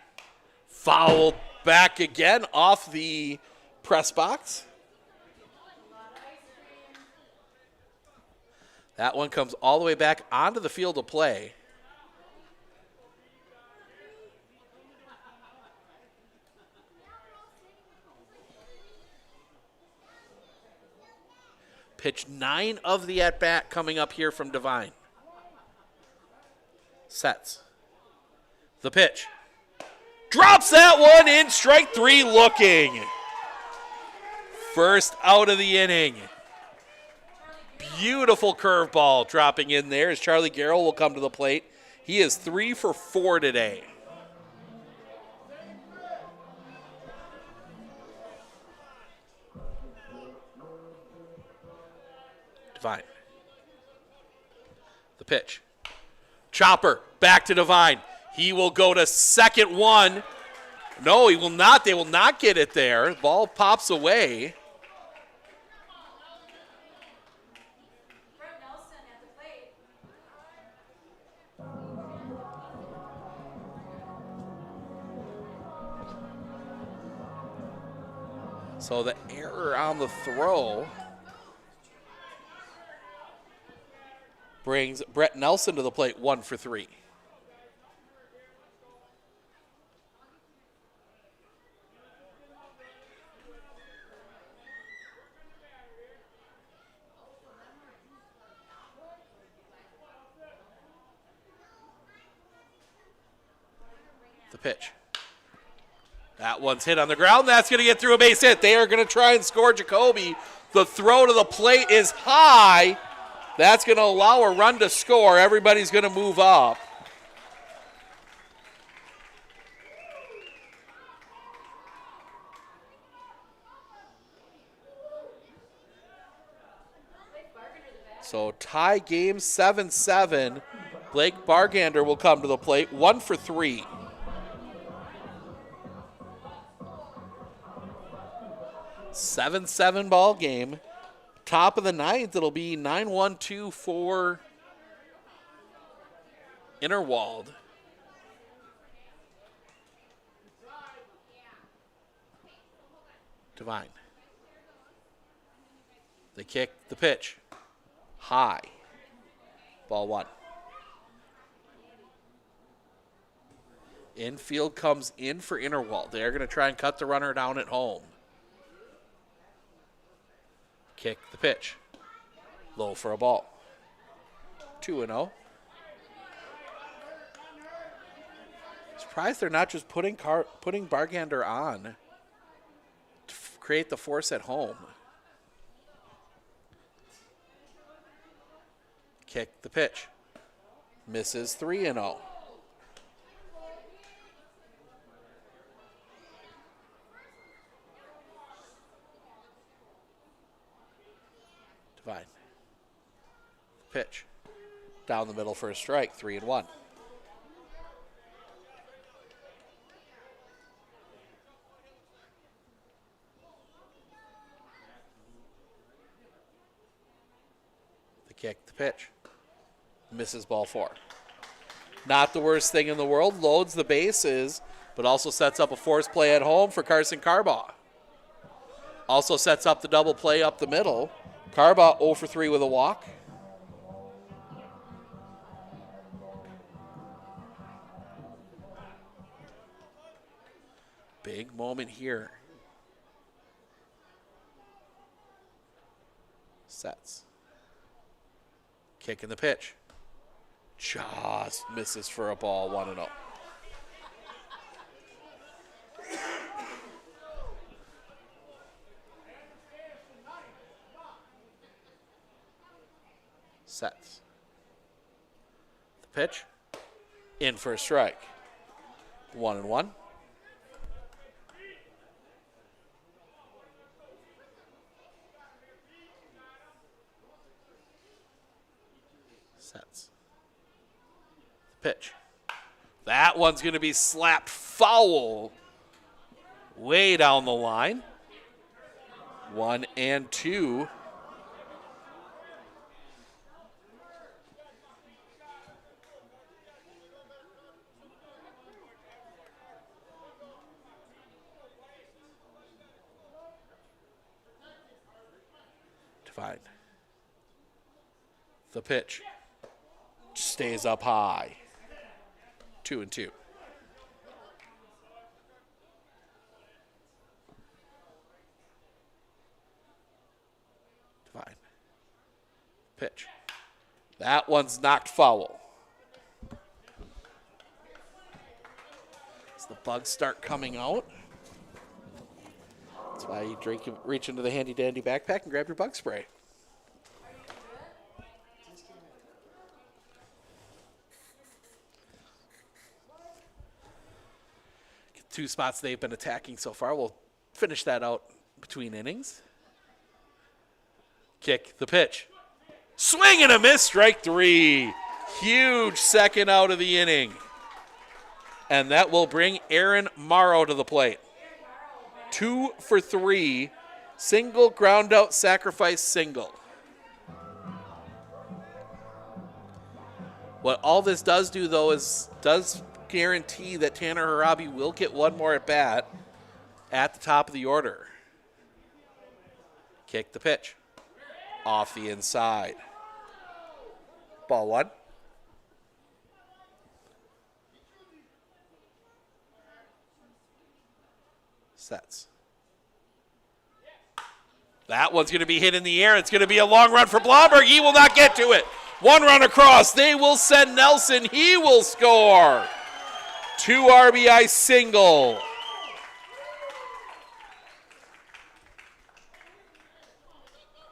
Fouled back again off the press box. That one comes all the way back onto the field of play. Pitch 9 of the at-bat coming up here from Devine. Sets. The pitch. Drops that one in, strike 3 looking. First out of the inning. Beautiful curveball dropping in there as Charlie Garrell will come to the plate. He is 3 for 4 today. Devine. The pitch. Chopper back to Devine. He will go to second one. No, he will not. They will not get it there. Ball pops away. So the error on the throw brings Brett Nelson to the plate, 1 for 3. The pitch. That one's hit on the ground. That's going to get through a base hit. They are going to try and score Jacoby. The throw to the plate is high. That's going to allow a run to score. Everybody's going to move up. So tie game 7-7. Blake Bargander will come to the plate, 1 for 3. Seven ball game. Top of the ninth, it'll be 9-1-2 for Interwald. Devine. They kick the pitch. High. Ball 1. Infield comes in for Interwald. They're going to try and cut the runner down at home. Kick the pitch. Low for a ball. 2-0. Surprised they're not just putting Bargander on to create the force at home. Kick the pitch. Misses, 3-0. Divine. Pitch. Down the middle for a strike, 3-1. The kick, the pitch. Misses, ball 4. Not the worst thing in the world. Loads the bases, but also sets up a force play at home for Carson Carbaugh. Also sets up the double play up the middle. Carbaugh 0 for 3 with a walk. Big moment here. Sets. Kick in the pitch. Just misses for a ball, 1-0. Sets. The pitch. In for a strike. 1-1. Sets. The pitch. That one's going to be slapped foul way down the line. 1-2. Fine. The pitch stays up high. 2-2. Fine. Pitch. That one's knocked foul. As the bugs start coming out. That's why you reach into the handy dandy backpack and grab your bug spray. Get 2 spots they've been attacking so far. We'll finish that out between innings. Kick the pitch. Swing and a miss, strike 3. Huge second out of the inning. And that will bring Aaron Morrow to the plate. 2 for 3, single, ground out, sacrifice, single. What all this does do, though, is does guarantee that Tanner Harabi will get one more at bat at the top of the order. kick the pitch. Off the inside. Ball one. Sets. That one's going to be hit in the air. It's going to be a long run for Blomberg. He will not get to it. One run across. They will send Nelson. He will score. 2 RBI single.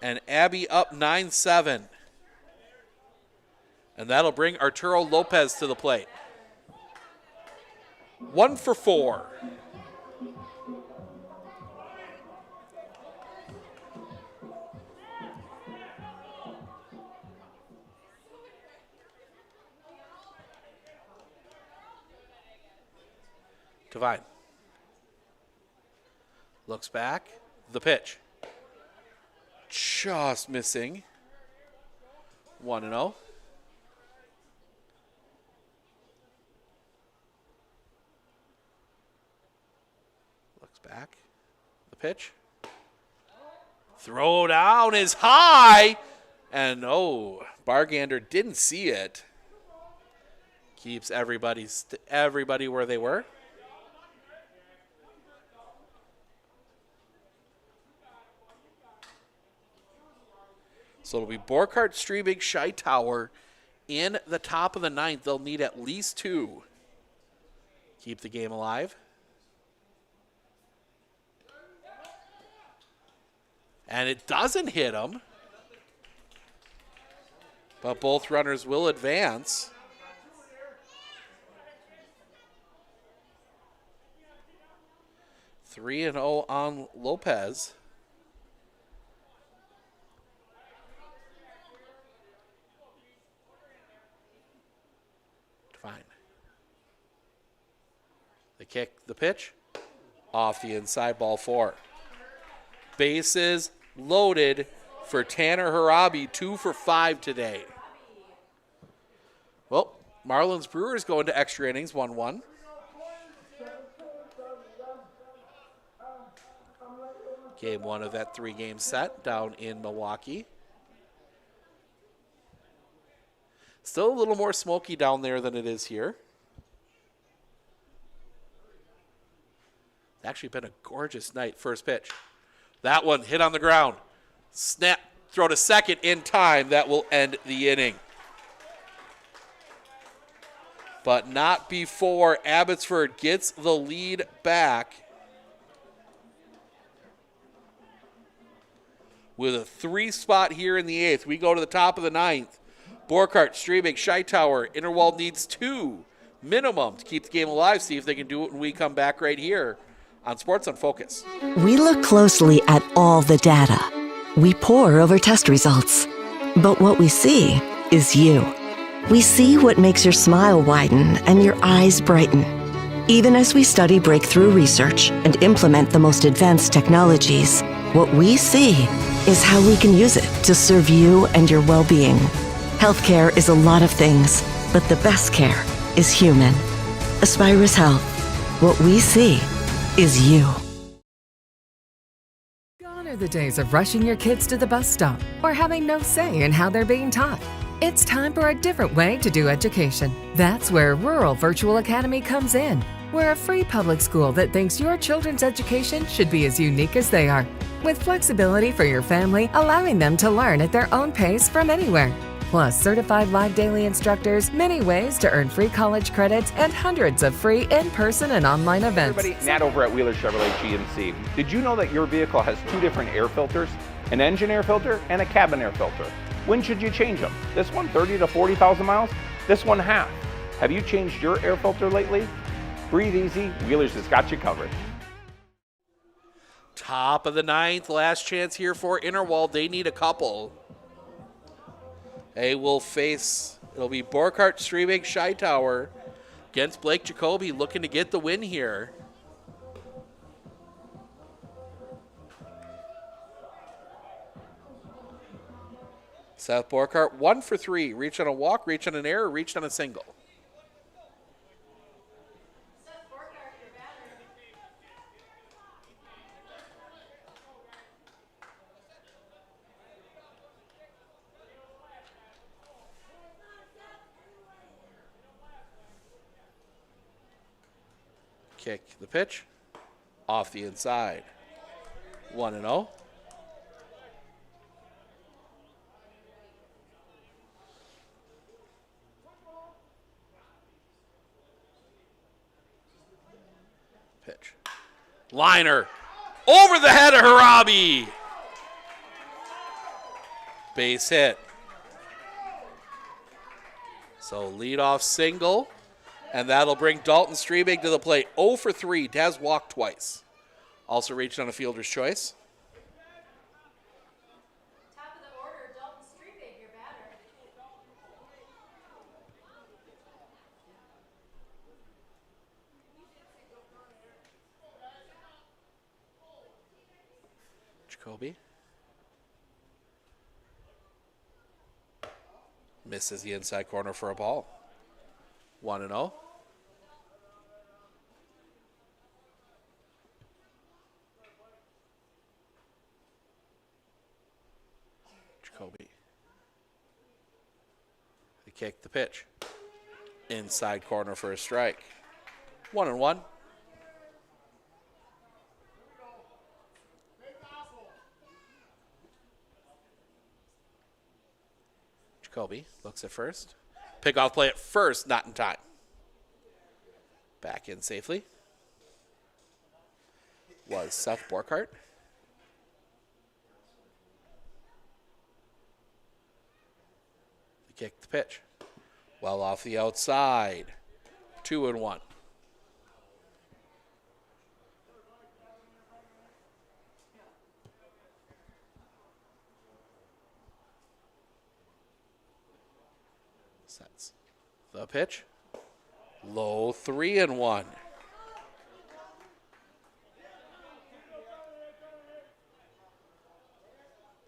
And Abby up 9-7. And that'll bring Arturo Lopez to the plate. 1 for 4. Devine. Looks back. The pitch. Just missing. 1-0. Looks back. The pitch. Throw down is high. And Bargander didn't see it. Keeps everybody where they were. So it'll be Borkart, Strebig, Scheitauer in the top of the 9th. They'll need at least 2. Keep the game alive. And it doesn't hit them. But both runners will advance. Three and 0 on Lopez. Fine. They kick the pitch. Off the inside, ball 4. Bases loaded for Tanner Harabi, 2 for 5 today. Well, Marlins Brewers go into extra innings, 1-1. Game 1 of that 3-game set down in Milwaukee. Still a little more smoky down there than it is here. It's actually been a gorgeous night. First pitch. That one hit on the ground. Snap, throw to second in time. That will end the inning. But not before Abbotsford gets the lead back with a 3 spot here in the 8th. We go to the top of the 9th. Borkart, Strebig, Scheitauer. Interwald needs 2 minimum to keep the game alive. See if they can do it when we come back right here on Sports on Focus. We look closely at all the data. We pore over test results. But what we see is you. We see what makes your smile widen and your eyes brighten. Even as we study breakthrough research and implement the most advanced technologies, what we see is how we can use it to serve you and your well-being. Healthcare is a lot of things, but the best care is human. Aspirus Health. What we see is you. Gone are the days of rushing your kids to the bus stop or having no say in how they're being taught. It's time for a different way to do education. That's where Rural Virtual Academy comes in. We're a free public school that thinks your children's education should be as unique as they are, with flexibility for your family, allowing them to learn at their own pace from anywhere. Plus certified live daily instructors, many ways to earn free college credits, and hundreds of free in-person and online events. Everybody, Nat over at Wheeler Chevrolet GMC. Did you know that your vehicle has 2 different air filters? An engine air filter and a cabin air filter. When should you change them? This one 30 to 40,000 miles, this one half. Have you changed your air filter lately? Breathe easy, Wheeler's has got you covered. Top of the 9th, last chance here for Interwald. They need a couple. They will face, it'll be Borkart, Strebig, Scheitauer against Blake Jacoby, looking to get the win here. Seth Borkart, 1 for 3. Reach on a walk, reach on an error, reached on a single. Kick the pitch. Off the inside. 1-0. Pitch. Liner. Over the head of Harabi. Base hit. So leadoff single. And that'll bring Dalton Streebig to the plate. 0 for 3. Has walked twice. Also reached on a fielder's choice. Top of the order, Dalton Streebig, your batter. Jacoby. Misses the inside corner for a ball. 1-0. Jacoby. The kick, the pitch. Inside corner for a strike. 1-1. Jacoby looks at first. Pickoff play at first, not in time. Back in safely. Was Seth Borkart. The kick, the pitch. Well off the outside. 2-1. Sets the pitch. Low 3-1.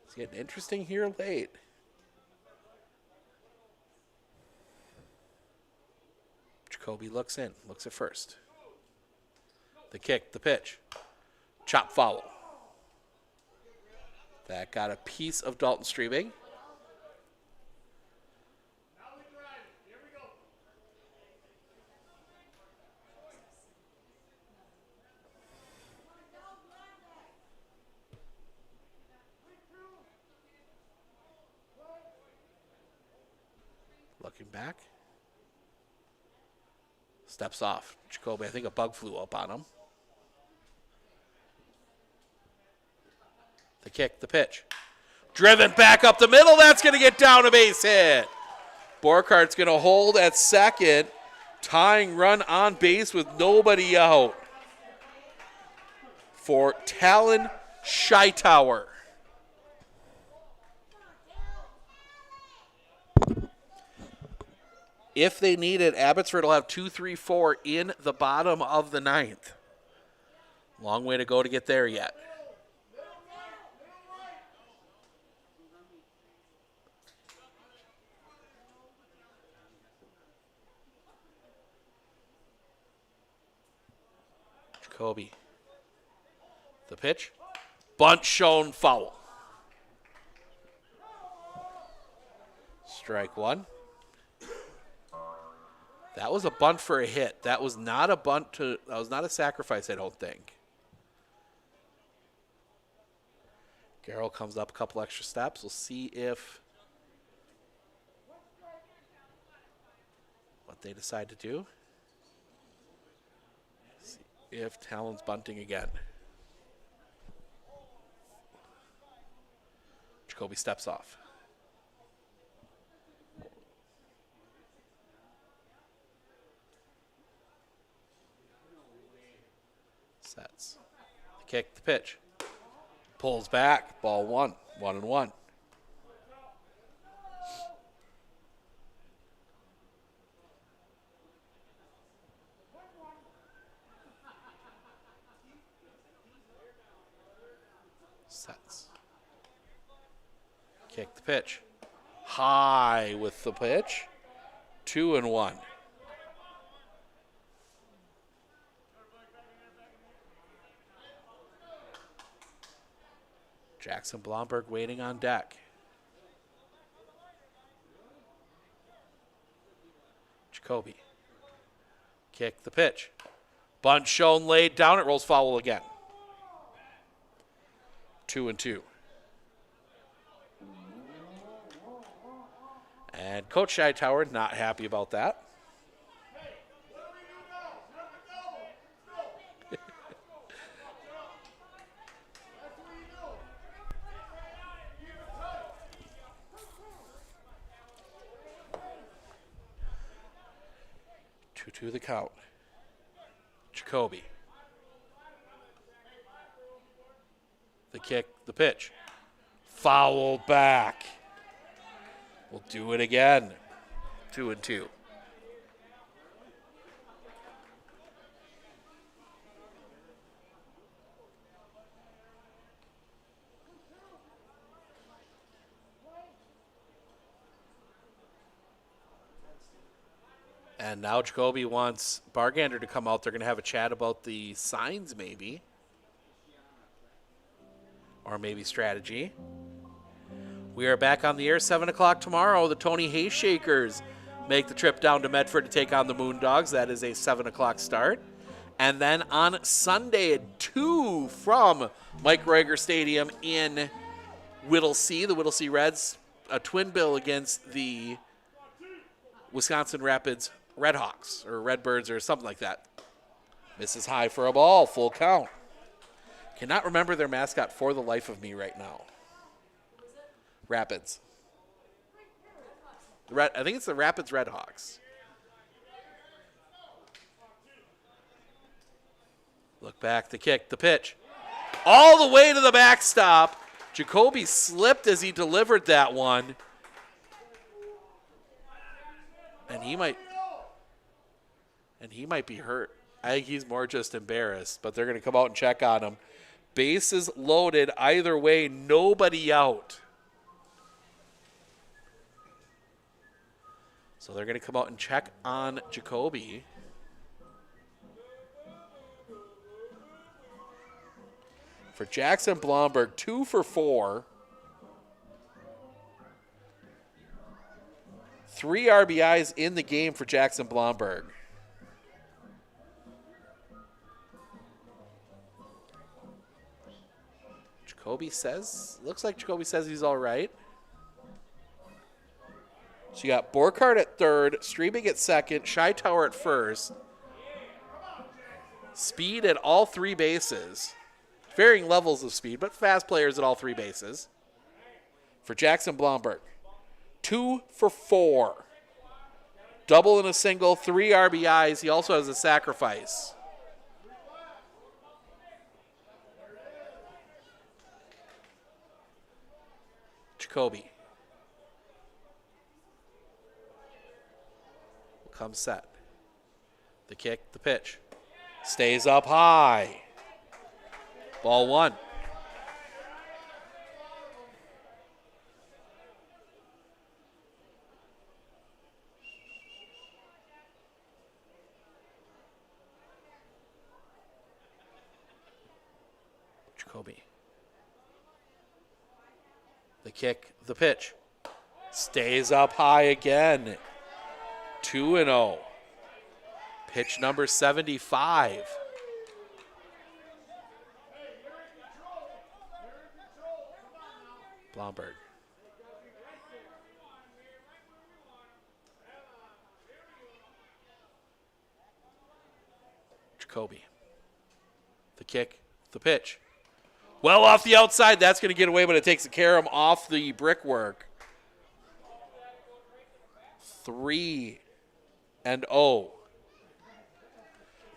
It's getting interesting here late. Jacoby looks in, looks at first. The kick, the pitch. Chop foul. That got a piece of Dalton Streebig. Looking back. Steps off. Jacoby, I think a bug flew up on him. The kick, the pitch. Driven back up the middle. That's going to get down a base hit. Borkart's going to hold at second. Tying run on base with nobody out. For Talon Scheitower. If they need it, Abbotsford will have 2, 3, 4 in the bottom of the ninth. Long way to go to get there yet. Jacoby. The pitch. Bunt shown foul. Strike one. That was a bunt for a hit. That was not a bunt to, that was not a sacrifice, I don't think. Garrell comes up a couple extra steps. We'll see if what they decide to do. See if Talon's bunting again. Jacoby steps off. Sets. The kick, the pitch. Pulls back. Ball 1. 1-1. Sets. Kick the pitch. High with the pitch. 2-1. Jackson Blomberg waiting on deck. Jacoby. Kick the pitch. Bunt shown, laid down. It rolls foul again. 2-2. And Coach Hightower not happy about that. Two the count. Jacoby. The kick, the pitch. Foul back. We'll do it again. 2-2. And now Jacoby wants Bargander to come out. They're going to have a chat about the signs, maybe. Or maybe strategy. We are back on the air 7 o'clock tomorrow. The Tony Hayes Shakers make the trip down to Medford to take on the Moondogs. That is a 7 o'clock start. And then on Sunday at 2 from Mike Rager Stadium in Whittlesea, the Whittlesea Reds, a twin bill against the Wisconsin Rapids Redhawks or Redbirds or something like that. Misses high for a ball, full count. Cannot remember their mascot for the life of me right now. Rapids. I think it's the Rapids Redhawks. Look back, the kick, the pitch. All the way to the backstop. Jacoby slipped as he delivered that one. And he might be hurt. I think he's more just embarrassed, but they're going to come out and check on him. Bases loaded either way, nobody out. So they're going to come out and check on Jacoby. For Jackson Blomberg, 2 for 4. 3 RBIs in the game for Jackson Blomberg. Looks like Jacoby says he's all right. So you got Borkhardt at third, Streebig at second, Hightower at first. Speed at all 3 bases. Varying levels of speed, but fast players at all 3 bases. For Jackson Blomberg. 2 for 4. Double and a single, 3 RBIs. He also has a sacrifice. Jacoby. Comes set. The kick, the pitch. Stays up high. Ball 1. Jacoby. The kick, the pitch. Stays up high again. 2-0. Pitch number 75. Blomberg. Jacoby. The kick, the pitch. Well off the outside. That's going to get away, but it takes the carom off the brickwork. 3-0.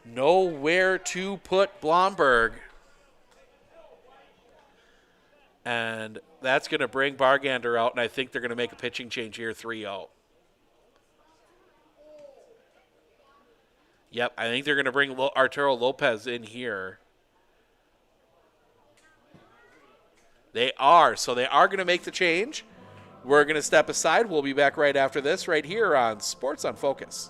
Nowhere to put Blomberg. And that's going to bring Bargander out, and I think they're going to make a pitching change here, 3-0. Yep, I think they're going to bring Arturo Lopez in here. They are. So they are going to make the change. We're going to step aside. We'll be back right after this, right here on Sports on Focus.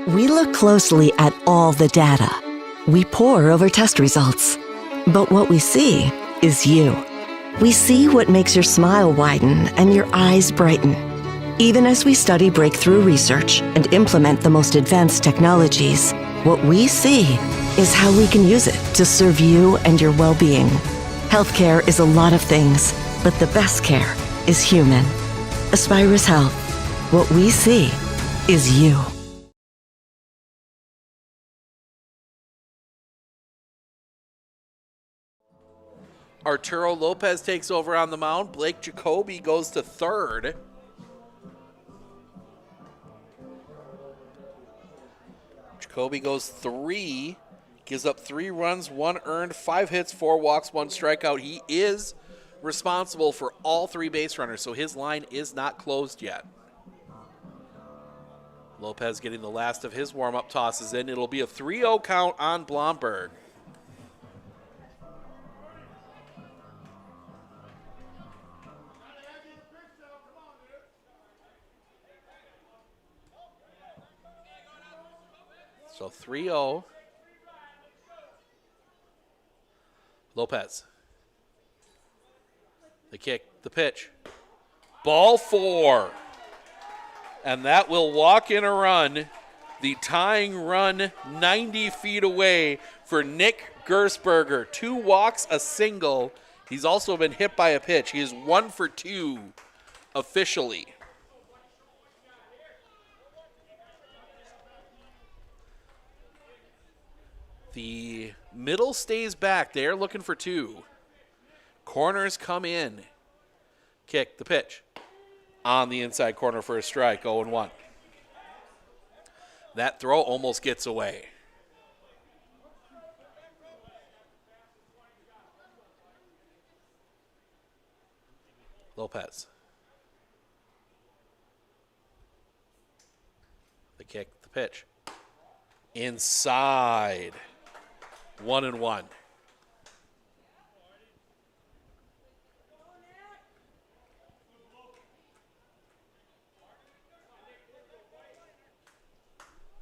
We look closely at all the data. We pore over test results. But what we see is you. We see what makes your smile widen and your eyes brighten. Even as we study breakthrough research and implement the most advanced technologies, what we see is how we can use it to serve you and your well-being. Healthcare is a lot of things, but the best care is human. Aspirus Health. What we see is you. Arturo Lopez takes over on the mound. Blake Jacoby goes to third. Jacoby goes 3, gives up 3 runs, 1 earned, 5 hits, 4 walks, 1 strikeout. He is responsible for all 3 base runners, so his line is not closed yet. Lopez getting the last of his warm-up tosses in. It'll be a 3-0 count on Blomberg. So 3-0. Lopez. The kick, the pitch. Ball 4. And that will walk in a run. The tying run 90 feet away for Nick Gersberger. 2 walks, a single. He's also been hit by a pitch. He is 1 for 2 officially. The middle stays back. They're looking for 2. Corners come in. Kick, the pitch. On the inside corner for a strike, 0-1. That throw almost gets away. Lopez. The kick, the pitch. Inside. 1-1.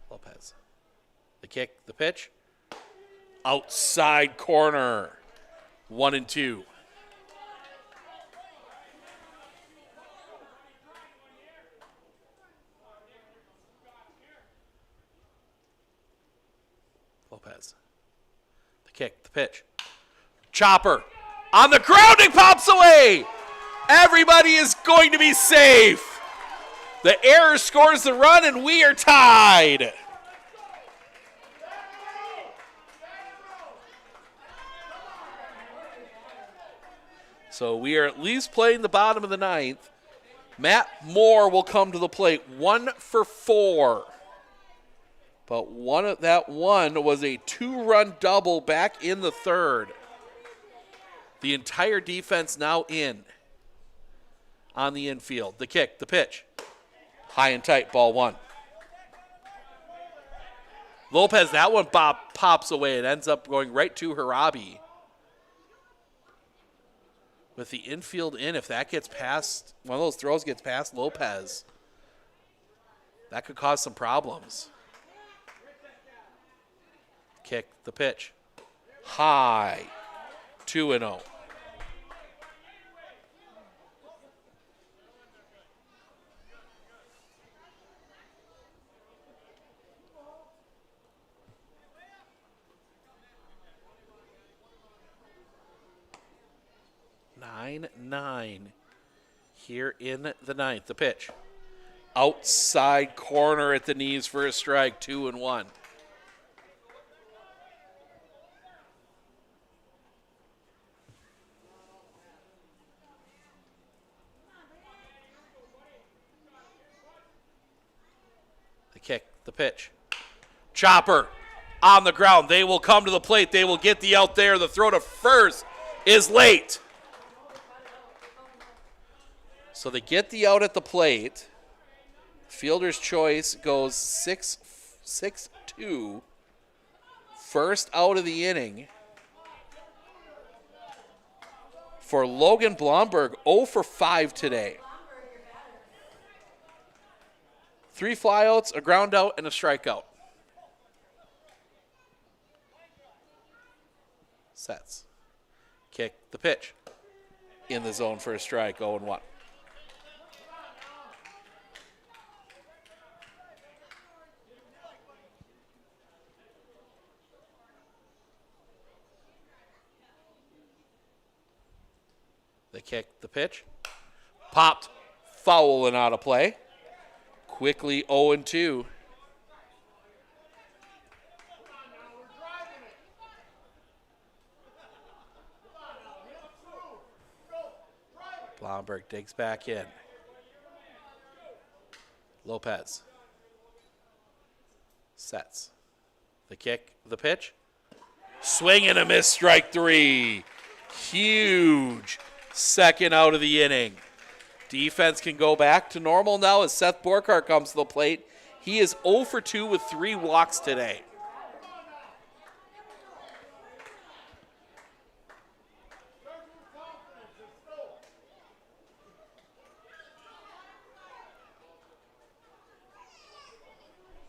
Lopez. The kick, the pitch. Outside corner. 1-2. Lopez. The kick, the pitch. Chopper on the grounding, pops away. Everybody is going to be safe. The error scores the run, and we are tied. So we are at least playing the bottom of the 9th. Matt Moore will come to the plate, 1 for 4. But that one was a 2-run double back in the 3rd. The entire defense now in on the infield. The kick, the pitch. High and tight, ball 1. Lopez, that one pops away. It ends up going right to Harabi. With the infield in, if that gets past, one of those throws gets past Lopez, that could cause some problems. Kick, the pitch. High. 2-0. Nine here in the 9th. The pitch. Outside corner at the knees for a strike. 2-1. The kick, the pitch. Chopper on the ground. They will come to the plate. They will get the out there. The throw to first is late. So they get the out at the plate. Fielder's choice goes 6-2. First out of the inning. For Logan Blomberg, 0 for 5 today. 3 flyouts, a ground out, and a strikeout. Sets. Kick the pitch. In the zone for a strike, 0-1. They kick the pitch. Popped. Foul and out of play. Quickly 0-2. Blomberg digs back in. Lopez. Sets. The kick, the pitch. Swing and a miss, strike 3. Huge second out of the inning. Defense can go back to normal now as Seth Borkart comes to the plate. He is 0 for 2 with 3 walks today.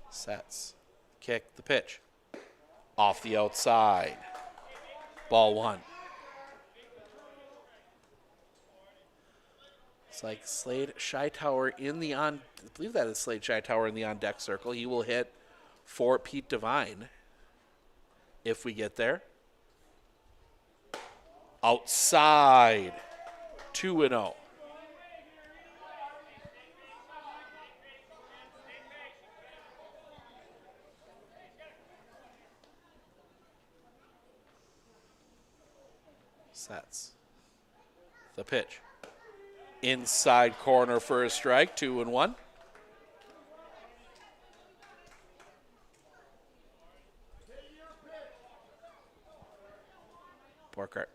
Sets. Kick the pitch. Off the outside. Ball 1. It's like Slade Scheitower in the I believe that is Slade Scheitower in the on-deck circle. He will hit for Pete Devine if we get there. Outside. 2-0. Sets. The pitch. Inside corner for a strike, 2-1. Borkart.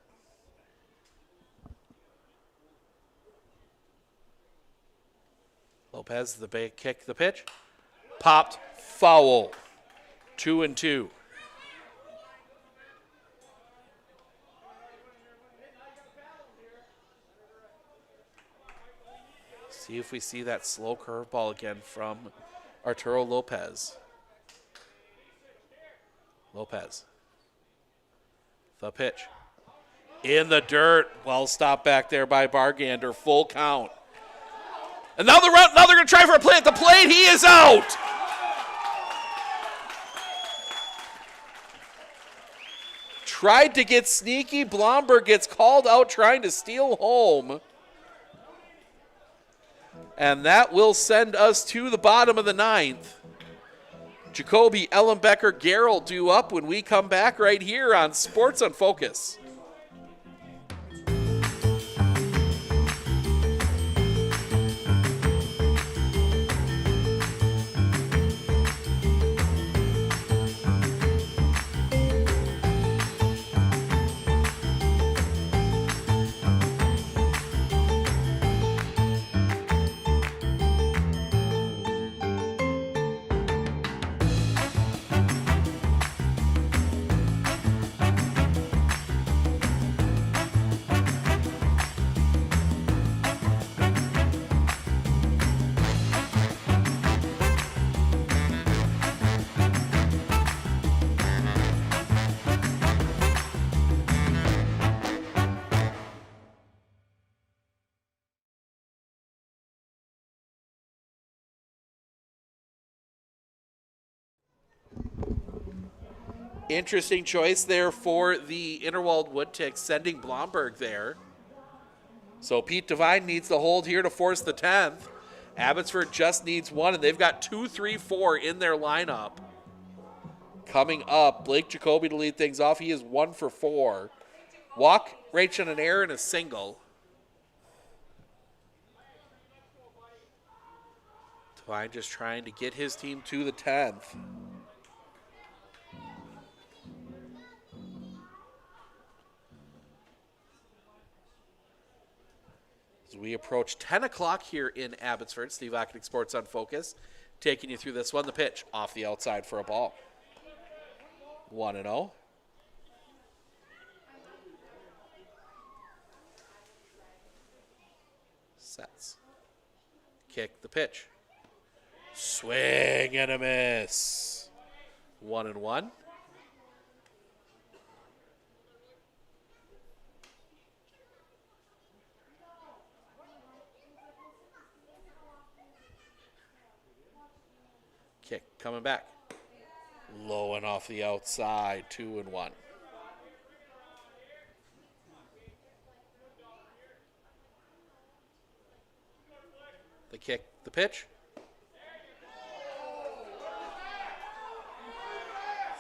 Lopez, the kick, the pitch. Popped, foul. 2-2. See if we see that slow curveball again from Arturo Lopez. Lopez. The pitch. In the dirt. Well stopped back there by Bargander. Full count. And now they're going to try for a play at the plate. He is out. Tried to get sneaky. Blomberg gets called out trying to steal home. And that will send us to the bottom of the 9th. Jacoby, Ellenbecker, Garrell due up when we come back right here on Sports on Focus. Interesting choice there for the Interwald Woodticks, sending Blomberg there. So Pete Devine needs the hold here to force the 10th. Abbotsford just needs 1, and they've got 2, 3, 4 in their lineup. Coming up, Blake Jacoby to lead things off. He is 1 for 4. Walk, Rach on an error, and a single. Devine just trying to get his team to the 10th. As we approach 10 o'clock here in Abbotsford, Steve Ocknick, Sports on Focus, taking you through this one. The pitch off the outside for a ball. 1-0. Sets. Kick the pitch. Swing and a miss. 1-1. Kick coming back. Low and off the outside, 2-1. The kick, the pitch.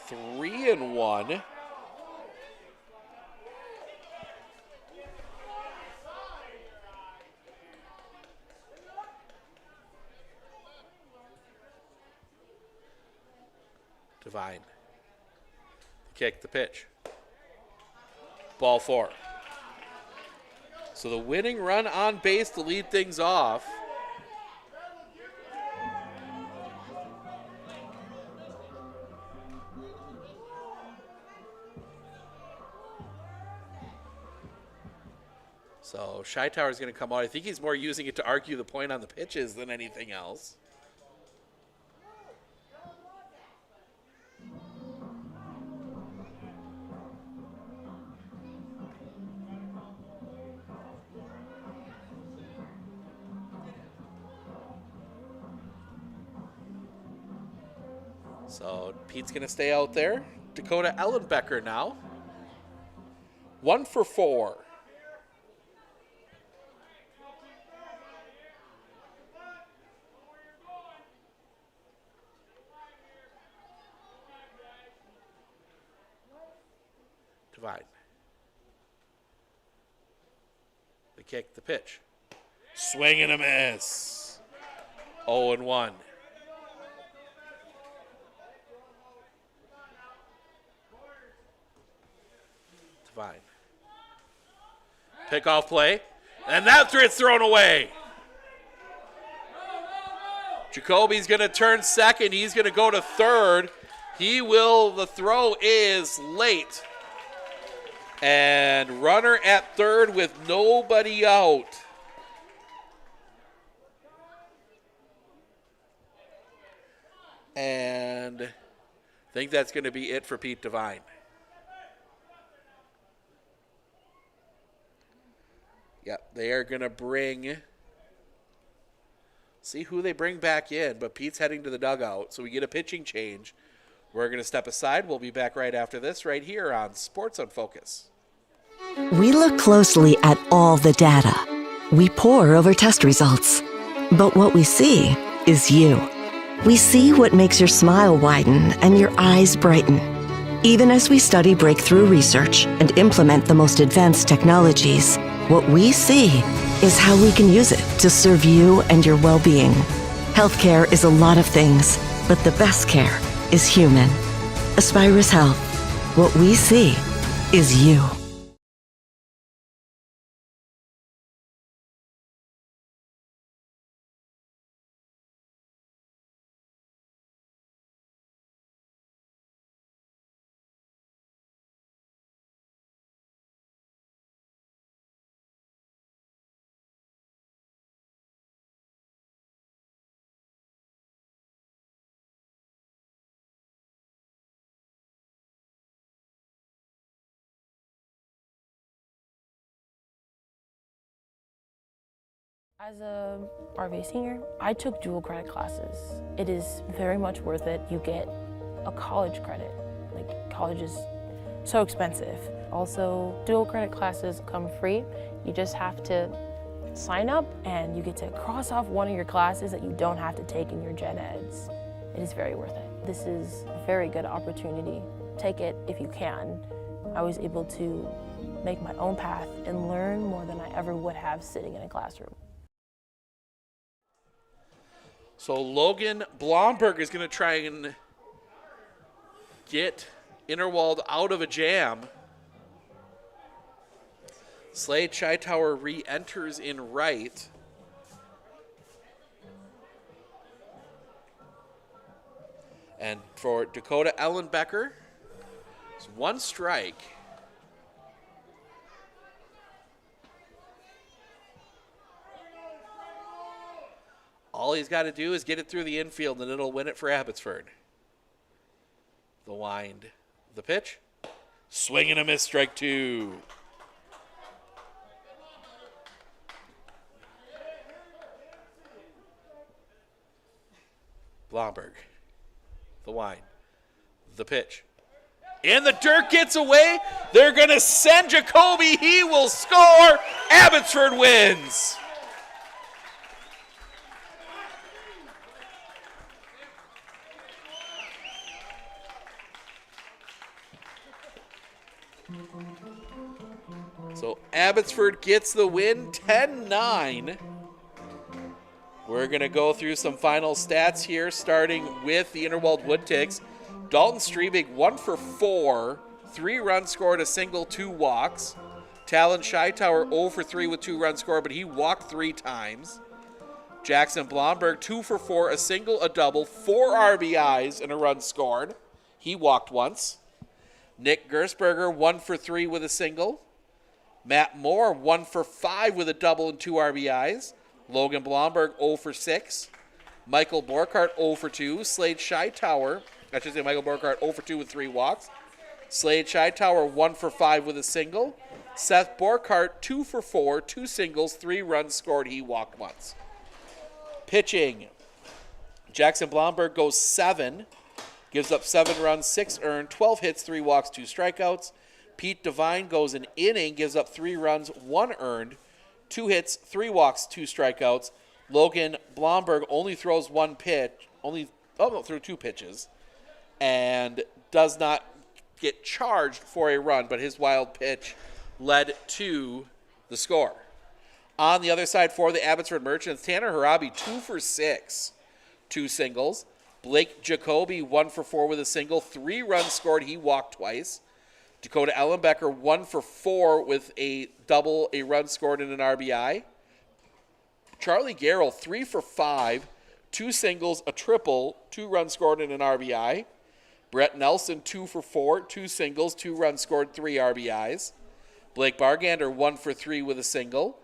3-1. Divine. The kick, the pitch. Ball 4. So the winning run on base to lead things off. So Shytower is going to come out. I think he's more using it to argue the point on the pitches than anything else. So Pete's going to stay out there. Dakota Ellenbecker now. 1 for 4. Divine. The kick, the pitch. Swing and a miss. 0-1. Divine. Pickoff play. And that's where it's thrown away. Jacoby's going to turn second. He's going to go to third. The throw is late. And runner at third with nobody out. And I think that's going to be it for Pete Divine. Yep, they are going to see who they bring back in, but Pete's heading to the dugout, so we get a pitching change. We're going to step aside. We'll be back right after this, right here on Sports on Focus. We look closely at all the data. We pore over test results. But what we see is you. We see what makes your smile widen and your eyes brighten. Even as we study breakthrough research and implement the most advanced technologies, what we see is how we can use it to serve you and your well-being. Healthcare is a lot of things, but the best care is human. Aspirus Health. What we see is you. As a RV senior, I took dual credit classes. It is very much worth it. You get a college credit. Like, college is so expensive. Also, dual credit classes come free. You just have to sign up and you get to cross off one of your classes that you don't have to take in your gen eds. It is very worth it. This is a very good opportunity. Take it if you can. I was able to make my own path and learn more than I ever would have sitting in a classroom. So Logan Blomberg is going to try and get Interwald out of a jam. Slade Shytower re-enters in right. And for Dakota Ellenbecker, it's one strike. All he's got to do is get it through the infield, and it'll win it for Abbotsford. The wind, the pitch. Swing and a miss, strike 2. Blomberg. The wine. The pitch. And the dirt gets away. They're going to send Jacoby. He will score. Abbotsford wins. So Abbotsford gets the win, 10-9. We're going to go through some final stats here, starting with the Interwald Woodticks. Dalton Strebig, 1 for 4, 3 runs scored, a single, 2 walks. Talon Scheitower, 0 for 3 with 2 runs scored, but he walked 3 times. Jackson Blomberg, 2 for 4, a single, a double, 4 RBIs, and a run scored. He walked once. Nick Gersberger, 1 for 3 with a single. Matt Moore, 1 for 5 with a double and 2 RBIs. Logan Blomberg, 0 for 6. Michael Borkart, 0 for 2. Slade Scheitower, Michael Borkart, 0 for 2 with 3 walks. Slade Scheitower, 1 for 5 with a single. Seth Borkart, 2 for 4, 2 singles, 3 runs scored. He walked once. Pitching. Jackson Blomberg goes 7. Gives up 7 runs, 6 earned, 12 hits, 3 walks, 2 strikeouts. Pete Devine goes an inning, gives up 3 runs, 1 earned, 2 hits, 3 walks, 2 strikeouts. Logan Blomberg only throws 1 pitch, threw 2 pitches, and does not get charged for a run, but his wild pitch led to the score. On the other side for the Abbotsford Merchants, Tanner Harabi, 2 for 6, 2 singles. Blake Jacoby, 1 for 4 with a single, 3 runs scored, he walked twice. Dakota Ellenbecker, 1 for 4 with a double, a run scored, and an RBI. Charlie Garrell, 3 for 5, 2 singles, a triple, 2 runs scored, and an RBI. Brett Nelson, 2 for 4, 2 singles, 2 runs scored, 3 RBIs. Blake Bargander, 1 for 3 with a single.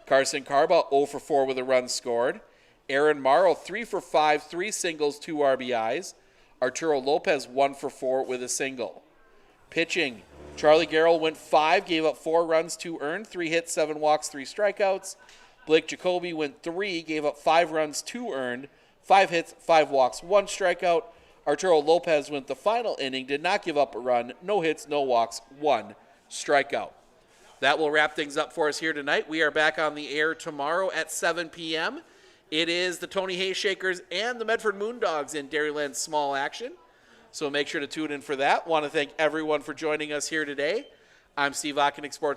Carson Carba, 0 for 4 with a run scored. Aaron Morrow, 3 for 5, 3 singles, 2 RBIs. Arturo Lopez, 1 for 4 with a single. Pitching, Charlie Garrell went 5, gave up 4 runs, 2 earned, 3 hits, 7 walks, 3 strikeouts. Blake Jacoby went 3, gave up 5 runs, 2 earned, 5 hits, 5 walks, 1 strikeout. Arturo Lopez went the final inning, did not give up a run, no hits, no walks, 1 strikeout. That will wrap things up for us here tonight. We are back on the air tomorrow at 7 p.m. It is the Tony Hayshakers and the Medford Moondogs in Dairyland small action. So make sure to tune in for that. Want to thank everyone for joining us here today. I'm Steve Ockenick, Sports